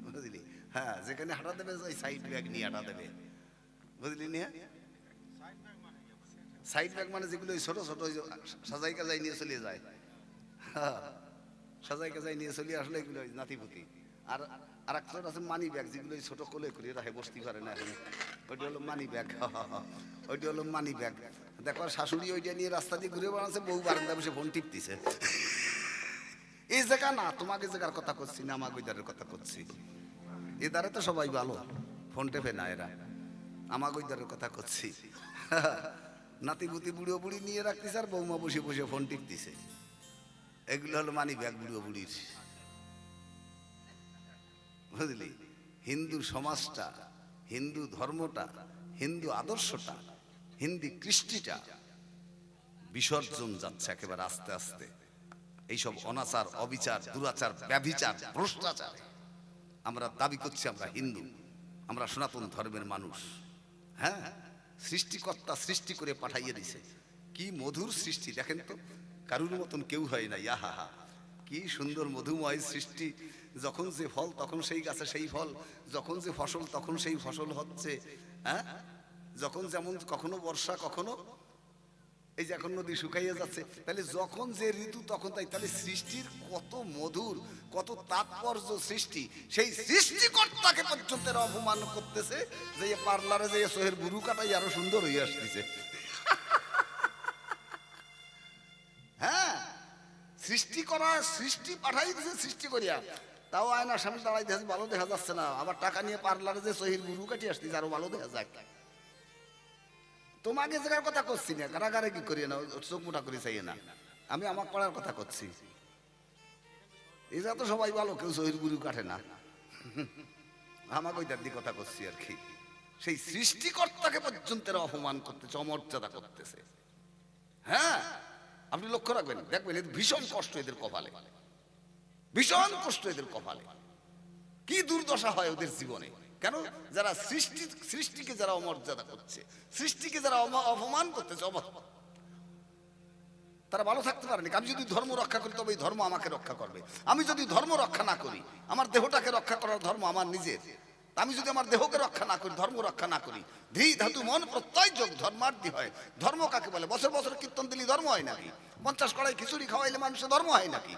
বুঝলি? হ্যাঁ, যেখানে হাঁটা দেবে ওই সাইড ব্যাগ নিয়ে হাঁটা দেবে, বুঝলি? নিয়ে সাইড ব্যাগ মানে যেগুলো ছোট ছোট সাজাই কাজাই নিয়ে চলে যায়। হ্যাঁ, সাজাই কাজাই নিয়ে চলে আসলে এগুলো ওই নাতিপুতি। আর আর একটা আছে মানি ব্যাগ, যেগুলো ওই ছোট কোলে করে রাখে, বসতে পারে না এখন, ওইটা হলো মানি ব্যাগ। ওইটা হলো মানি ব্যাগ। দেখো শাশুড়ি ওইটা নিয়ে রাস্তা দিয়ে ঘুরে বেড়াচ্ছে, বউ বারান্দা বসে ফোন টিপতেছে। এই জায়গা না, তোমাকে জায়গার কথা করছি না, আমাকে ওই দ্বারের কথা করছি। এ দ্বারে তো সবাই ভালো, ফোন টেপে না এরা, আমাকে ওই দ্বারের কথা করছি। নাতিপুতি বুড়ো বুড়ি নিয়ে রাখতেছে আর বৌমা বসে বসে ফোন টিপতেছে। এগুলো হলো মানি ব্যাগ বুড়ো বুড়ির। বুঝলি, হিন্দু সমাজটা, হিন্দু ধর্মটা, হিন্দু আদর্শটা, হিন্দি কৃষ্টিটা বিসর্জন যাচ্ছে একেবারে আস্তে আস্তে। এইসব অনাচার, অবিচার, দুরাচার, ব্যভিচার, ভ্রষ্টাচার। আমরা দাবি করছি আমরা হিন্দু, আমরা সনাতন ধর্মের মানুষ। হ্যাঁ, সৃষ্টিকর্তা সৃষ্টি করে পাঠাইয়ে দিছে, কি মধুর সৃষ্টি দেখেন তো, কারুর মতন কেউ হয় না। ইয়া হা হা, কি সুন্দর মধুময় সৃষ্টি। যখন যে ফল তখন সেই গাছে সেই ফল, যখন যে ফসল তখন সেই ফসল হচ্ছে। হ্যাঁ, যখন যেমন, কখনো বর্ষা কখনো এই যে এখন নদী শুকাইয়ে যাচ্ছে, তাহলে যখন যে ঋতু তখন তাই। তাহলে সৃষ্টির কত মধুর, কত তাৎপর্য সৃষ্টি। সেই সৃষ্টিকর্তাকে পর্যন্ত এরা অপমান করতেছে, যে পার্লারে যে সোহের বুরু কাটাই আরো সুন্দর হয়ে আসতেছে। হ্যাঁ, সৃষ্টি করা, সৃষ্টি পাঠাই দিছে সৃষ্টি করিয়া, তাও আয়নার সামনে দাঁড়াই দেখে ভালো দেখা যাচ্ছে না, আবার টাকা নিয়ে পার্লারে যে সোহের বুরু কাটিয়ে আসতেছে আরো ভালো দেখা যায়। তোমাকে জায়গার কথা করছি না, কারাগারে কি করিয়ে না, চোখ মোটা করে চাইয়ে না, আমি আমার পড়ার কথা করছি। এরা তো সবাই ভালো, কেউ শহীদ গুরু কাটে না, আমাকে ওই দাদি কথা করছি আর কি। সেই সৃষ্টিকর্তাকে পর্যন্ত এরা অপমান করতেছে, অমর্যাদা করতেছে। হ্যাঁ, আপনি লক্ষ্য রাখবেন, দেখবেন এদের ভীষণ কষ্ট এদের কপালে, ভীষণ কষ্ট এদের কপালে। কি দুর্দশা হয় ওদের জীবনে। কেন? যারা সৃষ্টিকে যারা অমর্যাদা করছে, সৃষ্টিকে যারা অপমান করতেছে, তারা ভালো থাকতে পারেনি। আমি যদি ধর্ম রক্ষা করি তবে এই ধর্ম আমাকে রক্ষা করবে। আমি যদি ধর্ম রক্ষা না করি, আমার দেহটাকে রক্ষা করার ধর্ম আমার নিজের, আমি যদি আমার দেহকে রক্ষা না করি, ধর্ম রক্ষা না করি, ধী ধাতু মন প্রত্যয় যোগ ধর্মার্থী হয়। ধর্ম কাকে বলে? বছর বছর কীর্তন দিলে ধর্ম হয় নাকি? 50 কড়াই খিচুড়ি খাওয়াইলে মানুষের ধর্ম হয় নাকি?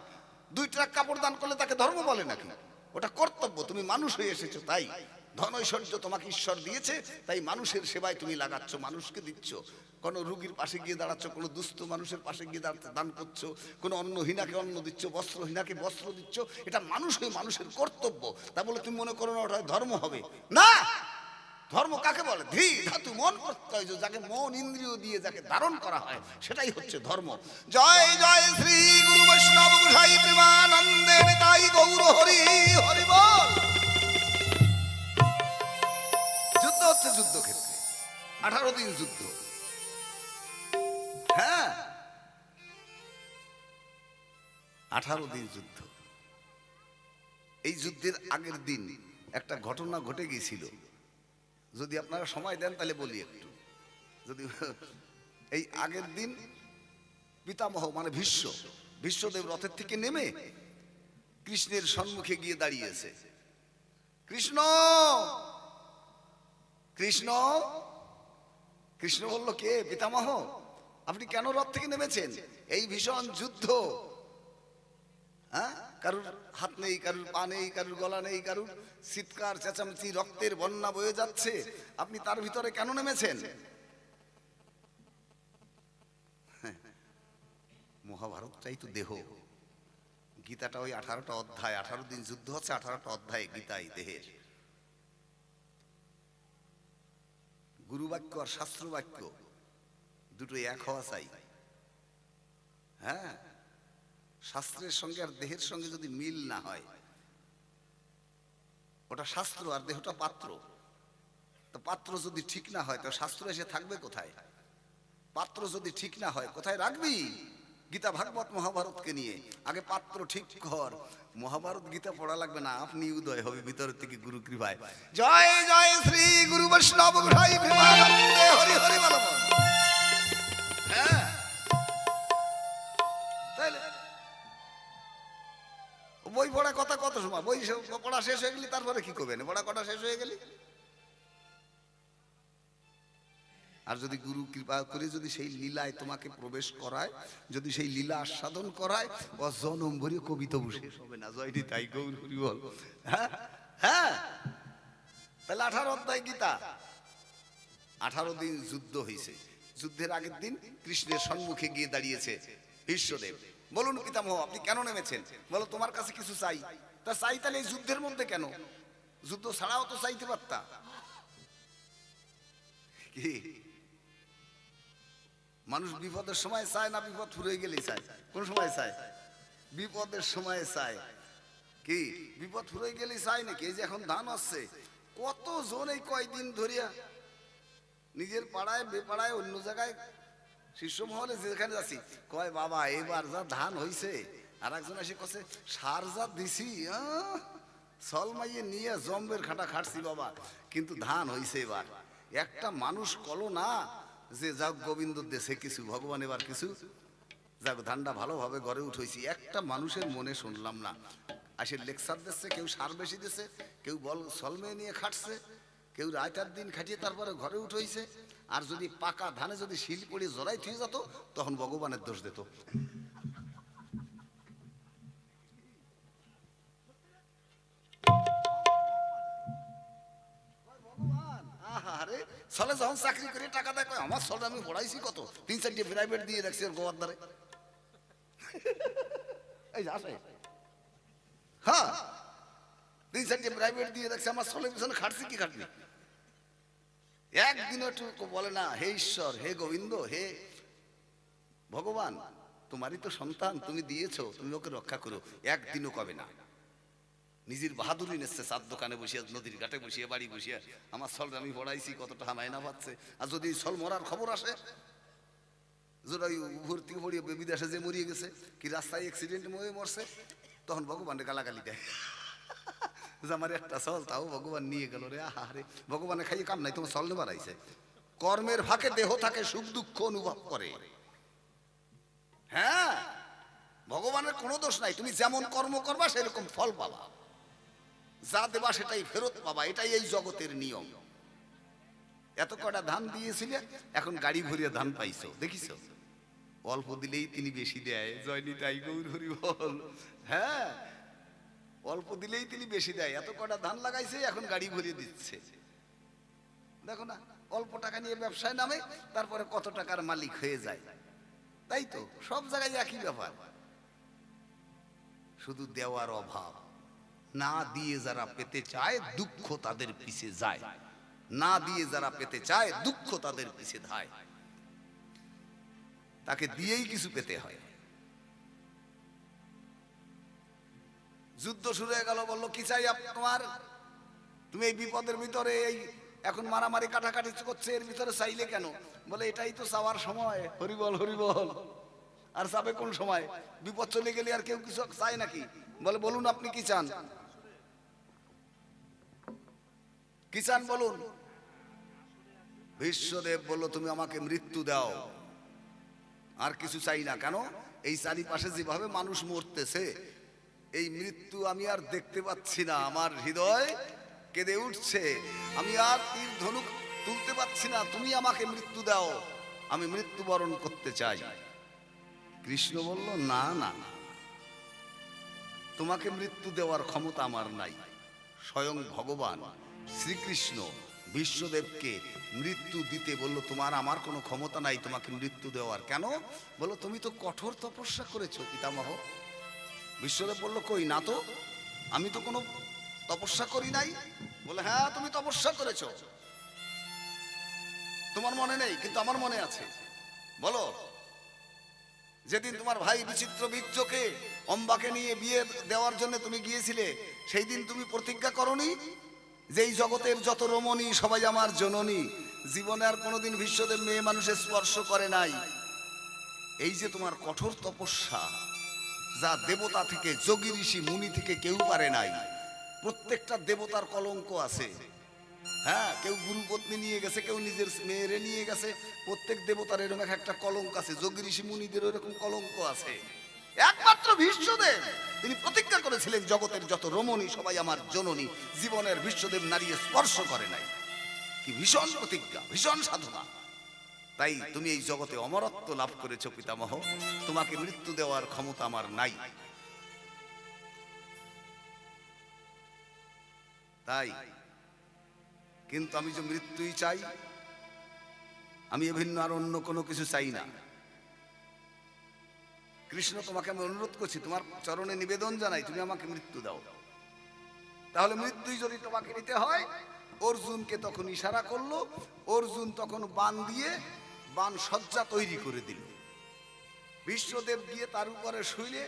2 ট্রাক কাপড় দান করলে তাকে ধর্ম বলে নাকি? ওটা কর্তব্য। তুমি মানুষ হয়ে এসেছো, তাই ধন ঐশ্বর্য তোমাকে ঈশ্বর দিয়েছে, তাই মানুষের সেবায় তুমি লাগাচ্ছ, মানুষকে দিচ্ছ। কোনো রুগীর পাশে গিয়ে দাঁড়াচ্ছ, কোনো দুস্থ মানুষের পাশে গিয়ে দান করছো, কোনো অন্নহীনাকে অন্ন দিচ্ছ, বস্ত্রহীনাকে বস্ত্র দিচ্ছ। এটা মানুষ হয়ে মানুষের কর্তব্য। তা বলে তুমি মনে করো না ওটা ধর্ম হবে না। ধর্ম কাকে বলে? ধী ধাতু মন প্রত্যয়, যাকে মন ইন্দ্রিয় দিয়ে যাকে ধারণ করা হয়, সেটাই হচ্ছে ধর্ম। জয় জয় শ্রী গুরু বৈষ্ণব গোসাই প্রেমানন্দে তাই গৌর হরি হরি বল। যুদ্ধ হচ্ছে, যুদ্ধক্ষেত্রে 18 দিন যুদ্ধ। হ্যাঁ, 18 দিন যুদ্ধ। এই যুদ্ধের আগের দিন একটা ঘটনা ঘটে গিয়েছিল, যদি আপনারা সময় দেন তাহলে বলি একটু। যদি এই আগের দিন পিতামহ মানে ভীষ্মদেব রথের থেকে নেমে কৃষ্ণের সম্মুখে গিয়ে দাঁড়িয়েছে। কৃষ্ণ কৃষ্ণ কৃষ্ণ বলল, কে? পিতামহ, আপনি কেন রথ থেকে নেমেছেন? এই ভীষণ যুদ্ধ। হ্যাঁ, কারুর হাত নেই, কারুর পা নেই, কারুর গলা নেই, কারুর চিৎকার চেঁচামেচি, রক্তের বন্যা বয়ে যাচ্ছে, আপনি তার ভিতরে কেন নেমেছেন? মহাভারতটাই তো দেহ, গীতাটা ওই 18টা অধ্যায়, 18 দিন যুদ্ধ হচ্ছে, 18টা অধ্যায় গীতাই দেহের। গুরু বাক্য আর শাস্ত্র বাক্য দুটো এক হওয়া চাই। হ্যাঁ, শাস্ত্রের সঙ্গে আর দেহের সঙ্গে যদি মিল না হয়, ওটা শাস্ত্র আর দেহটা পাত্র, তো পাত্র যদি ঠিক না হয় তো শাস্ত্র এসে থাকবে কোথায়? পাত্র যদি ঠিক না হয় কোথায় রাখবি? গীতা ভাগবত মহাভারতকে নিয়ে আগে পাত্র ঠিক কর। মহাভারত গীতা পড়া লাগবে না, আপনি উদয় হবে ভিতর থেকে গুরু কৃপায়। জয় জয় শ্রী গুরু বৈষ্ণব গোসাই প্রেমানন্দে হরি হরি বল। হ্যাঁ, তাইলে বই পড়া কথা কত সময়? বই পড়া শেষ হয়ে গেলি তারপরে কি করবেন? পড়া কটা শেষ হয়ে গেলি আর যদি গুরু কৃপা করে যদি সেই লীলায় তোমাকে প্রবেশ করায়, যদি সেই লীলা আস্বাদন করায়, ও জনম ভরে কবিতা শেষ হবে না। জয়টি তাই গৌর হরি বল। হ্যাঁ হ্যাঁ, তাহলে 18 অধ্যায় গীতা। 18 দিন যুদ্ধ হয়েছে। যুদ্ধের আগের দিন কৃষ্ণের সম্মুখে গিয়ে দাঁড়িয়েছে বিশ্বদেব। বলুন পিতামহ, আপনি কেন নেমেছেন? বলো তোমার কাছে কিছু চাই। তা চাই তাহলে এই যুদ্ধের মধ্যে কেন? যুদ্ধ ছাড়াও তো চাইতে পারতা। কি মানুষ বিপদের সময় চায় না বিপদ ফুরিয়ে গেলেই চায়? কোন সময় চায়? বিপদের সময় চায়। কি বিপদ ফুরিয়ে গেলেই চায় নাকি? এই যে এখন ধান আসছে, কতজন এই কয়দিন ধরিয়া নিজের পাড়ায় বেপাড়ায় অন্য জায়গায় শিষ্য মহলে যেখানে যাচ্ছি কয় বাবা এবার যা ধান হইছে, আর একজন এসে কছে সার যা দিছি সল মাইয়ে নিয়ে জম্বের খাটা খাটছি বাবা, কিন্তু ধান হইছে এবার। একটা মানুষ কলো না যে যাক গোবিন্দ দেশে কিছু, ভগবান এবার কিছু যাক, ধানটা ভালোভাবে ঘরে উঠেছি। একটা মানুষের মনে শুনলাম না। আসে লেকচার দিচ্ছে, কেউ সার বেশি দিচ্ছে, কেউ বল সলমে নিয়ে খাটছে, কেউ রায়তার দিন খাটিয়ে তারপরে ঘরে উঠেছে। আর যদি পাকা ধানে যদি শিল পড়ে জড়াই থুয়ে যেত, তখন ভগবানের দোষ দিত। আরে সলে যখন চাকরি করে টাকা দেয়, আমার সলে আমি পড়াইছি কত, 3-4টে প্রাইভেট দিয়ে রাখছি ওর গোয়ার দ্বারে। এই আসে হ্যাঁ, 3-4টে প্রাইভেট দিয়ে রাখছি, আমার সলের পিছনে খাটছি কি খাটনি? একদিনও একটু বলে না হে ঈশ্বর, হে গোবিন্দ, হে ভগবান, তোমারই তো সন্তান, তুমি দিয়েছো, তুমি ওকে রক্ষা করো। একদিনও কবে না। নিজের বাহাদুরি নিচ্ছে, চার দোকানে বসিয়া, নদীর ঘাটে বসিয়া, বাড়ি বসিয়া আমার সল আমি পড়াইছি, কতটা মায়না পাচ্ছে। আর যদি সল মরার খবর আসে, যেটা ভর্তি পড়িয়ে বিদেশে যে মরিয়ে গেছে, কি রাস্তায় অ্যাক্সিডেন্ট মরে মরছে, তখন ভগবানের গালাগালি দেয় যে আমার একটা সল তাও ভগবান নিয়ে গেল রে। আহারে, ভগবানে খাইয়ে কাম নাই, তোমার সল নেবার আইছে। কর্মের ফাঁকে দেহ থাকে, সুখ দুঃখ অনুভব করে। হ্যাঁ, ভগবানের কোনো দোষ নাই, তুমি যেমন কর্ম করবা সেরকম ফল পাবা, যা দেবা সেটাই ফেরত পাবা, এটাই এই জগতের নিয়ম। এত কটা ধান দিয়েছিলে, এখন গাড়ি ভরিয়ে ধান পাইছো, দেখিছো? অল্প দিলেই তিনি বেশি দেয়। জয়নি তাই গৌর হরি বল। হ্যাঁ, অল্প দিলেই তিনি বেশি দেয়। এত কটা ধান লাগাইছে, এখন গাড়ি ভরিয়ে দিচ্ছে। দেখো না, অল্প টাকা নিয়ে ব্যবসায় নামে, তারপরে কত টাকার মালিক হয়ে যায়। তাই তো সব জায়গায় একই ব্যাপার, শুধু দেওয়ার অভাব। না দিয়ে যারা পেতে চায়, দুঃখ তাদের পিছে যায়। না দিয়ে যারা পেতে চায়, দুঃখ তাদের পিছে ধায়। তাকে দিয়েই কিছু পেতে হয়। যুদ্ধ শুরু হয়ে গেল, বললো কি চাই তোমার? তুমি এই বিপদের ভিতরে এই এখন মারামারি কাটাকাটি করছে, এর ভিতরে চাইলে কেন? বলে এটাই তো চাওয়ার সময়। হরিবল হরিবল। আর চাবে কোন সময়? বিপদ চলে গেলে আর কেউ কিছু চায় নাকি? বলে বলুন আপনি কি চান, কি চান বলুন। বিশ্বদেব বলল তুমি আমাকে মৃত্যু দাও, আর কিছু চাই না। কেন? এই চারিপাশে যেভাবে মানুষ মরতেছে, এই মৃত্যু আমি আর দেখতে পাচ্ছি না, আমার হৃদয় কেঁদে উঠছে, আমি আর তীর ধনুক তুলতে পাচ্ছি না, তুমি আমাকে মৃত্যু দাও, আমি মৃত্যুবরণ করতে চাই। কৃষ্ণ বলল না না, তোমাকে মৃত্যু দেওয়ার ক্ষমতা আমার নাই। স্বয়ং ভগবান শ্রীকৃষ্ণ বিশ্বদেবকে মৃত্যু দিতে বলল তোমার আমার কোনো ক্ষমতা নাই তোমাকে মৃত্যু দেওয়ার। কেন? বলল তুমি তো কঠোর তপস্যা করেছো পিতামহ। বিশ্বদেব বলল কই না তো, আমি তো কোনো তপস্যা করি নাই। বলে হ্যাঁ তুমি তপস্যা করেছো, তোমার মনে নেই কিন্তু আমার মনে আছে। বলো, যেদিন তোমার ভাই বিচিত্র বীর্যকে অম্বাকে নিয়ে বিয়ে দেওয়ার জন্য তুমি গিয়েছিলে, সেই দিন তুমি প্রতিজ্ঞা করনি যে এই জগতের যত রমণী সবাই আমার জননী? জীবনে আর কোনোদিন বিশ্বদেব মেয়ে মানুষের স্পর্শ করে নাই। এই যে তোমার কঠোর তপস্যা, যা দেবতা থেকে যোগী ঋষি মুনি থেকে কেউ পারে নাই। প্রত্যেকটা দেবতার কলঙ্ক আছে। হ্যাঁ, কেউ গুরুপত্নী নিয়ে গেছে, কেউ নিজের মেয়েরে নিয়ে গেছে। প্রত্যেক দেবতার এরকম একটা কলঙ্ক আছে, যোগী ঋষি মুনিদের এরকম কলঙ্ক আছে। একমাত্র বিশ্বদেব তিনি প্রতিজ্ঞা করেছিলেন জগতের যত রমণী সবাই আমার জননী। জীবনের বিশ্বদেব নারী স্পর্শ করে নাই। কি ভীষণ প্রতিজ্ঞা, ভীষণ সাধনা। তাই তুমি এই জগতে অমরত্ব লাভ করেছো পিতামহ, তোমাকে মৃত্যু দেওয়ার ক্ষমতা আমার নাই। তাই কিন্তু আমি যে মৃত্যুই চাই, আমি এ ভিন্ন আর অন্য কোনো কিছু চাই না। কৃষ্ণ, তোমাকে আমি অনুরোধ করছি, তোমার চরণে নিবেদন জানাই, তুমি আমাকে মৃত্যু দাও। তাহলে মৃত্যুই যদি তোমাকে নিতে হয়, অর্জুনকে তখন ইশারা করলো, অর্জুন তখন বাণ দিয়ে বাণ সজ্জা তৈরি করে দিল। বিশ্বদেব গিয়ে তার উপরে শুইলে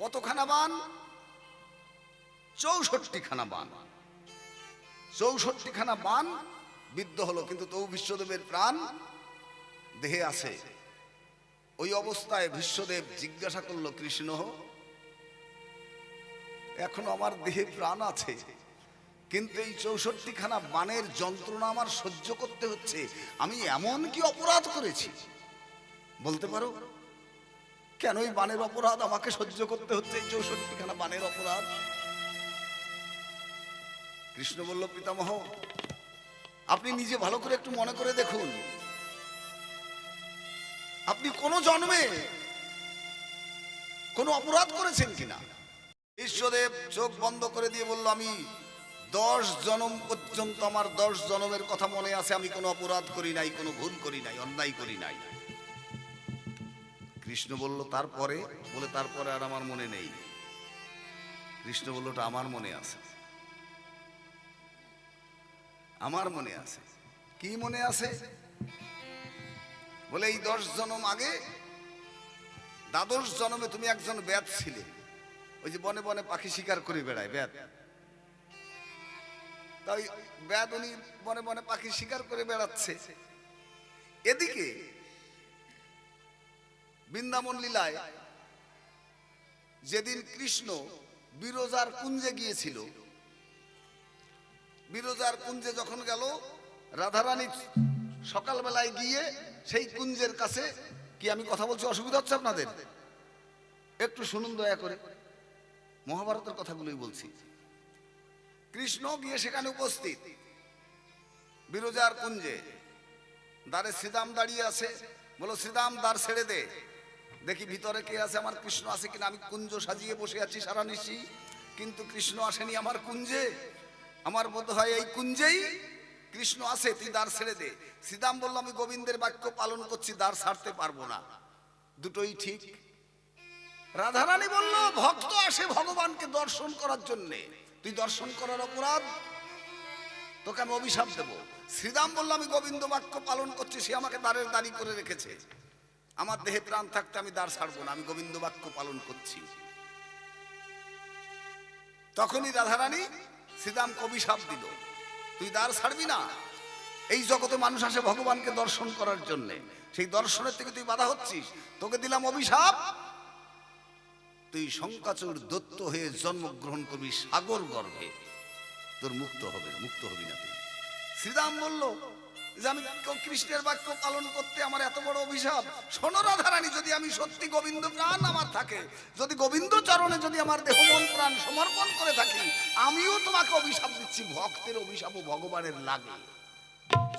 কতখানা বাণ? 64খানা বাণ। 64খানা বাণ বিদ্ধ হলো, কিন্তু তবু বিশ্বদেবের প্রাণ দেহে আছে। ওই অবস্থায় বিশ্বদেব জিজ্ঞাসা করলো, কৃষ্ণ, এখনো আমার দেহে প্রাণ আছে, কিন্তু এই 64খানা বাণের যন্ত্রণা আমার সহ্য করতে হচ্ছে, আমি এমন কি অপরাধ করেছি? বলতে পারো কেন এই বাণের অপরাধ আমাকে সহ্য করতে হচ্ছে, এই 64খানা বাণের অপরাধ? কৃষ্ণ বলল, পিতামহ, আপনি নিজে ভালো করে একটু মনে করে দেখুন, আপনি কোন জন্মে কোনো অপরাধ করেছেন কিনা? বিশ্বদেব চোখ বন্ধ করে দিয়ে বলল, আমি 10 জন্ম পর্যন্ত আমার 10 জন্মের কথা মনে আছে, আমি কোনো অপরাধ করি নাই, কোনো ভুল করি নাই, অন্যায় করি নাই। কৃষ্ণ বলল, তারপরে? বলে, তারপরে আর আমার মনে নেই। কৃষ্ণ বলল, ওটা আমার মনে আছে, আমার মনে আছে। কি মনে আছে? বলে, এই 10 জন্ম আগে, দ্বাদশ জন্মে তুমি একজন বেদ ছিলে, ওই যে বনে বনে পাখি শিকার করে বেড়ায় বেদ। তাই বেদ উনি বনে বনে পাখি শিকার করে বেড়াচ্ছে। এদিকে বৃন্দাবন লীলায় যেদিন কৃষ্ণ বিরজার কুঞ্জে গিয়েছিল, বিরজার কুঞ্জে যখন গেল, রাধারানী সকালবেলায় গিয়ে সেই কুঞ্জের কাছে, কি আমি কথা বলছি অসুবিধা হচ্ছে আপনাদের? একটু শুনুন দয়া করে, মহাভারতের কথাগুলোই বলছি। কৃষ্ণ গিয়ে সেখানে উপস্থিত বিরজার কুঞ্জে, দ্বারে শ্রীদাম দাঁড়িয়ে আছে। বলো, শ্রীদাম দ্বার ছেড়ে দে, দেখি ভিতরে কে আছে, আমার কৃষ্ণ আছে কিনা। আমি কুঞ্জ সাজিয়ে বসে আছি সারা নিশি, কিন্তু কৃষ্ণ আসেনি আমার কুঞ্জে। আমার বোধ হয় এই কুঞ্জেই কৃষ্ণ আছে, তুই দ্বার ছেড়ে দে। শ্রীদাম বলল, আমি গোবিন্দের বাক্য পালন করছি, দ্বার ছাড়তে পারবো না। দুটোই ঠিক। রাধারানী বলল, ভক্ত আসে ভগবানকে দর্শন করার জন্য, তুই দর্শন করার অপরাধ, তোকে আমি অভিশাপ দেব। শ্রীদাম বলল, আমি গোবিন্দ বাক্য পালন করছি, সে আমাকে দ্বারের দাঁড়ি করে রেখেছে, আমার দেহে প্রাণ থাকতে আমি দ্বার ছাড়বো না, আমি গোবিন্দ বাক্য পালন করছি। তখনই রাধারানী শ্রীদামকে অভিশাপ দিল, তুই দ্বার ছাড়বি না। এই জগতে মানুষ আসে ভগবানকে দর্শন করার জন্য, সেই দর্শনের থেকে তুই বাধা হচ্ছিস, তোকে দিলাম অভিশাপ, তুই শঙ্কাচূড় দত্ত হয়ে জন্মগ্রহণ করবি সাগর গর্ভে, তোর মুক্ত হবে, মুক্ত হবি না তুই। শ্রীরাম বলল যে আমি কৃষ্ণের বাক্য পালন করতে আমার এত বড় অভিশাপ। শোনো রাধারানী, যদি আমি সত্যি গোবিন্দ প্রাণ আমার থাকে, যদি গোবিন্দ চরণে যদি আমার দেহ মন প্রাণ সমর্পণ করে থাকি, আমিও তোমাকে অভিশাপ দিচ্ছি, ভক্তের অভিশাপও ভগবানের লাগে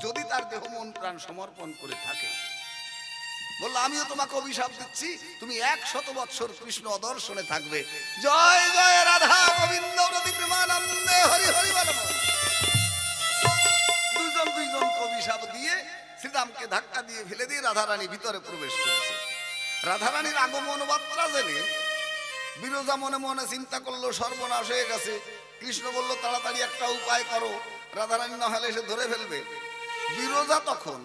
যদি তার দেহ মন প্রাণ সমর্পণ করে থাকে। বললো, আমিও তোমাকে অভিশাপ দিচ্ছি, তুমি 100 বৎসর কৃষ্ণ অদর্শনে থাকবে। জয় জয় রাধা গোবিন্দ প্রতি প্রেমানন্দে হরি হরি বল। দুইজনকে অভিশাপ দিয়ে শ্রীরামকে ধাক্কা দিয়ে ফেলে দিয়ে রাধারানী ভিতরে প্রবেশ করেছে। রাধারানীর আগমন বার্তা জেনে বিরজা মনে মনে চিন্তা করলো, সর্বনাশ হয়ে গেছে। কৃষ্ণ বলল, তাড়াতাড়ি একটা উপায় করো, রাধারানী না হলে সে ধরে ফেলবে। বিরজা তখন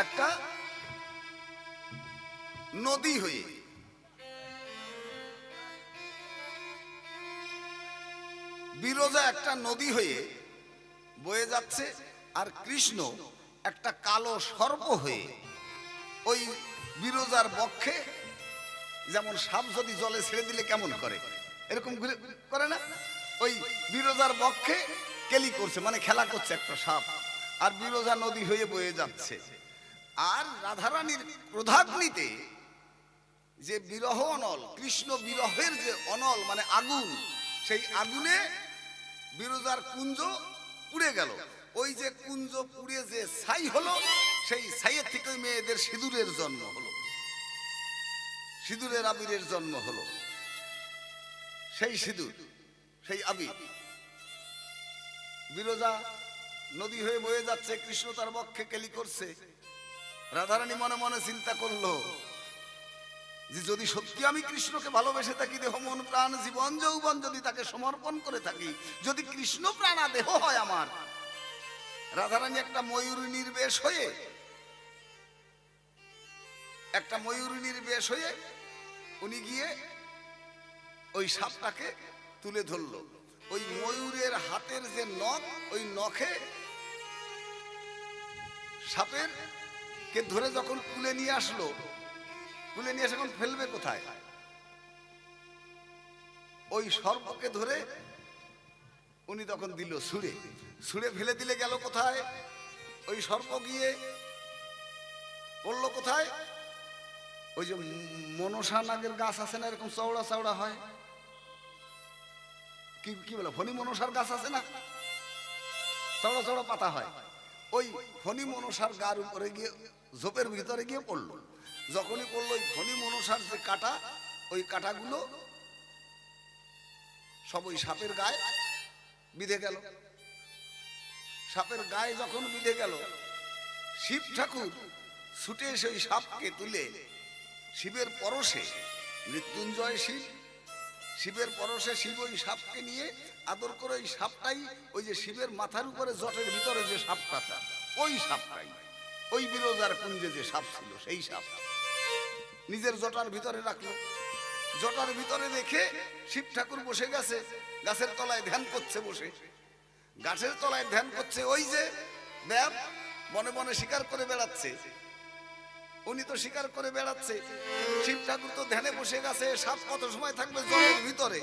একটা নদী হয়ে বিরজা একটা নদী হয়ে বয়ে যাচ্ছে, আর কৃষ্ণ একটা কালো সর্প হয়ে ওই বিরজার বক্ষে, যেমন সাপ যদি জলে ছেড়ে দিলে কেমন করে, এরকম করে না, ওই বিরজার বক্ষে কেলি করছে, মানে খেলা করছে একটা সাপ, আর বিরজা নদী হয়ে বয়ে যাচ্ছে। আর রাধারানীর ক্রোধাগ্নিতে যে বিরহ অনল, কৃষ্ণ বিরহের যে অনল মানে আগুন, সেই আগুনে বিরজার কুঞ্জ পুড়ে গেল। ওই যে কুঞ্জ পুড়ে যে ছাই হলো, সেই ছাইয়ের থেকে ওই মেয়েদের সিঁদুরের জন্ম হলো, সিঁদুরের আবিরের জন্ম হলো। সেই সিঁদুর, সেই আবির বিরজা নদী হয়ে বয়ে যাচ্ছে, কৃষ্ণ তার বক্ষে কেলি করছে। রাধারানী মনে মনে চিন্তা করলো যে যদি সত্যি আমি কৃষ্ণকে ভালোবেসে থাকি, দেহ মন প্রাণ জীবন যৌবন যদি তাকে সমর্পণ করে থাকি, যদি কৃষ্ণ প্রাণা দেহ হয় আমার, রাধারানী একটা ময়ূরিনীর বেশ হয়ে, একটা ময়ূরিনীর বেশ হয়ে উনি গিয়ে ওই সাপটাকে তুলে ধরলো। ওই ময়ূরের হাতের যে নখ, ওই নখে সাপের কে ধরে যখন কুলে নিয়ে আসলো, কুলে নিয়ে এসে এখন ফেলবে কোথায়? ওই সর্পকে ধরে উনি তখন দিল ছুঁড়ে, ছুঁড়ে ফেলে দিলে গেল কোথায়? ওই সর্প গিয়ে পড়লো কোথায়? ওই যে মনসা নাগের গাছ আছে না, এরকম চওড়া চওড়া হয়, কি কি বলে, ফণি মনসার গাছ আছে না, চওড়া চওড়া পাতা হয়, ওই ফণি মনসার গার উপরে গিয়ে ঝোপের ভিতরে গিয়ে পড়লো। যখনই পড়লো ওই ফণি মনসার যে কাঁটা, ওই কাঁটাগুলো সব ওই সাপের গায়ে বিঁধে গেল। সাপের গায়ে যখন বিঁধে গেল, শিব ঠাকুর ছুটে এসে ওই সাপকে তুলে শিবের পরশে, মৃত্যুঞ্জয় শিব, শিবের পরশে শিব ওই সাপকে নিয়ে আদর করে ওই সাপটাই, ওই যে শিবের মাথার উপরে জটের ভিতরে যে সাপটা, ওই সাপটাই, ওই বিরজার কুঞ্জে যে সাপ ছিল সেই সাপ নিজের জটার ভিতরে রাখলো। জটার ভিতরে রেখে শিব ঠাকুর বসে গেছে, গাছের তলায় ধ্যান করছে, বসে গাছের তলায় ধ্যান করছে। ওই যে ব্যাপ মনে মনে শিকার করে বেড়াচ্ছে, উনি তো শিকার করে বেড়াচ্ছে, শিব ঠাকুর তো ধ্যানে বসে গেছে। সাপ কত সময় থাকবে জটের ভিতরে?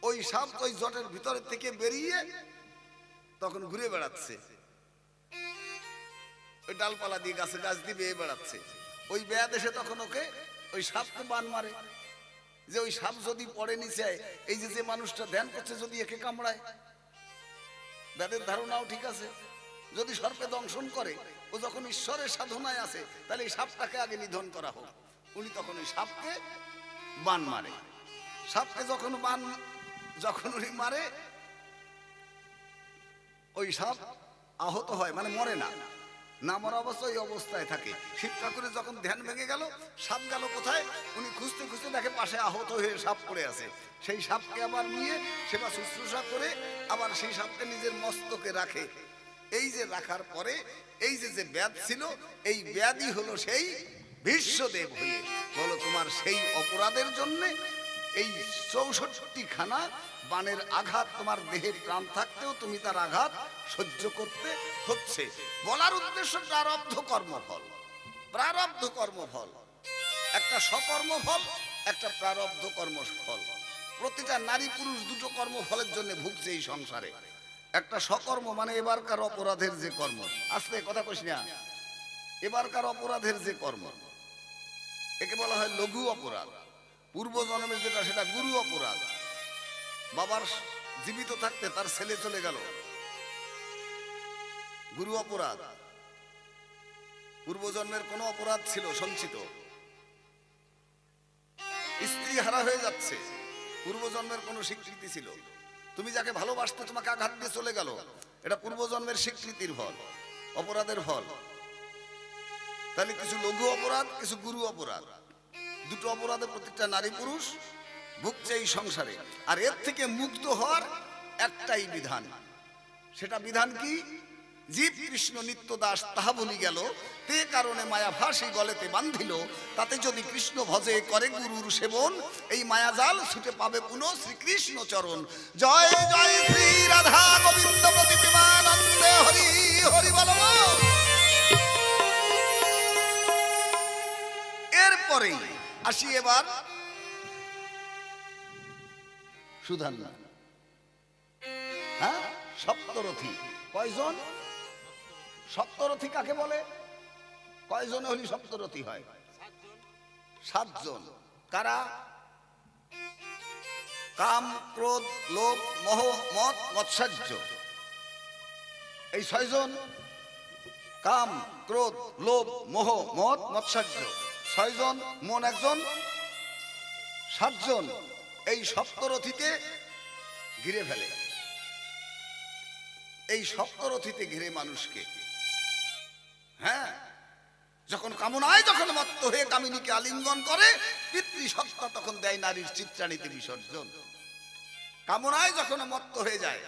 ওই সাপ ওই জটের ভিতরে থেকে বেরিয়ে তখন ঘুরে বেড়াচ্ছে, ওই ডালপালা দিয়ে গাছে গাছ দিয়ে বেয়ে বেড়াচ্ছে। ওই বেয়া দেশে তখন ওকে ওই সাপকে বান মারে, যে ওই সাপ যদি পড়ে নিচে, এই যে যে মানুষটা ধ্যান করছে যদি একে কামড়ায়, বেদের ধারণাও ঠিক আছে, যদি সর্পে দংশন করে, ও যখন ঈশ্বরের সাধনায় আছে, তাহলে এই সাপটাকে আগে নিধন করা হোক। উনি তখন ওই সাপকে বান মারে। সাপকে যখন উনি মারে, ওই সাপ আহত হয়, মানে মরে না, না মরা অবস্থা ওই অবস্থায় থাকে। শিব ঠাকুরের যখন ধ্যান ভেঙে গেল, সাপ গেল কোথায়? উনি খুঁজতে খুঁজতে দেখে পাশে আহত হয়ে সাপ পড়ে আছে। সেই সাপকে আবার নিয়ে সেবা শুশ্রূষা করে আবার সেই সাপকে নিজের মস্তকে রাখে। এই যে রাখার পরে এই যে যে ব্যাধ ছিল, এই ব্যাধই হলো সেই বিশ্বদেব হয়ে বলো, তোমার সেই অপরাধের জন্যে এই 64খানা বানের আঘাত তোমার দেহে প্রাণ থাকতেও তুমি তার আঘাত সহ্য করতে হচ্ছে। বলার উদ্দেশ্য প্রারব্ধ কর্মফল, প্রারব্ধ কর্মফল, একটা সকর্মফল, একটা প্রারব্ধ কর্মফল। প্রতিটা নারী পুরুষ দুটো কর্মফলের জন্য ভুগছে এই সংসারে। একটা সকর্ম মানে এবারকার অপরাধের যে কর্ম, আস্তে কথা কইস না, এবারকার অপরাধের যে কর্ম, একে বলা হয় লঘু অপরাধ। পূর্ব জন্মের যেটা সেটা গুরু অপরাধ। বাবার জীবিত থাকতে তার ছেলে চলে গেল, গুরু অপরাধ। পূর্বজন্মের কোন অপরাধ ছিল সঞ্চিত, স্ত্রী হারা হয়ে যাচ্ছে, পূর্বজন্মের কোন স্বীকৃতি ছিল। তুমি যাকে ভালোবাসতে তোমাকে আঘাত দিয়ে চলে গেল, এটা পূর্বজন্মের স্বীকৃতির ফল, অপরাধের ফল। তাহলে কিছু লঘু অপরাধ, কিছু গুরু অপরাধ, দুটো অপরাধে প্রত্যেকটা নারী পুরুষ ভুগছে এই সংসারে। আর এর থেকে মুক্ত হওয়ার একটাই বিধান, সেটা বিধান কি? জীব কৃষ্ণ নিত্য দাস তাহা বলি গেল, তে কারণে মায়া ফাঁসি গলেতে বান্ধিল, তাতে যদি কৃষ্ণ ভজে করে গুরুর সেবন, এই মায়াজাল ছুটে পাবে পুনঃ শ্রীকৃষ্ণ চরণ। জয় জয় শ্রী রাধা গোবিন্দ প্রতি প্রেমানন্দে হরি হরি বল। এরপরে আসি এবার সুধান্না। হ্যাঁ, সপ্তরথী কয়জন? সপ্তরথী কাকে বলে? কয়জন হলি সপ্তরথী হয়? 7 জন। কারা? কাম, ক্রোধ, লোভ, মোহ, মদ, মৎসর্য। এই 6 জন কাম, ক্রোধ, লোভ, মোহ, মদ, মৎসার্য, 6 জন মন, একজন 7 জন এই সপ্তরথীতে ঘিরে ফেলে। এই সপ্তরথীতে ঘিরে মানুষকে, হ্যাঁ, যখন কামনায় যখন মত্ত হয়ে কামিনীকে আলিঙ্গন করে, পিতৃসত্তা তখন দেয় নারীর চিত্রাণীতে বিসর্জন। কামনায় যখন মত্ত হয়ে যায়,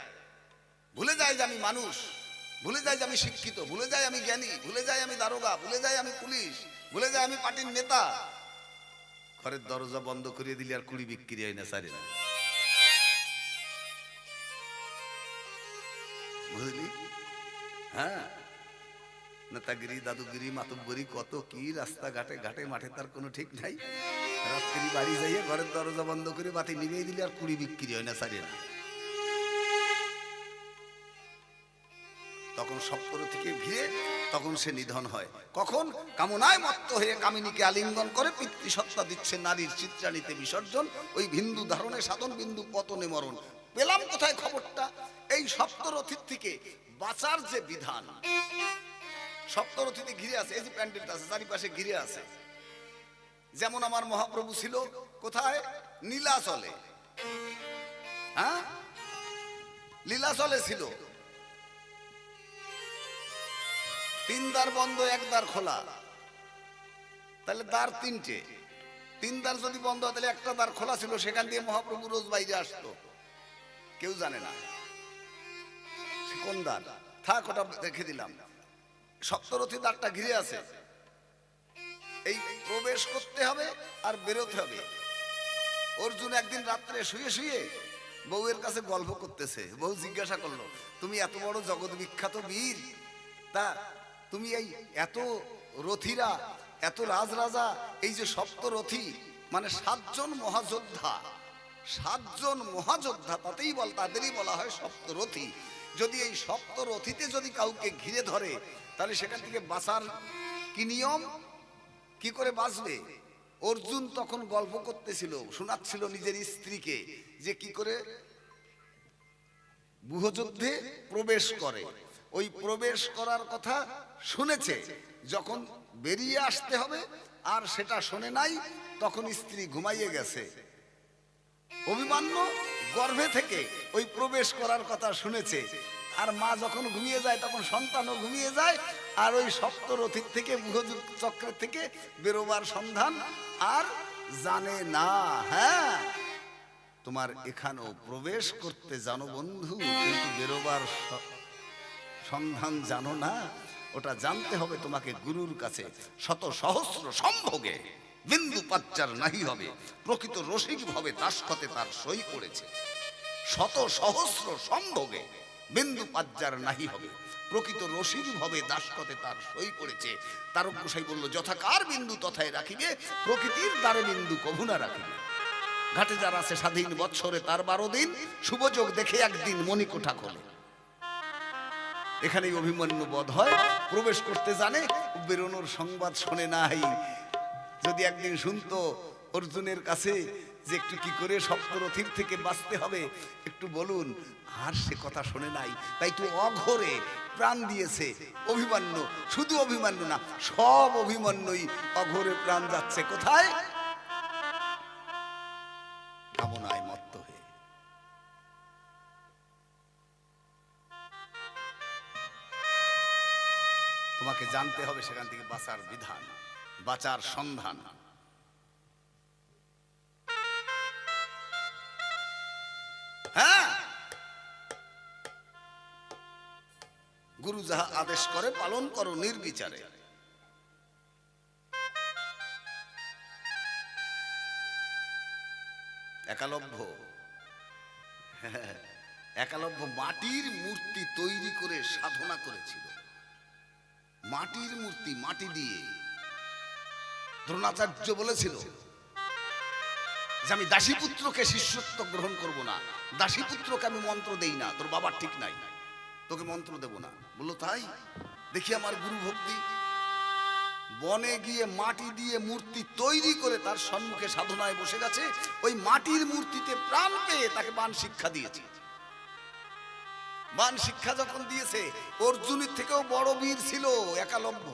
ভুলে যায় যে আমি মানুষ, ভুলে যায় যে আমি শিক্ষিত, ভুলে যায় আমি জ্ঞানী, ভুলে যায় আমি দারোগা, ভুলে যায় আমি পুলিশ, ভুলে যায় আমি পার্টির নেতা। ঘরের দরজা বন্ধ করিয়ে দিলে আর কুড়ি বিক্রি হয় না, সারি না, বুঝলি? হ্যাঁ, নেতাগিরি, দাদুগিরি, মাতব্বরি, কত কি রাস্তাঘাটে ঘাটে মাঠে, তার কোনো ঠিক নাই। রাত্রি বাড়ি যাইয়ে ঘরের দরজা বন্ধ করে বাতি নিভিয়ে দিলে আর কুড়ি বিক্রি হয় না, সারি না। তখন সপ্তরথীকে ঘিরে তখন সে নিধন হয়। কখন? কামনায় মত্ত হয়ে কামিনীকে আলিঙ্গন করে পিতৃসত্তা দিচ্ছে নারীর চিত্রাণীতে বিসর্জন। ওই বিন্দু ধারণে সাধন, বিন্দু পতনে মরণ। পেলাম কোথায় খবরটা? এই সপ্তরথীর থেকে বাঁচার যে বিধান, সপ্তরথীতে ঘিরে আছে, এই যে প্যান্ডেলটা আছে চারিপাশে ঘিরে আছে। যেমন আমার মহাপ্রভু ছিল কোথায়? নীলাচলে। হ্যাঁ, লীলাচলে ছিল। 3 দ্বার বন্ধ, 1 দ্বার খোলা, তাহলে দ্বার 3টে। 3 দ্বার যদি বন্ধ হয় তাহলে 1টা দ্বার খোলা ছিল, সেখান দিয়ে মহাপ্রভু রোজ বাইরে আসতো। কেউ জানে না কোন দ্বার, থাক ওটা রেখে দিলাম। সপ্তরথী দ্বারটা ঘিরে আছে। এই প্রবেশ করতে হবে আর বেরোতে হবে। অর্জুন একদিন রাত্রে শুয়ে শুয়ে বউয়ের কাছে গল্প করতেছে। বউ জিজ্ঞাসা করলো, তুমি এত বড় জগৎ বিখ্যাত বীর, তা তুমি এই এত রথীরা, এত রাজরাজা, এই যে সপ্তরথী মানে 7 জন মহাযোদ্ধা, 7 জন মহাযোদ্ধা, তাদেরই বলা হয় সপ্তরথী। যদি এই সপ্তরথীতে যদি কাউকে ঘিরে ধরে তাহলে সেখান থেকে বাঁচার কি নিয়ম, কি করে বাঁচবে? অর্জুন তখন গল্প করতেছিল, শোনাচ্ছিল নিজের স্ত্রীকে যে কি করে ব্যূহযুদ্ধে প্রবেশ করে। ওই প্রবেশ করার কথা শুনেছে, যখন বেরিয়ে আসতে হবে আর সেটা শোনে নাই, তখন স্ত্রী ঘুমাইয়ে গেছে। অভিমান্য গর্ভে থেকে ওই প্রবেশ করার কথা শুনেছে, আর মা যখন ঘুমিয়ে যায় তখন সন্তানও ঘুমিয়ে যায়, আর ওই সপ্তরথীর থেকে ব্যূহযুদ্ধ চক্রের থেকে বেরোবার সন্ধান আর জানে না। হ্যাঁ, তোমার এখানেও প্রবেশ করতে জানো বন্ধু, কিন্তু বেরোবার সন্ধান জানো না। ওটা জানতে হবে তোমাকে গুরুর কাছে। শত সহস্র সম্ভোগে বিন্দু পাচ্চার নাহি হবে, প্রকৃত রসিক ভাবে দাসকতে তার সই করেছে। শত সহস্র সম্ভোগে বিন্দু পাচ্চার নাহি হবে, প্রকৃত রসিক ভাবে দাসকতে তার সই করেছে। তারক গোসাই বলল, যথাকার বিন্দু তথায় রাখিবে, প্রকৃতির দ্বারে বিন্দু কভু না রাখিবে। ঘাটে যার আছে স্বাধীন বৎসরে তার 12 দিন, শুভযোগ দেখে একদিন মণিকোঠা খোলে। এখানেই অভিমন্যু বধ হয়। প্রবেশ করতে জানে, বেরোনোর সংবাদ শোনে নাই। যদি একদিন শুনতো অর্জুনের কাছে যে একটু কি করে সপ্তরথীর থেকে বাঁচতে হবে একটু বলুন, আর সে কথা শোনে নাই। তাই তো অঘোরে প্রাণ দিয়েছে অভিমন্যু। শুধু অভিমন্যু না, সব অভিমন্যুই অঘোরে প্রাণ যাচ্ছে। কোথায়? কামনায় মত্ত হয়ে। তোমাকে জানতে হবে সেখান থেকে বাঁচার বিধান, বাঁচার সন্ধান। হ্যাঁ, গুরু যাহা আদেশ করে পালন করো নির্বিচারে। একালব্য মাটির মূর্তি তৈরি করে সাধনা করেছিল। মাটির মূর্তি, মাটি দিয়ে। দ্রোণাচার্য বলেছিল যে আমি দাসীপুত্রকে শিষ্যত্ব গ্রহণ করব না, দাসীপুত্রকে আমি মন্ত্র দেই না, তোর বাবার ঠিক নাই, তোকে মন্ত্র দেব না। বললো তাই? দেখি আমার গুরু ভক্তি। বনে গিয়ে মাটি দিয়ে মূর্তি তৈরি করে তার সম্মুখে সাধনায় বসে গেছে। ওই মাটির মূর্তিতে প্রাণ পেয়ে তাকে বাণ শিক্ষা দিয়েছে। বান শিক্ষা যখন দিয়েছে, অর্জুনের থেকেও বড় বীর ছিল একালব্য,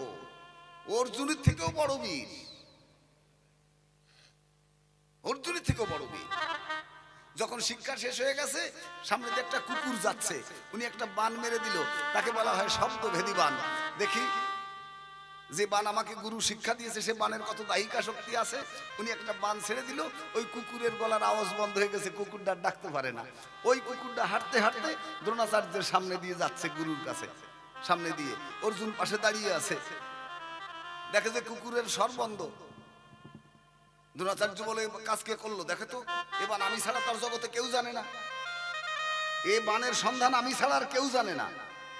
অর্জুনের থেকেও বড় বীর, অর্জুনের থেকেও বড় বীর। যখন শিক্ষা শেষ হয়ে গেছে, সামনে দিয়ে একটা কুকুর যাচ্ছে, উনি একটা বান মেরে দিল, তাকে বলা হয় শব্দভেদী বান। দেখি যে বান আমাকে গুরু শিক্ষা দিয়েছে সে বানের কত দাহিকা শক্তি আছে। উনি একটা বান ছেড়ে দিল, ওই কুকুরের গলার আওয়াজ বন্ধ হয়ে গেছে, কুকুরটা ডাকতে পারে না। ওই কুকুরটা হাঁটতে হাঁটতে দ্রোণাচার্যের সামনে দিয়ে যাচ্ছে, গুরুর কাছে সামনে দিয়ে। অর্জুন পাশে দাঁড়িয়ে আছে, দেখে যে কুকুরের স্বর বন্ধ। দ্রোণাচার্য বলে, কাজ কে করলো দেখে তো, এ বান আমি ছাড়া তার জগতে কেউ জানে না, এ বানের সন্ধান আমি ছাড়া আর কেউ জানে না,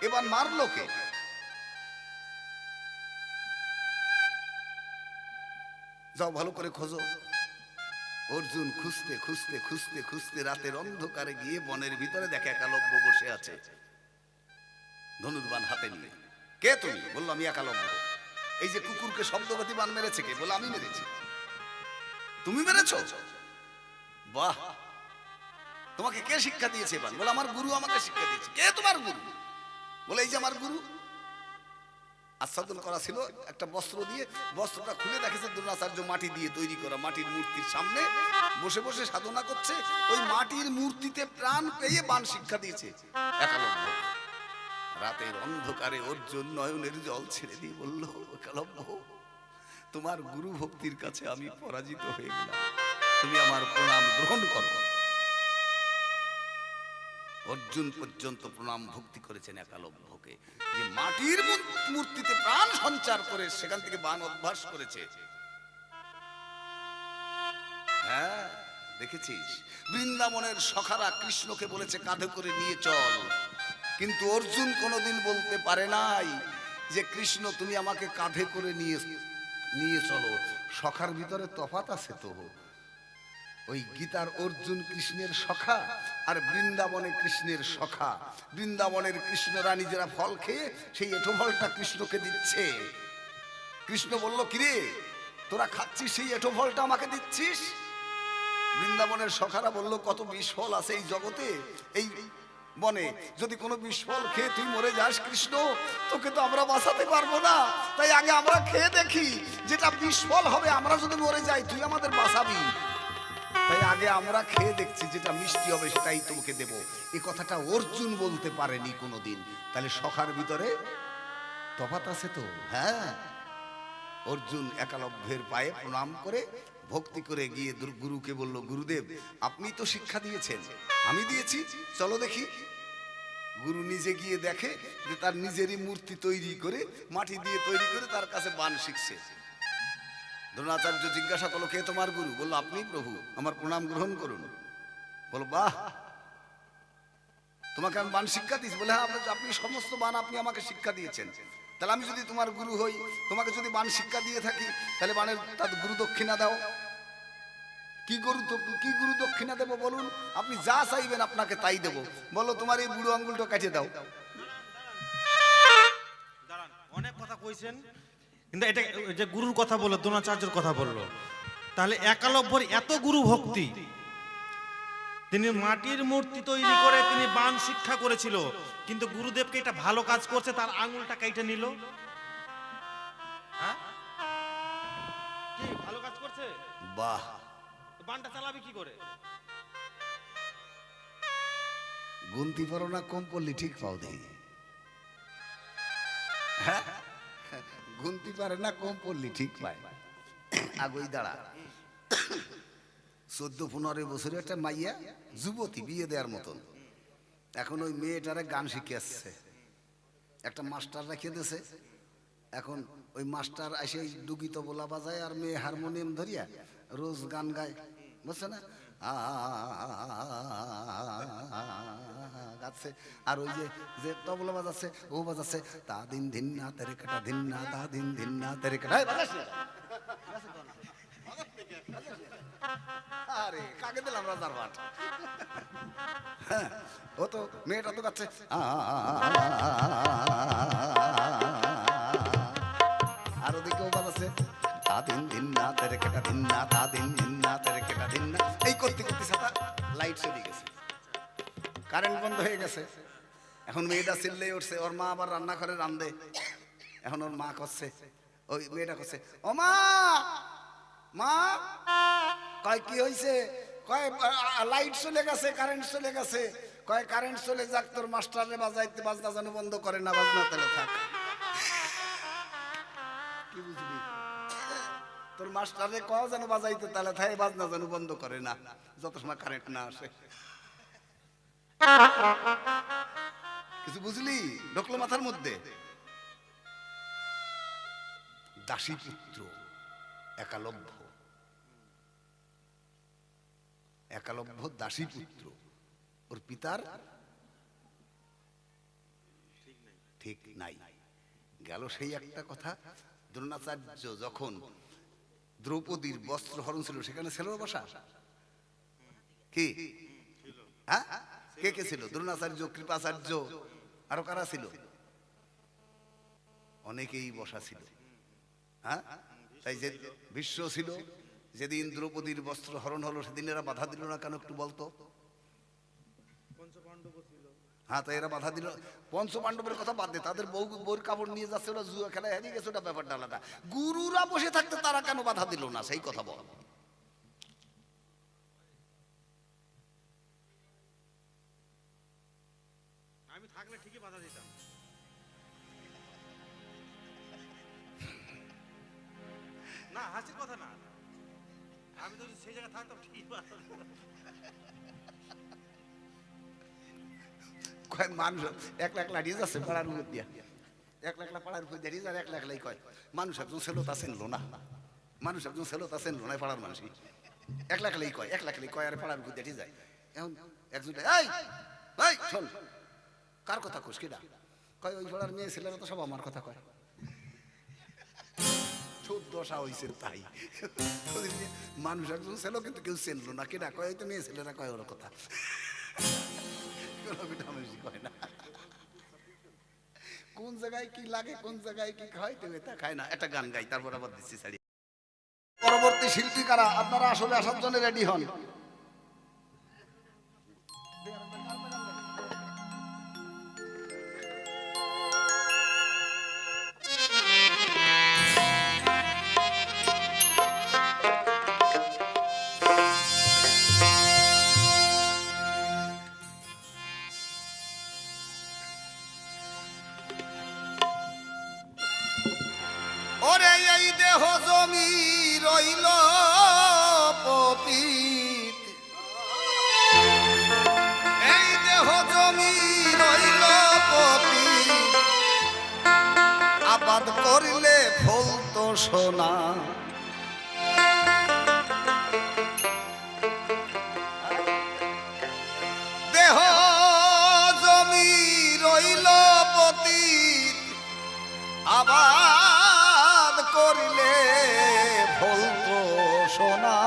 এ বান মারলো কে? যাও ভালো করে খোঁজো। অর্জুন খুঁজতে খুঁজতে খুঁজতে খুঁজতে রাতের অন্ধকারে গিয়ে বনের ভিতরে দেখে একালব্য বসে আছে ধনুর্বাণ হাতে নিয়ে। কে তুমি? বললো আমি একালব্য। এই যে কুকুরকে শব্দগতি বান মেরেছে কে? বলে আমি মেরেছি। তুমি মেরেছো? বাহ, তোমাকে কে শিক্ষা দিয়েছে বান? বলে আমার গুরু আমাকে শিক্ষা দিয়েছে। কে তোমার গুরু? বলে এই যে আমার গুরু। আচ্ছাদন করা ছিল একটা বস্ত্র দিয়ে, বস্ত্রটা খুলে দেখেছে দ্রোণাচার্য মাটি দিয়ে তৈরি করা মাটির মূর্তির সামনে বসে বসে সাধনা করছে। ওই মাটির মূর্তিতে প্রাণ পেয়ে বান শিক্ষা দিয়েছে একালব্য। রাতের অন্ধকারে অর্জুন নয়নের জল ছেড়ে দিয়ে বলল, একালব্য তোমার গুরু ভক্তির কাছে আমি পরাজিত হয়ে গেলাম, তুমি আমার প্রণাম গ্রহণ করো। অর্জুন পর্যন্ত প্রণাম ভক্তি করেছেন একালব্যকে, যে মাটির মূর্তিতে প্রাণ সঞ্চার করে সেখান থেকে বান অভ্যাস করেছে। হ্যাঁ দেখেছিস, বৃন্দাবনের সখারা কৃষ্ণকে বলেছে কাঁধে করে নিয়ে চল, কিন্তু অর্জুন কোনোদিন বলতে পারে নাই যে কৃষ্ণ তুমি আমাকে কাঁধে করে নিয়ে চলো। সখার ভিতরে তফাৎ আছে তো, ওই গীতার অর্জুন কৃষ্ণের সখা আর বৃন্দাবনে কৃষ্ণের সখা। বৃন্দাবনের কৃষ্ণরা নিজেরা ফল খেয়ে সেই এঁঠো ফলটা কৃষ্ণকে দিচ্ছে। কৃষ্ণ বলল, কিরে তোরা খাচ্ছিস সেই এঁঠো ফলটা আমাকে দিচ্ছিস? বৃন্দাবনের সখারা বলল, কত বিষ ফল আছে এই জগতে, এই বনে, যদি কোনো বিষ ফল খেয়ে তুই মরে যাস কৃষ্ণ, তোকে তো আমরা বাঁচাতে পারবো না, তাই আগে আমরা খেয়ে দেখি, যেটা বিষ ফল হবে আমরা যদি মরে যাই তুই আমাদের বাঁচাবি, তাই আগে আমরা খেয়ে দেখছি, যেটা মিষ্টি হবে সেটাই তোমাকে দেব। এই কথাটা অর্জুন বলতে পারেনি কোনোদিন। তাহলে সখার ভিতরে তফাৎ আছে তো। হ্যাঁ, অর্জুন একালব্যের পায়ে প্রণাম করে ভক্তি করে গিয়ে গুরুকে বলল, গুরুদেব আপনি তো শিক্ষা দিয়েছেন, আমি দিয়েছি, চলো দেখি। গুরু নিজে গিয়ে দেখে যে তার নিজেরই মূর্তি তৈরি করে, মাটি দিয়ে তৈরি করে তার কাছে বান শিখছে। দ্রোণাচার্য জিজ্ঞাসা করলো, কে তোমার গুরু? বললো, আপনি প্রভু, আমার প্রণাম গ্রহণ করুন। বলো, বাহ, তোমাকে আমি বান শিক্ষা দিয়েছি? বলে, হ্যাঁ আপনি সমস্ত বান আপনি আমাকে শিক্ষা দিয়েছেন, তাহলে আমি যদি তোমার গুরু হই, তোমাকে যদি বান শিক্ষা দিয়ে থাকি, তাহলে বানের তার গুরু দক্ষিণা দাও। কি গুরু দক্ষিণা দেবো বলুন? আপনি যা চাইবেন আপনাকে তাই দেবো। বলো, তোমার এই বুড়ো আঙ্গুলটা কাটিয়ে দাও। অনেক কথা কইছেন, কিন্তু এটা যে গুরুর কথা বললো, দ্রোণাচার্যের কথা বললো, তাহলে একালব্যর এত গুরু ভক্তি, তিনি মাটির মূর্তি তৈরি করে তিনি বান শিক্ষা করেছিল, কিন্তু গুরুদেবকে এটা ভালো কাজ করছে, তার আঙুলটা কেটে নিল। হ্যাঁ, কি ভালো কাজ করছে? বাহ, বানটা চালাবি কি করে? গুনতি পারো না, কম পড়লি ঠিক পাও দেখি। হ্যাঁ, গুনতি পারে না, কম পড়লি ঠিক পায়। আগই দাঁড়া, 14-15 বছরের একটা মাইয়া, যুবতী, বিয়ে দেওয়ার মতন, এখন ওই মেয়েটারে গান শিখে আসছে, একটা মাস্টার রেখে দিয়েছে। এখন ওই মাস্টার এসে ডুগি তবলা বাজায় আর মেয়ে হারমোনিয়াম ধরিয়া রোজ গান গায়, বুঝছে না? গাচ্ছে, আর ওই যে তবলা বাজাচ্ছে ও বাজাচ্ছে, তা দিন ধিন না তেরে কাটা ধিন না, তা দিন ধিন না তেরে কাটা। আরে কাকে দিলাম রাজার ভাট। হ্যাঁ, ও তো মেয়েটা তো গাচ্ছে, আর ওদিকে ও বাজাচ্ছে, তা দিন ধিন না তেরে কাটা ধিন না, তা দিন ধিন না তেরে কাটা ধিন না। এই করতে করতে সাথে লাইট চলে গেছে, কারেন্ট বন্ধ হয়ে গেছে। এখন মেয়েটা চিল্লেই উঠছে, ওর মা আবার রান্না করে রান্ধে। এখন ওর মা করছে, ওই মেয়েটা করছে, ও মা, মা, কয় কি হয়েছে? কয় লাইট চলে গেছে, কারেন্ট চলে গেছে। কয় কারেন্ট চলে যাক, তোর মাস্টারে বাজাইতে বাজনা যেন বন্ধ করে না, বাজনা তাহলে থাক। কি বুঝলি? তোর মাস্টারে কয় যেন বাজাইতে তাহলে থাকে, বাজনা যেন বন্ধ করে না যত সময় কারেন্ট না আসে। কিছু বুঝলি? ঢুকলো মাথার মধ্যে। দাসী পুত্র একালব্য, একালব্য দাসী পুত্র, ওর পিতার ঠিক নাই। গেল সেই একটা কথা। দ্রোণাচার্য যখন দ্রৌপদীর বস্ত্র হরণ ছিল, সেখানে ছিল বসা কি? হ্যাঁ, কে কে ছিল? দ্রোণাচার্য, কৃপাচার্য, আরো কারা ছিল? অনেকেই বসা ছিল। হ্যাঁ, তাই যে বিশ্ব ছিল। যেদিন দ্রৌপদীর বস্ত্র হরণ হলো, সেদিন এরা বাধা দিল না কেন একটু বলতো? হ্যাঁ, তো এরা বাধা দিল। পঞ্চ পাণ্ডবের কথা বাদ দে, তাদের বউর কাপড় নিয়ে যাচ্ছে, ওরা জুয়া খেলায় হারিয়ে গেছে, ওটা ব্যাপারটা আলাদা। গুরুরা বসে থাকতে তারা কেন বাধা দিল না, সেই কথা বল। আমি থাকলে ঠিকই বাধা দিতাম। না, হাসির কথা না, আমি তো সেই জায়গায় থাকতাম ঠিকই বাধা দিতাম। মানুষ একলা একলা হারিয়ে যাচ্ছে পাড়ার উপর দিয়া, একলা একলা পাড়ার উপর দাঁড়িয়ে যার একলা একলাই কয় মানুষ একজন ছেলে তা চেনলো না, মানুষ একজন ছেলে তা চেনলো না, পাড়ার মানুষই একলা একলাই কয়, একলা একলাই কয়, আর পাড়ার উপর দাঁড়িয়ে যায়। এখন একজন এই এই শোন, কার কথা কোস? কেডা? কয় ওই পাড়ার মেয়ে ছেলেরা তো সব আমার কথা কয়। দশা হয়েছে তাই। মানুষ একজন ছেলে কিন্তু কেউ চেনলো না, কেডা? কয় তো মেয়ে ছেলেরা কয় ওর কথা, কোন জায়গায় কি লাগে, কোন জায়গায় কি খায়, তো এটা খায় না। একটা গান গাই, তারপর আবার দিচ্ছি ছাড়ি। পরবর্তী শিল্পী কারা? আপনারা আসলে আসার জন্য রেডি হন। ওরে এই দেহ জমি রইল পতিত, এই দেহ জমি রইল পতিত, আবাদ করিলে ফল তো সোনা। দেহ জমি রইল পতিত, আবাদ করিলে ফল তো সোনা।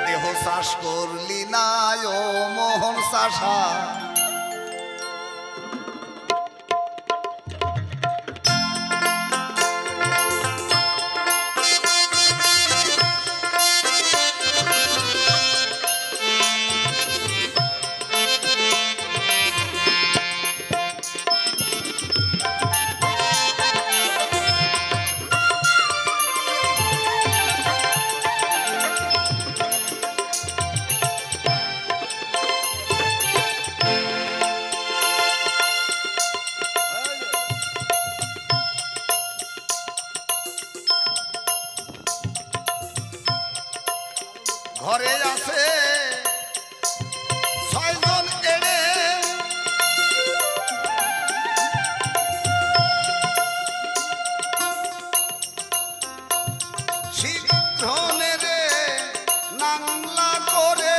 দেহ চাষ করলি না ও মোহন চাষা, ঘরে আছে ছয়জন এড়ে, শীঘ্র নেড়ে নাংলা করে।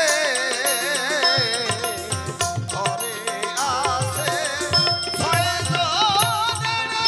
ঘরে আছে ছয়জন এড়ে,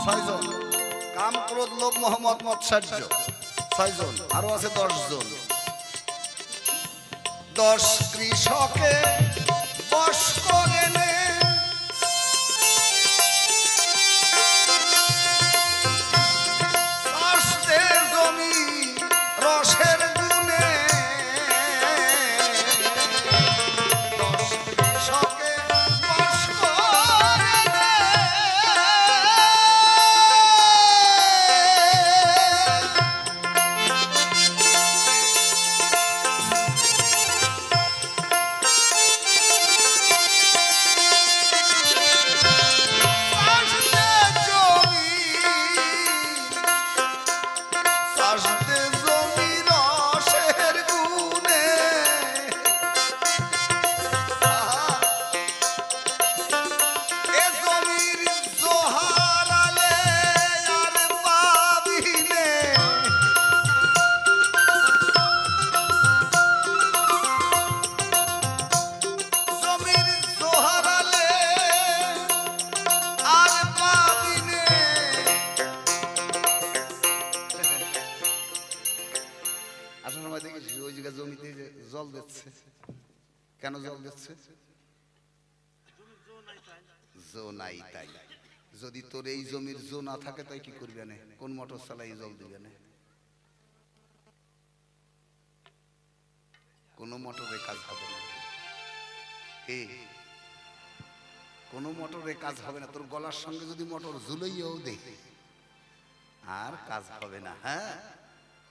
6 জন, কাম ক্রোধ লোভ মোহ মদ মৎসর্য 6 জন, আরো আছে 10 জন। 10 কৃষকে বশ করে নে, চাষদের জমি রসের গুণে। 10 কৃষকে বশ করে নে, জমিতে জল দিচ্ছে। কেন জল দিচ্ছে? জো নাই তাই। যদি তোর এই জমির জো না থাকে তাই কি করবে না? কোন মোটর চালাই জল দিবে না? কোন মোটরে কাজ হবে না। কোন মোটরে কাজ হবে না। তোর গলার সঙ্গে যদি মোটর ঝুলাইয়াও দে আর কাজ হবে না। হ্যাঁ,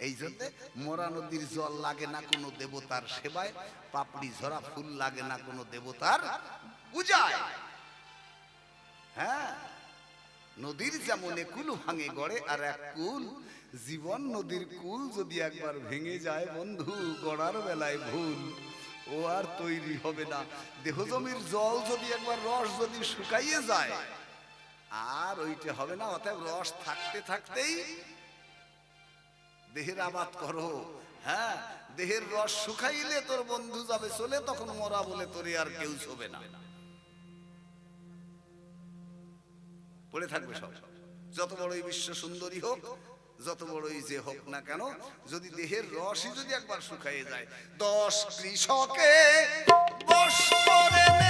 এই জন্য মরা নদীর জল লাগে না কোনো দেবতার সেবায়, পাপড়ি ঝরা ফুল লাগে না কোনো দেবতার পূজায়। হ্যাঁ, নদীর যেমন কুল ভাঙে গড়ে আর এক কুল, জীবন নদীর কুল যদি একবার ভেঙে যায় বন্ধু, গড়ার বেলায় ভুল, ও আর তৈরি হবে না। দেহ জমির জল যদি একবার রস যদি শুকাইয়ে যায় আর ওইটা হবে না। অতএব রস থাকতে থাকতেই দেহের আবাদ করো। হ্যাঁ, দেহের রস শুকাইলে তোর বন্ধু যাবে চলে, তখন মরা বলে তোরে আর কেউ ছবে না, পড়ে থাকবে সব। যত বড়ই বিশ্ব সুন্দরী হোক, যত বড়ই যে হোক না কেন, যদি দেহের রসই যদি একবার শুকাইয়ে যায়। 10 কৃষকে বশ করে নে,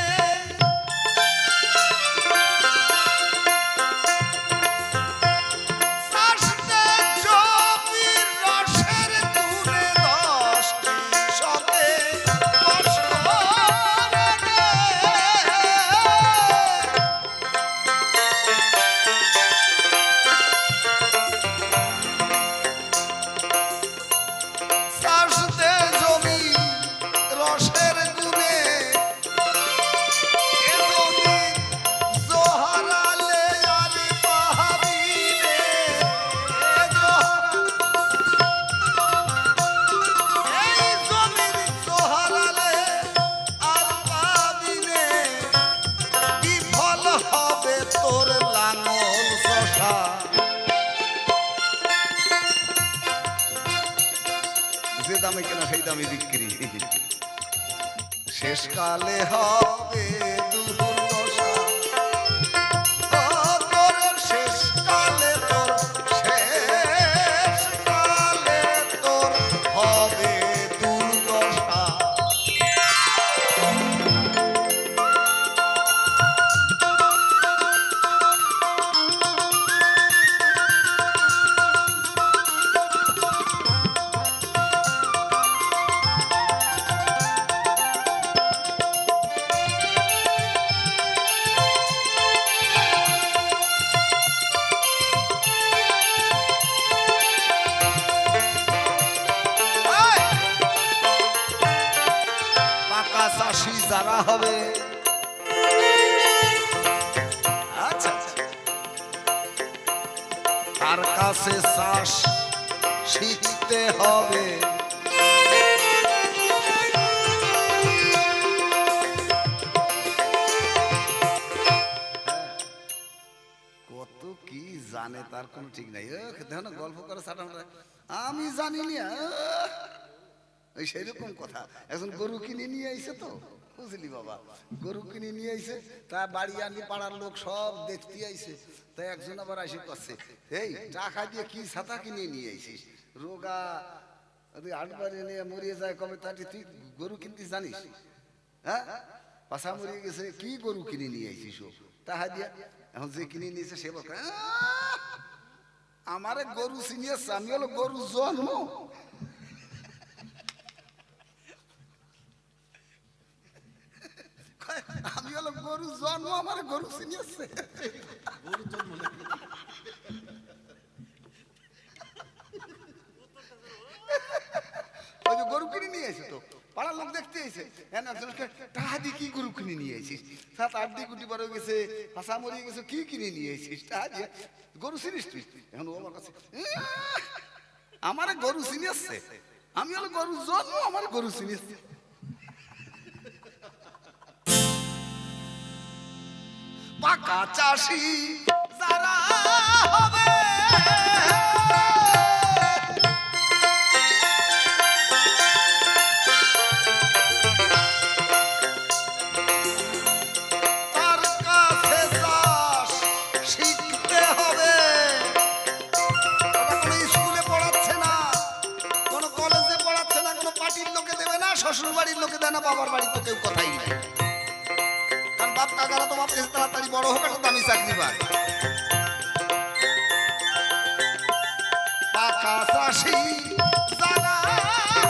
যে দামে কেনা সেই দামে বিক্রি। শেষকালে হবে দুর্দশা, তোর শেষকালে তোর, শেষকালে তোর হবে দুর্দশা। চাষি যারা হবে, আচ্ছা, তার কাছে চাষ শিখতে হবে। কত কি জানে তার কোনো ঠিক নাই। দেখো না, গল্প করে সাটা, আমি জানি না, ওই সেরকম কথা। এখন গরু কিনে নিয়ে আইছে তো, ও বুঝলি বাবা, গরু কিনে নিয়ে আইছে, তা বাড়ি আনি পাড়ার লোক সব দেখতে আইছে। তাই একজন আবার এসে করছে, এই টাকা দিয়ে কি ছাতা কিনে নিয়ে আইছিস? রোগা আটবারে নিয়ে মরিয়ে যায় কবে, তাটি তুই গরু কিনতে জানিস? হ্যাঁ, পাশা মরিয়ে গেছে, কি গরু কিনে নিয়ে আইছিস? ও তাহা দিয়া এখন যে কিনে নিয়েছে সে বলে, আমারে গরু চিনিয়েছে, আমি হলো গরু জন্ম। আমি হলো গরু জন্ম, আমার গরু চিনিয়েছে। গরু জন্ম ওই যে গরু কিনে নিয়ে এসে তো পাড়ার লোক দেখতে এসে, হ্যাঁ না টাকা দিয়ে কি গরু কিনে নিয়ে আসিস? 7-8 দিয়ে গুটি বার হয়ে গেছে, হাসা মরিয়ে গেছে, কি কিনে নিয়ে আসিস? টাকা দিয়ে গরু চিনিস তুই? এখন ও আমার কাছে, আমার গরু চিনি আসছে, আমি হলো গরু জন্ম, আমার গরু চিনি আসছে। পাকা চাষি যারা হবে, তার কাছে চাষ শিখতে হবে। ওটা কোনো স্কুলে পড়াচ্ছে না, কোনো কলেজে পড়াচ্ছে না, কোনো পার্টির লোকে দেবে না, শ্বশুর বাড়ির লোকে দেয় না, বাবার বাড়ির তো কেউ কথাই নাই। কারণ বাপ কাকারা তো ভাবতেছে তাড়াতাড়ি বড় হোক, একটা দামি চাকরি পায়। পাকা চাষি যারা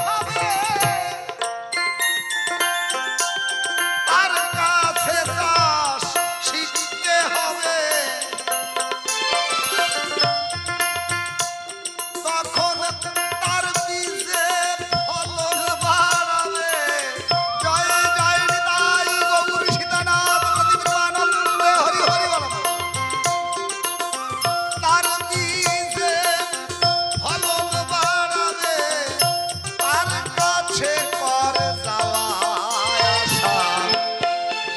হবে, তার কাছে চাষ শিখতে হবে। তখন তার বীজে ফলন বাড়াবে। জয় জয় নিতাই গৌর সীতানাথ প্রতিমানন্দে হরি হরি বল। তার বীজে ফলন বাড়াবে, তার কাছে কর যাওয়া আসা,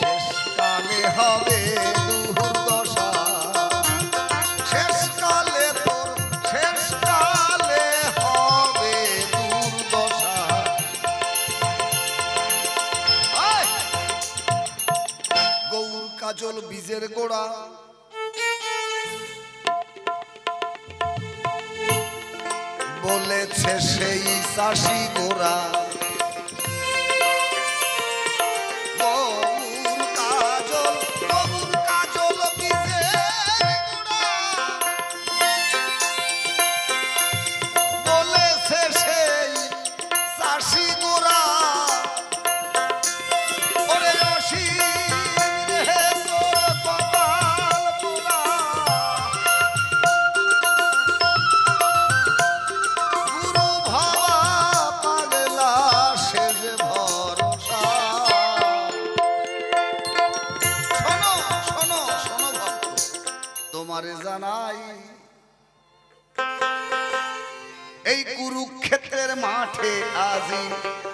শেষকালে হবে দুর্দশা। শেষকালে তোর শেষকালে হবে দুর্দশা। আয়! গৌর কাজল বীজের গোড়া, বলেছে সেই চাষি গোরা। গৌর কাজল বীজের গোড়া, বলেছে সেই চাষি গোরা। ওরে অসীম রে তোর কপাল পোড়া, গুরু ভাবা পাগলা শেষ ভরসা। শোনো শোনো শোনো ভক্ত, তোমারে জানাই এই কুরুক্ষেত্রের মাঠে আজি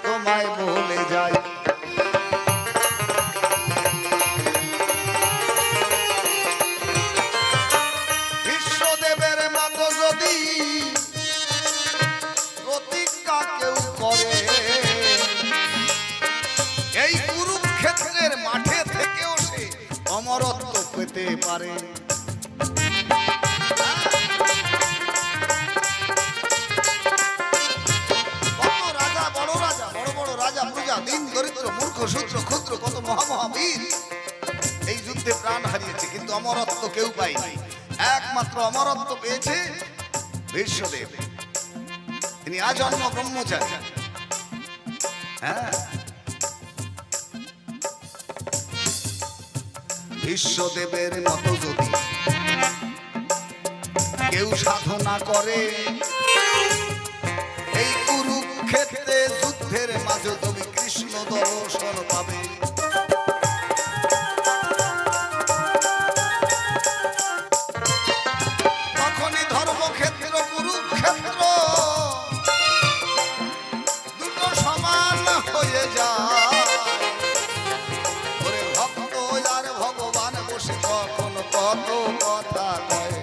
তোমায় বলে যাই। বিশ্বদেবের মতো যদি প্রতিজ্ঞা কেউ করে, এই কুরুক্ষেত্রের মাঠে থেকেও সে অমরত্ব পেতে পারে। কত রাজা, বড় বড় রাজা, প্রজা, দিন দরিদ্র, মূর্খ, শূদ্র, ক্ষুদ্র, কত মহামহাবীর এই যুদ্ধে প্রাণ হারিয়েছে, কিন্তু অমরত্ব কেউ পায়নি। একমাত্র অমরত্ব পেয়েছে বিশ্বদেব। তিনি আজন্ম ব্রহ্মচারী। হ্যাঁ, বিশ্বদেবের মতো যদি কেউ সাধনা করে, এই কুরুক্ষেত্রে যুদ্ধের মাঝে তুমি কৃষ্ণ দর্শন পাবে। তখনই ধর্মক্ষেত্র কুরুক্ষেত্র দুটো সমান হয়ে যায়। ওরে ভক্ত আর ভগবান বসে কখন কত কথা কয়।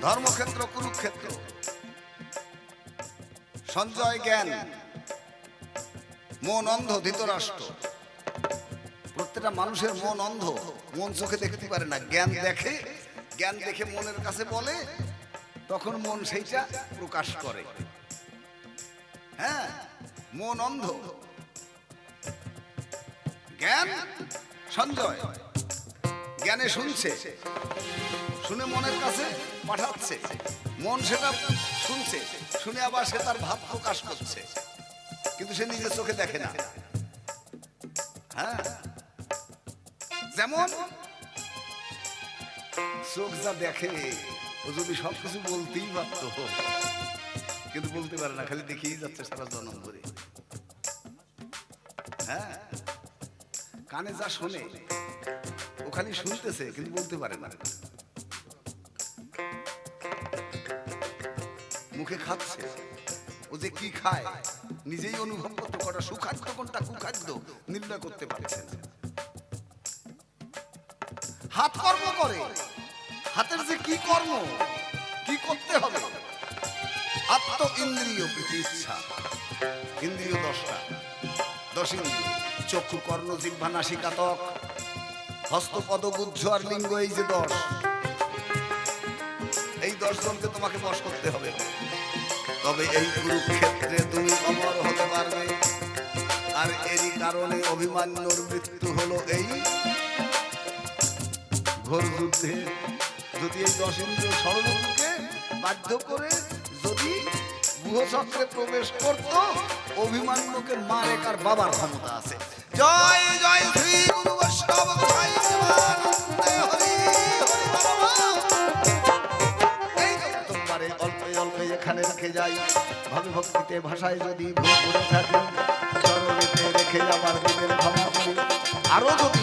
ধর্মক্ষেত্র কুরুক্ষেত্র সঞ্জয় জ্ঞান, মন অন্ধ ধৃতরাষ্ট্র। প্রত্যেকটা মানুষের মন অন্ধ, মন চোখে দেখতে পারে না, জ্ঞান দেখে, জ্ঞান দেখে মনের কাছে বলে, তখন মন সেইটা প্রকাশ করে। হ্যাঁ, মন অন্ধ। জ্ঞান সঞ্জয় জ্ঞানে শুনছে, শুনে মনের কাছে পাঠাচ্ছে, মন সেটা শুনছে, শুনে আবার সে তার ভাব প্রকাশ করছে, কিন্তু সে নিজের চোখে দেখে না। হ্যাঁ, যেমন চোখ যা দেখে, ও যদি সবকিছু বলতেই পারত, কিন্তু বলতে পারে না, খালি দেখেই যাচ্ছে সারা জনম ধরে। হ্যাঁ, কানে যা শোনে ও খালি শুনতেছে, কিন্তু বলতে পারে না। মুখে খাচ্ছে, ও যে কি খায় নিজেই অনুভব করতে, কোনটা সুখাদ্য কোনটা কুখাদ্য নির্ণয় করতে পারছে না। হাত কর্ম করে, হাতের যে কি কর্ম, কি করতে হবে, আত্ম ইন্দ্রিয় প্রীতি ইচ্ছা, ইন্দ্রিয় 10টা, 10 ইন্দ্রিয়, চক্ষু কর্ণ জিহ্বা নাসিকা ত্বক, হস্ত পদ গুহ্য আর লিঙ্গ, এই যে 10, এই 10 জনকে তোমাকে বশ করতে হবে। তবে এই কুরুক্ষেত্রে তুমি অমর হতে পারবে। আর এরই কারণে অভিমন্যুর মৃত্যু হলো এই ঘোর যুদ্ধে। যদি এই 10 ইন্দ্রিয় ষড়যন্ত্রকে বাধ্য করে যদি গুহচক্রে প্রবেশ করত, অভিমন্যুকে মারে কার বাবার ক্ষমতা আছে। জয় জয় শ্রী গুরু বৈষ্ণব গোসাই দেবানন্দে হরি হরি বল। এই তোমারে অল্পে অল্পে এখানে রেখে যাই, ভাবে ভক্তিতে ভাষায় যদি ভুল করে থাকি, চরণেতে রেখে আবার দিবেন ক্ষমা করি। আরো যদি